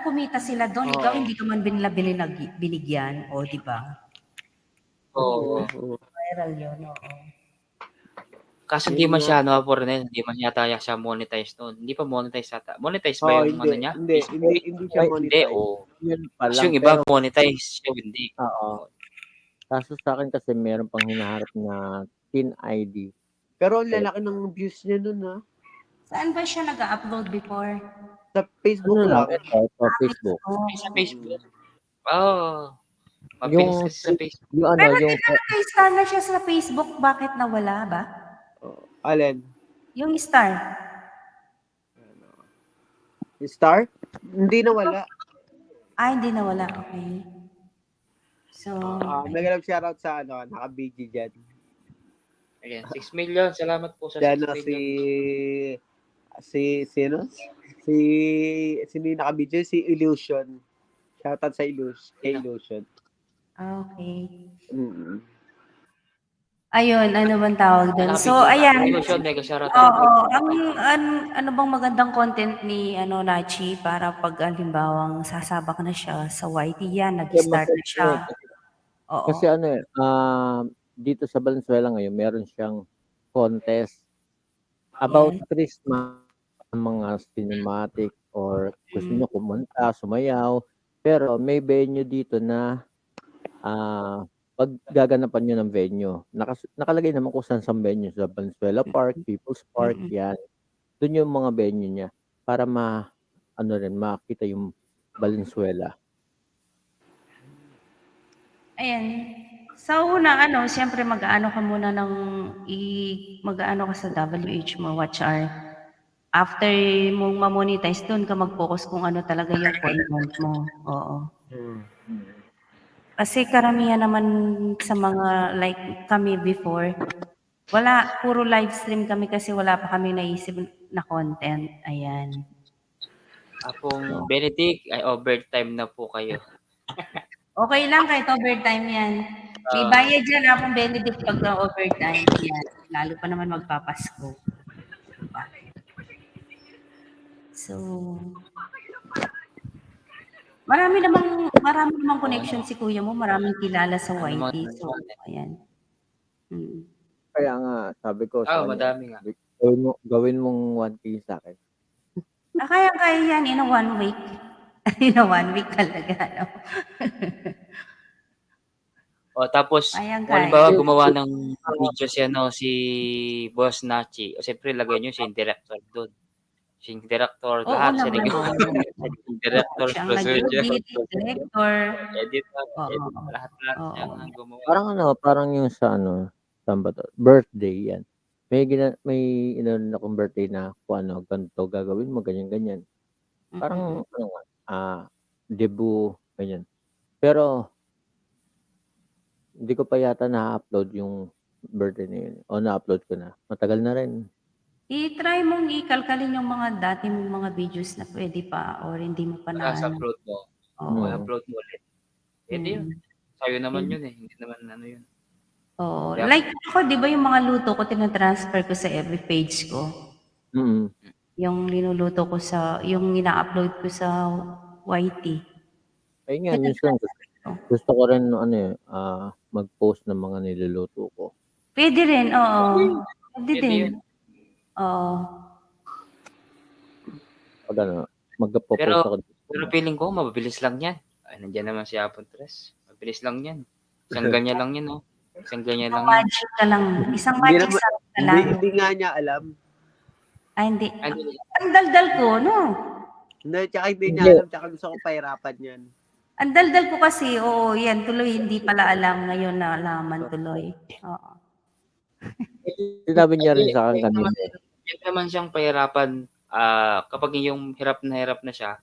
kumita sila doon. Ikaw hindi ka man binigyan, di ba? Oo. Viral yun, Kasi hindi man siya, hindi man yata siya monetize noon. Hindi pa monetize yata. Monetize ba yung niya? Hindi siya monetize. Kasi yung iba monetize siya, hindi. Oo. Kaso sa akin kasi meron pang hinaharap na Teen ID. Pero ang lalaki ng views niya nun ha. Saan ba siya nag-upload before? Sa Facebook lang. Sa Facebook. Sa Facebook. Mabilis kasi sa Facebook. Pero nag-star na siya sa Facebook, bakit nawala ba? Alin? Yung star. Star? Hindi nawala. Hindi nawala. Okay. So, nag-alap shoutout sa naka-BG dyan. Again, 6 million. Salamat po sa 6 Dyan million. sino yung naka-BG? Si Illusion. Shoutout sa Illusion. Okay. Mm. Ayun, ano bang tawag doon? So, ayan. Illusion, mega shoutout. Oo, ano bang magandang content ni Nachi para pag halimbawang sasabak na siya sa YT yan, nag-start na siya. Oo. Kasi dito sa Valenzuela ngayon, meron siyang contest about Yes. Christmas, mga cinematic or gusto nyo kumanta, sumayaw. Pero may venue dito na pag gaganapan nyo ng venue, nakalagay naman kung saan sa venue, sa Valenzuela Park, People's Park, yan. Doon yung mga venue niya para makita yung Valenzuela. Ayan. Sa una, siyempre mag-aano ka muna mag-aano ka sa WH mo, watch hour. After mong ma-monetize, doon ka mag-focus kung ano talaga yung content mo. Oo. Kasi karamihan naman sa mga like kami before, puro live stream kami kasi wala pa kami naisip na content. Ayan. Apong Benedict, ay overtime na po kayo. Okay lang kahit overtime yan. May bayad dyan akong Benedict pag overtime. Yan. Lalo pa naman magpapasko. Diba? So, marami namang connection si kuya mo. Maraming kilala sa YT. So, ayan. Kaya nga, sabi ko sa kanya, Madami nga. gawin mong 1K sa akin. Kaya yan in a 1 week. In a 1 week talaga. No? Tapos, halimbawa gumawa ng video si Boss Nachi. O siyempre, lagay nyo si director doon. Si director, lahat siya director, director, editor, lahat siyang gumawa. Parang yung sa birthday yan. May akong birthday na kung ganito gagawin mo, ganyan. Parang debut, ganyan. Pero hindi ko pa yata na-upload yung birthday na yun. O na-upload ko na. Matagal na rin. I-try mong ikalkalin yung mga dati mong mga videos na pwede pa or hindi mo pa na. Upload mo. Upload mo ulit. Pwede yun. Sa'yo naman yun eh. Hindi naman yun. Oo. Like ako, di ba yung mga luto ko, tinatransfer ko sa every page ko. Yung linuluto ko yung ina-upload ko sa YT. Ayun nga, minsan gusto ko rin mag-post ng mga niluluto ko. Pwede rin, oo. Pwede din. Oo. Pag mag-post ako. Pero feeling ko, mabilis lang yan. Ay, nandiyan naman si Apon Tres. Mabilis lang yan. Isang ganyan lang yan, no? Isang ganyan lang yan. Magic ka lang. Isang magic sarap ka lang. Hindi nga niya alam. Ay, hindi. Ang daldal ko, no? Tsaka hindi niya alam, tsaka gusto ko pahirapan yan. Ang daldal ko kasi, oo, yan, tuloy, hindi pala alam ngayon na alaman tuloy. Oo. Sinabi niya rin sa akin kanina. Yan naman siyang pahirapan, kapag yung hirap na siya,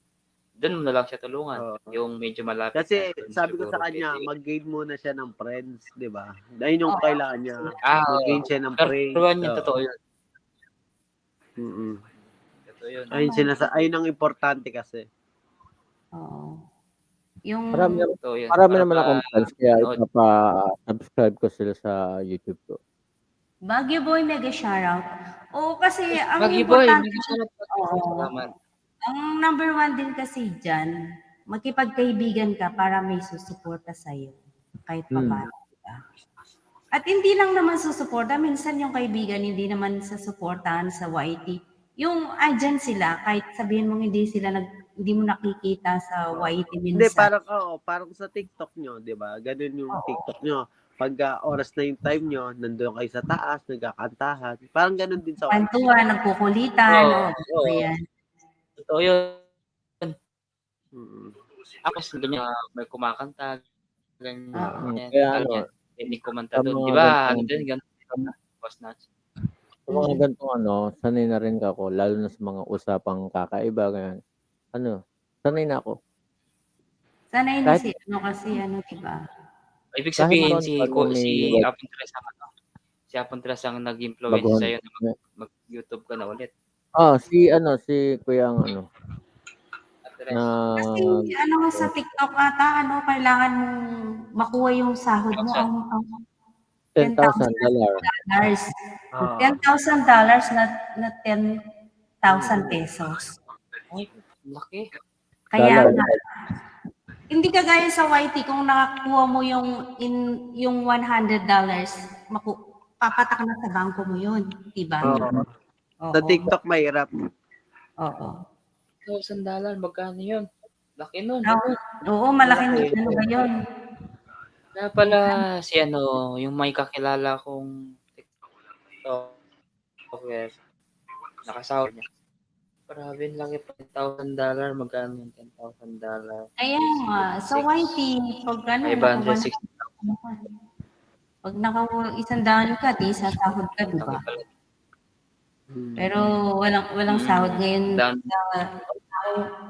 doon mo na lang siya tulungan. Yung medyo malapit. Kasi sabi ko sa kanya, mag-gain muna siya ng friends, di ba? Ayun yung kailangan niya. Mag-gain siya ng friends. Pero niya, totoo yun. Totoo yun. Ayun ang importante kasi. Oo. Yung Marami naman akong friends, kaya ipapa-subscribe ko sila sa YouTube ko. Baguio Boy, mega shoutout. Oo, kasi ang Baguio Boy, importante, mega shoutout. Ang number 1 din kasi dyan, makipagkaibigan ka para may susuporta sa'yo. Kahit pa paano. Diba? At hindi lang naman susuporta, minsan yung kaibigan hindi naman susuportahan sa YT. Yung andyan sila, kahit sabihin mong hindi mo nakikita sa YT minsan. Hindi, parang sa TikTok nyo, di ba? Ganun yung TikTok nyo. Pag oras na yung time nyo, nandun kayo sa taas, nagkakantahan. Parang ganun din sa YT. Kwantuhan, nagkukulitan. Ayan. Totoo yun. Tapos ganyan, may kumakanta. Ganyan. Kaya hindi kumanta doon. Di ba? Ganun. Boss Nachi. Sa mga ganitong sanay na rin ako, lalo na sa mga usapang kakaiba, ganyan. Sanay na ako. Sanay na diba? Ibig sabihin si Apon Tres ang nag-influence sa'yo na mag-YouTube ka na ulit. Si Kuya Kasi Nag ano sa TikTok ata, kailangan mong makuha yung sahod mo ang $10,000. $10,000. Ah. $10,000 na 10,000 pesos. Ay, laki. Kaya Dollar. nga, hindi kagaya sa YT kung nakakuha mo yung $100, papatak na sa bangko mo yun, diba? Oo. Oo. Sa TikTok mahirap. Oo. $1,000, magkano yun? Laki nun. Oo, malaking ano ba yun? Kaya pala si ano, yung may kakilala kong TikToker, nakasahod niya. Grabe, laki pa, $10,000, magkano yung $10,000? Kaya nga, sa YT, pag ano, 560. pag $100,000 ka, di sasahod ka, di Laki ba? pala. Pero walang sahod ngayon. Dan-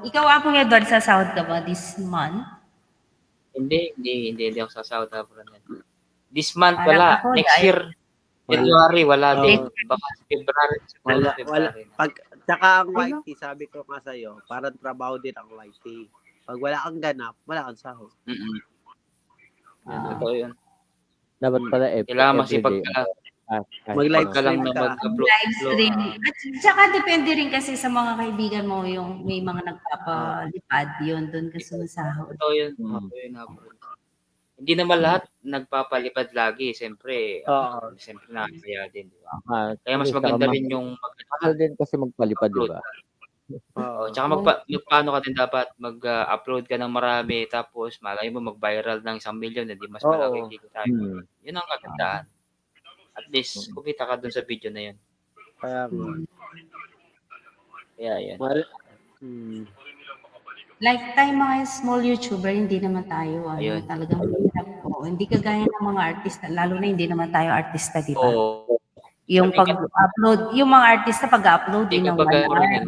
Ikaw, Apong Edward, sasahod ka ba this month? Hindi ako sasahod na bro. This month Parang wala. ako, Next dahil- year, January, wala din. Oo. Baka February, siguro Wala. February na. Tsaka ang YT, sabi ko nga sa'yo, parang trabaho din ang YT. Pag wala kang ganap, wala kang sahod. Mm-mm. Totoo yun. Dapat pala Kailangan masipag everyday. ka. Mag-live Ka lang stream na ka. mag-upload. Live stream. At saka depende rin kasi sa mga kaibigan mo, yung may mga nagpapalipad, yun, doon ka sumasahod. Totoo yun. Totoo yun, bro. Hindi naman lahat nagpapalipad lagi. Siyempre, Oo. siyempre nakakaya din. Di ba? Ah, Kaya mas saka maganda rin yung mahal din kasi magpalipad, di ba? Oo. tsaka magpaano ka din dapat mag-upload ka ng marami tapos malay mo mag-viral ng 1,000,000 hindi mas Oo. malaki kikita. Hmm. Yun ang kagandahan. At least kumita ka dun sa video na yun. Kaya nga. Kaya yun. Lifetime mga small YouTuber, hindi naman tayo, Ayun. talagang mahirap. Oo, hindi kagaya ng mga artista, lalo na hindi naman tayo artista, di ba? Oo. Yung pag-upload, yung mga artista pag-upload, Hindi ng ka 1 hour, rin,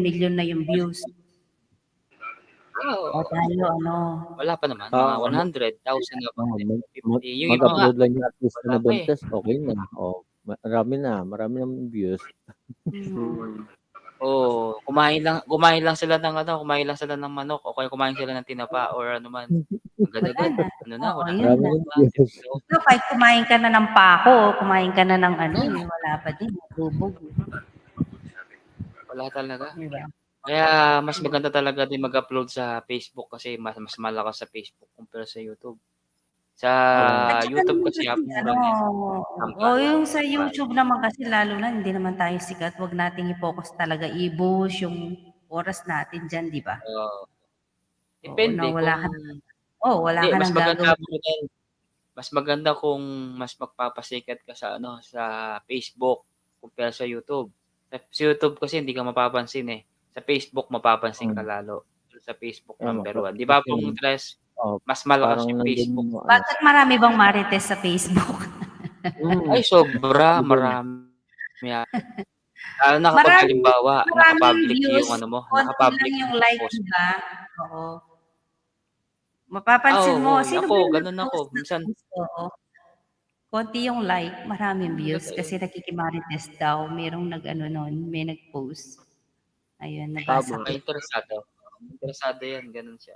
million na yung views. O tayo, wala pa naman. Mga 100,000 na pa. 50. Yung iba nga, Mag-upload lang yung artista na wala pa eh. buntes, okay na. Oh, marami na views. kumain lang sila ng manok o kaya kumain sila ng tinapa or ano man. Agad-agad. Oo, Wala. yun Marami na. ng views. So, kahit kumain ka na ng pako, o kumain ka na ng wala pa din, matubog. Wala talaga. Diba? Kaya mas maganda talaga din mag-upload sa Facebook kasi mas malakas sa Facebook compare sa YouTube. Sa YouTube kasi yung sa YouTube naman kasi lalo na hindi naman tayo sikat, wag nating i-focus talaga, i-bush yung oras natin diyan, di ba? Depende wala kung wala hindi, ka mas nang maganda gagawin. mas maganda kung mas magpapasikat ka sa sa Facebook compare sa YouTube. Sa YouTube kasi hindi ka mapapansin eh. Sa Facebook mapapansin ka lalo. Sa Facebook number 1. Di ba pong Tres? Mas malakas yung Facebook. Bakit marami bang marites sa Facebook? Ay, sobra. Marami. Na kapag halimbawa, naka-public yung mo. Naka-public yung like, diba? Oo. Mapapansin mo, sino ba yung ganun ako. Minsan, konti yung like, maraming views kasi nakikimarites daw. Merong may nag-post. Ayun, nabasa ko. Interesado yan, ganun siya.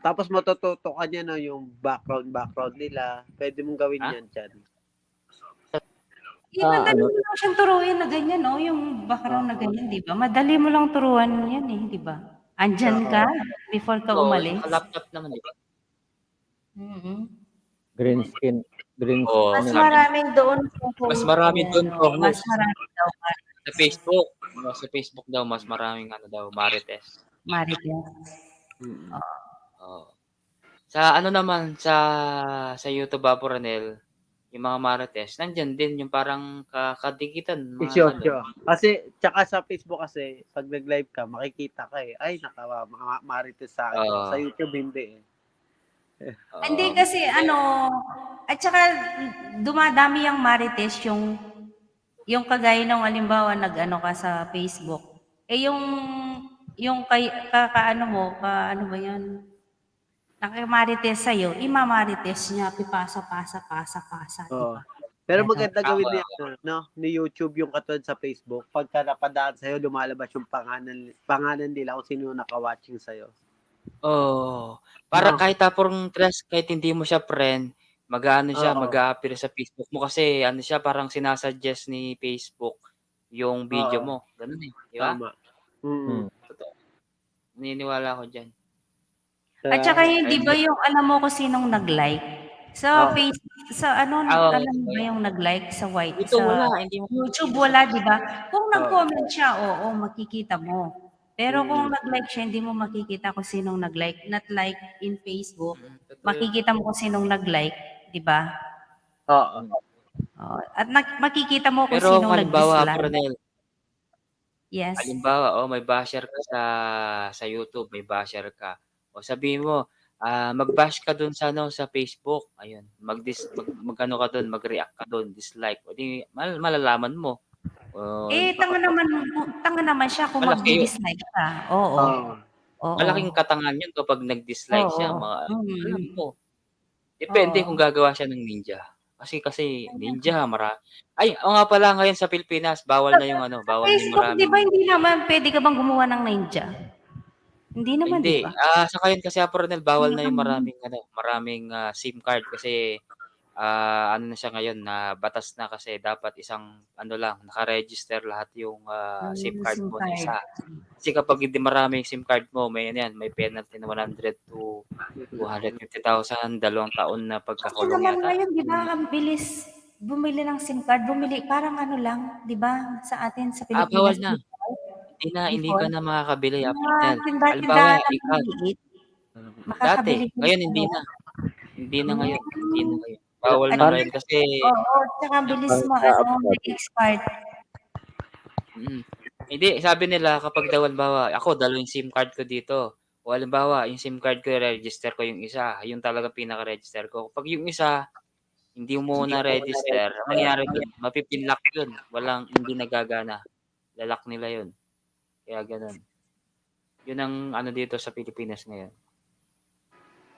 Tapos matututo ka niya yung background nila. Pwede mong gawin yan dyan. Madali mo lang siyang turuin na ganyan, yung background na ganyan, di ba? Madali mo lang turuan yan di ba? Andyan ka before ka umalis. Laptop naman, di ba? Green screen. Mas marami doon. Mas marami doon Mas marami daw. Sa Facebook. Sa Facebook daw, mas maraming marites. Sa naman, sa YouTube, Ranel, yung mga marites, nandyan din yung parang kadikitan. Kasi, tsaka sa Facebook kasi, pag nag-live ka, makikita ka eh. Ay, marites sa akin. Sa YouTube, hindi eh. Hindi kasi at saka dumadami yung marites yung kagaya ng halimbawa ka sa Facebook. Yung ano ba yan? Nakimarites sa'yo, imamarites niya, pipasa. Diba? Pero Ganon. maganda gawin ni, ni YouTube yung katulad sa Facebook. Pagka napadaan sa'yo, lumalabas yung pangalan nila kung sino yung naka-watching sa'yo. Oo. Para No? kahit tapong trust, kahit hindi mo siya friend, mag-aano siya, Oo. mag-a-appear sa Facebook mo kasi ano siya, parang sinasuggest ni Facebook yung video Oo. mo. Ganun eh, di ba? Tama. Mm. Totoo. Naniniwala ako dyan. At saka Kaya, di ba yung alam mo kung sinong nag-like? Sa Oo. ano, Oo, alam mo ba yung nag-like sa dito wala, hindi mo YouTube? makikita sa Wala, di ba? Kung Oo. nag-comment siya, oo, makikita mo. Pero kung Mm. nag-like siya, hindi mo makikita kung sinong nag-like. Not like in Facebook, Totoo yun. makikita mo kung sinong nag-like, di ba? Oo. At makikita mo kung Pero sinong halimbawa, nag-dislike. Pronel, Yes. halimbawa, may basher ka sa YouTube, may basher ka. O sabihin mo, mag-bash ka dun sa sa Facebook. Ayun, mag-ano ka dun, mag-react ka dun, dislike. O di malalaman mo. Tanga naman siya kung Malaki yun. magdi-dislike siya. Oo. Oo. Malaking katangan yun kapag nag-dislike siya. Oo. Alam mo. Depende kung Oo. gagawa siya ng ninja. Kasi ninja, Ay, oo nga pala, ngayon sa Pilipinas, bawal na yung Sa bawal na yung Facebook, di ba maraming. hindi naman pwede ka bang gumawa ng ninja? Hindi naman, di Hindi. ba? Sa ngayon kasi, Pronel, bawal na yung maraming SIM card kasi ano na siya ngayon, na batas na kasi dapat isang lang, naka-register lahat yung SIM card SIM mo na card. isa. Kasi kapag hindi marami yung SIM card mo, may penalty na 100 to 250,000, 2 taon na Kasi pagkakulong naman yata. ngayon, di ba, ang bilis bumili ng SIM card. Parang ano lang, di ba, sa atin, sa Bawal Pilipinas. na. Hindi ka Before, na makakabili, mga Pronel. Halimbawa, tindahan ng ikaw, maliit, dati, makakabili ka ngayon ng hindi na. Hindi na ngayon. Wala, Bawal na At ngayon kasi oo, tsaka ang bilis nag-expired. Hindi, sabi nila kapag daw halimbawa, ako yung SIM card ko dito. O halimbawa, yung SIM card ko, register ko yung isa. Yung talaga pinaka-register ko. Kapag yung isa, hindi mo na-register, ang mangyayari dun, mapipinlock yun. Hindi nagagana. Lalak nila yun. Kaya ganun. Yun ang dito sa Pilipinas ngayon.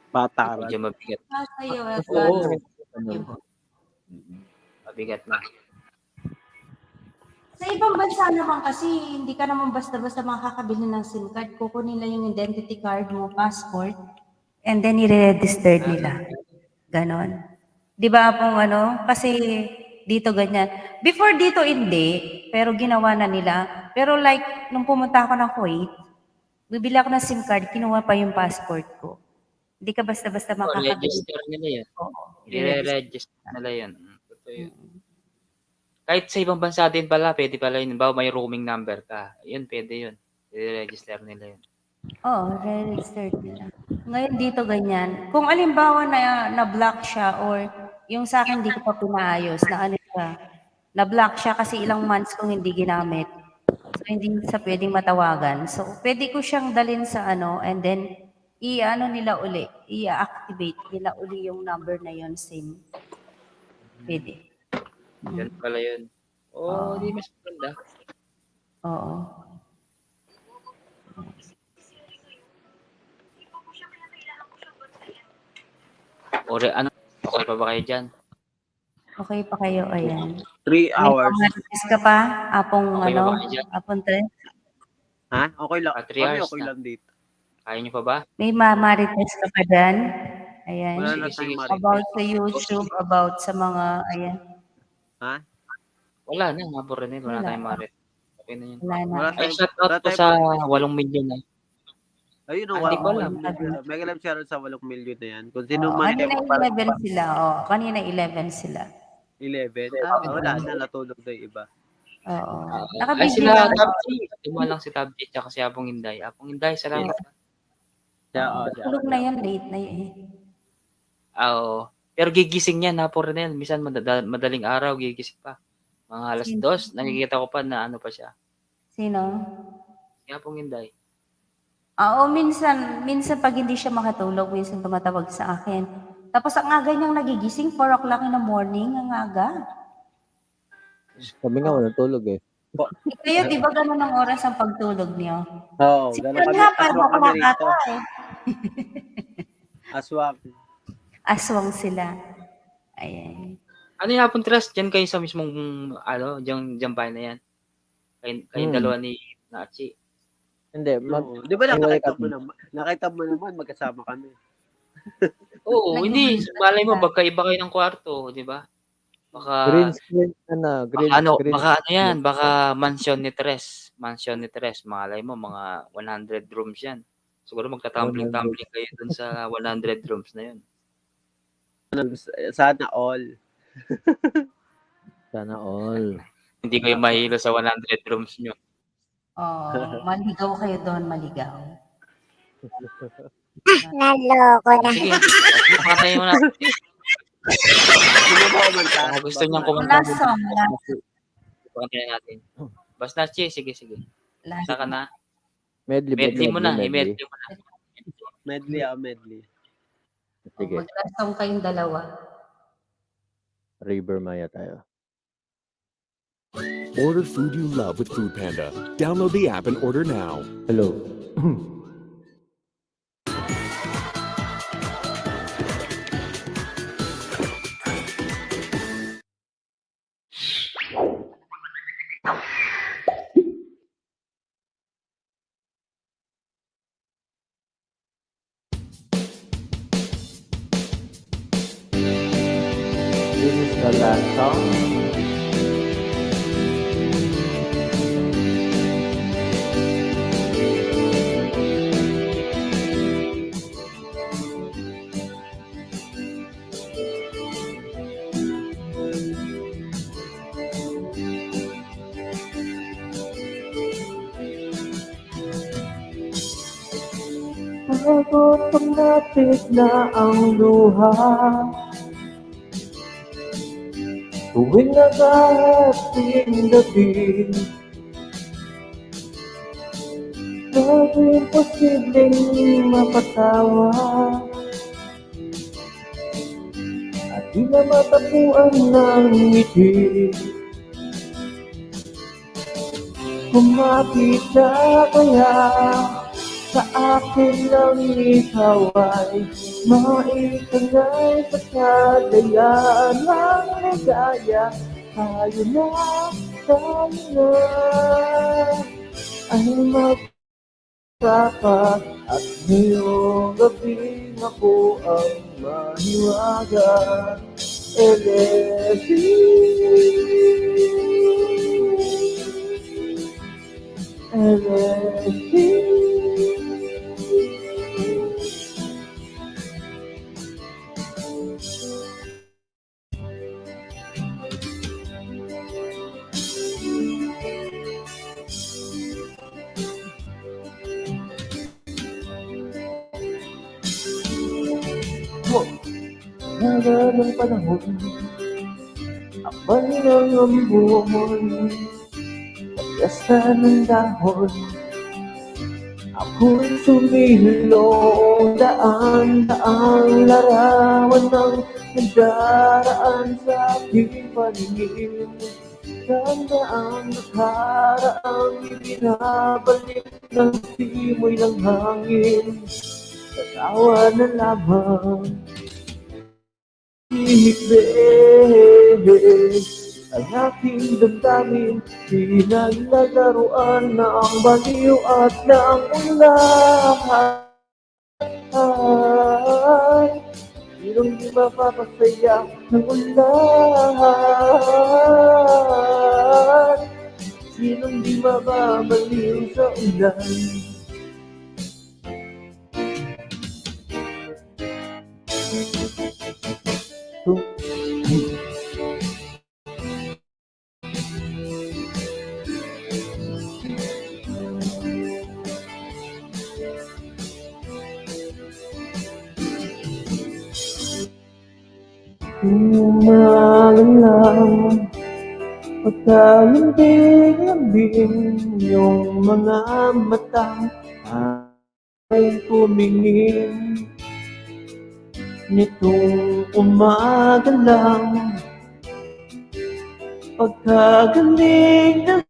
Pataran. Medyo mabigat. Oo. Mabigat na. Sa ibang bansa naman kasi, hindi ka naman basta-basta makakabili ng SIM card. Kukunin lang yung identity card mo, passport, and then i-register nila. Ganon. Di ba pong kasi dito ganyan. Before dito hindi, pero ginawa na nila. Pero like, nung pumunta ako ng Kuwait, bibili ako ng SIM card, kinuha pa yung passport ko. Hindi ka basta-basta makakabili. Register nila yun. Oo. I-register nila yun. Totoo yun. Kahit sa ibang bansa din pala, pwede pala yun. May roaming number ka. Yun, pwede yun. I-register nila yun. Oo, re-register nila. Ngayon dito ganyan. Kung alimbawa na-block siya or yung sa akin hindi ko pa pinaayos, na-block siya kasi ilang months kong hindi ginamit. So, hindi siya pwedeng matawagan. So, pwede ko siyang dalhin sa and then, i-activate nila uli yung number na yun, SIM. Pwede. Yan pala yun. Di mas maganda. Oo. Okay pa ba kayo dyan? Okay pa kayo, ayan. 3 hours. Marites ka pa? Apong Okay pa ba kayo dyan? apong 3? Ha? Okay lang. 3 hours Okay na. lang dito. Kaya nyo pa ba? May marites ka pa dyan? Ayan. Wala na Sige. tayong marites. About sa YouTube, about sa mga, ayan. Ha? Wala na, nga po rin. Wala Wala. tayong marit. Okay na yun. Wala na. Wala Ay, tayong- shout out wala po tayong sa marites. 8 milyon na. Ayun o, Hindi ko alam. Mega Love shoutout sa 8 million na yan. Kung sino Oh, man kanina kayo para 11 sila. Kanina 11 sila. 11. Wala na, natulog na yung iba. Oo. Ay, Nakabigyan sila, lang. Tabji. Tuma lang si Tabji, tsaka si Apong Inday. Apong Inday, salamat. Tulog na yan, late na yan. Oo. Pero gigising yan, po rin. Minsan madaling araw, gigising pa. Mga alas 2, nakikita ko pa na pa siya. Sino? Si Apong Inday. Oo, minsan pag hindi siya makatulog, minsan tumatawag sa akin. Tapos ang aga niyang nagigising, 4 o'clock in the morning, ang aga. Kami nga walang tulog eh. Kayo, di ba ganun ang oras ang pagtulog niyo? Oo, Si ganun Fran kami. nga, Aswang parang kami rito. kumakata eh. Aswang. Aswang sila. Ayan. Ano yung Hapon Trust? Diyan kayo sa mismong, diyan bahay na yan? Kayong dalawa ni Nachi. Hindi, Oo. Di ba hiwalay nakita mo naman magkasama kami. Oo, hindi. Naging Malay mo, magkaiba kayo ng kwarto, di ba? green Baka, screen, baka yan, baka mansion ni Tres. Mansion ni Tres. Malay mo, mga 100 rooms yan. Siguro magta-tumbling-tumbling kayo dun sa 100 rooms na yun. Sana all. Sana all. Hindi kayo mahilo sa 100 rooms nyo. Oh, maligaw kayo doon, maligaw. Naloko na. Sige, pakantayin mo na. Sino ba kumanta? Baka gusto niyang kumanta. Last song, Pakantayin natin. Basta, Chi, sige. last Saka na. Medley Medley mo na. I-medley mo na. Medley. Sige, mag-last song kayong dalawa. River Maya tayo. Order food you love with Food Panda. Download the app and order now. Hello. This is the last song. Pagod pangapit na ang luha, tuwing nag-aating gabi, gawin posibleng mapatawa at di na matapuan ng ngiti. Kumapit na kaya sa akin lang ikaw ay maitangay sa kadayaan ng ligaya. Tayo na ay magpapa at ngayong gabi ako ang mahiwaga. Naga ng panahon, abang ng ambuhon, pagkasta ng dahon, ako'y sumilo, daan-daang larawan ng nadaraan sa aking paningin. Daan-daang nakaraang ibinabalik ng simoy ng hangin. Tatawa na lamang hihikbit ang aking damdamin, pinaglalaruan ng baliw at ng ulan. Sinong di mapapasaya ng ulan? Sinong di mababaliw sa ulan? Umalang pagkalambing-lambing yung mga matang ay tumingin. Nitong umaga lang pagkagaling ng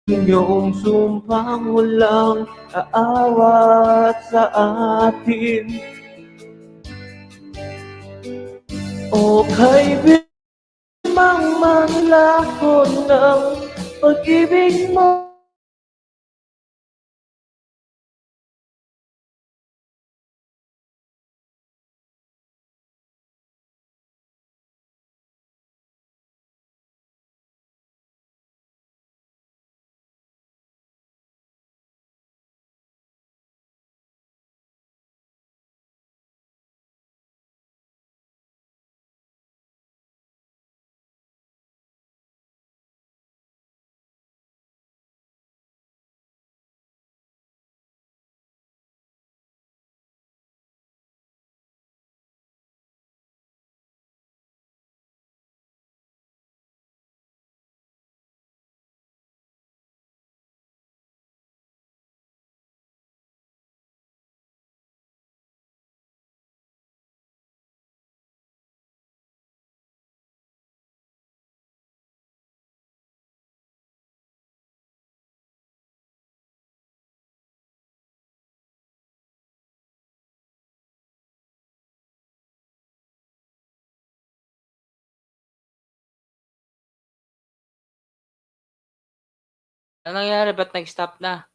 inyong sumpang walang aawat sa atin. O kaibigan, ang laho ng pag-ibig mo. Ano nangyari? Ba't nag-stop na?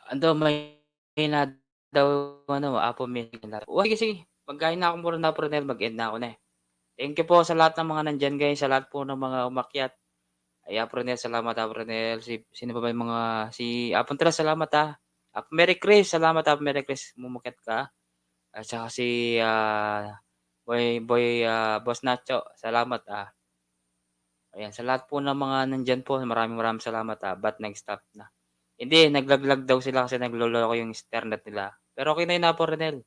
Ando, may na daw, Apple Music na. Sige, sige. Pagkain na ako muna na, Pronel. Mag-end na ako na eh. Thank you po sa lahat ng mga nandyan, guys. Sa lahat po ng mga umakyat. Ay, Apronel, salamat, Apronel. Sino pa ba yung mga, si Apontras, salamat ha. Merry Chris, salamat Merry Chris. Mumukyat ka. At saka si Boss Nacho, salamat Ayan, sa lahat po ng mga nandyan po, maraming salamat Ba't nag-stop na? Hindi, naglaglag daw sila kasi nagloloko yung internet nila. Pero okay na yun Apronel.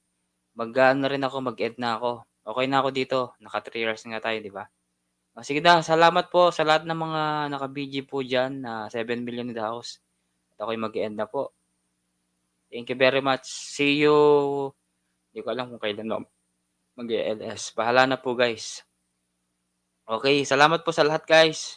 Mag-ano na rin ako, mag-end na ako. Okay na ako dito. Naka 3 years nga tayo, di ba? Sige na, salamat po sa lahat ng mga naka-BG po dyan na 7 million in the house. At ako'y mag-end na po. Thank you very much. See you. Hindi ko alam kung kailan mag-LS. Bahala na po guys. Okay, salamat po sa lahat guys.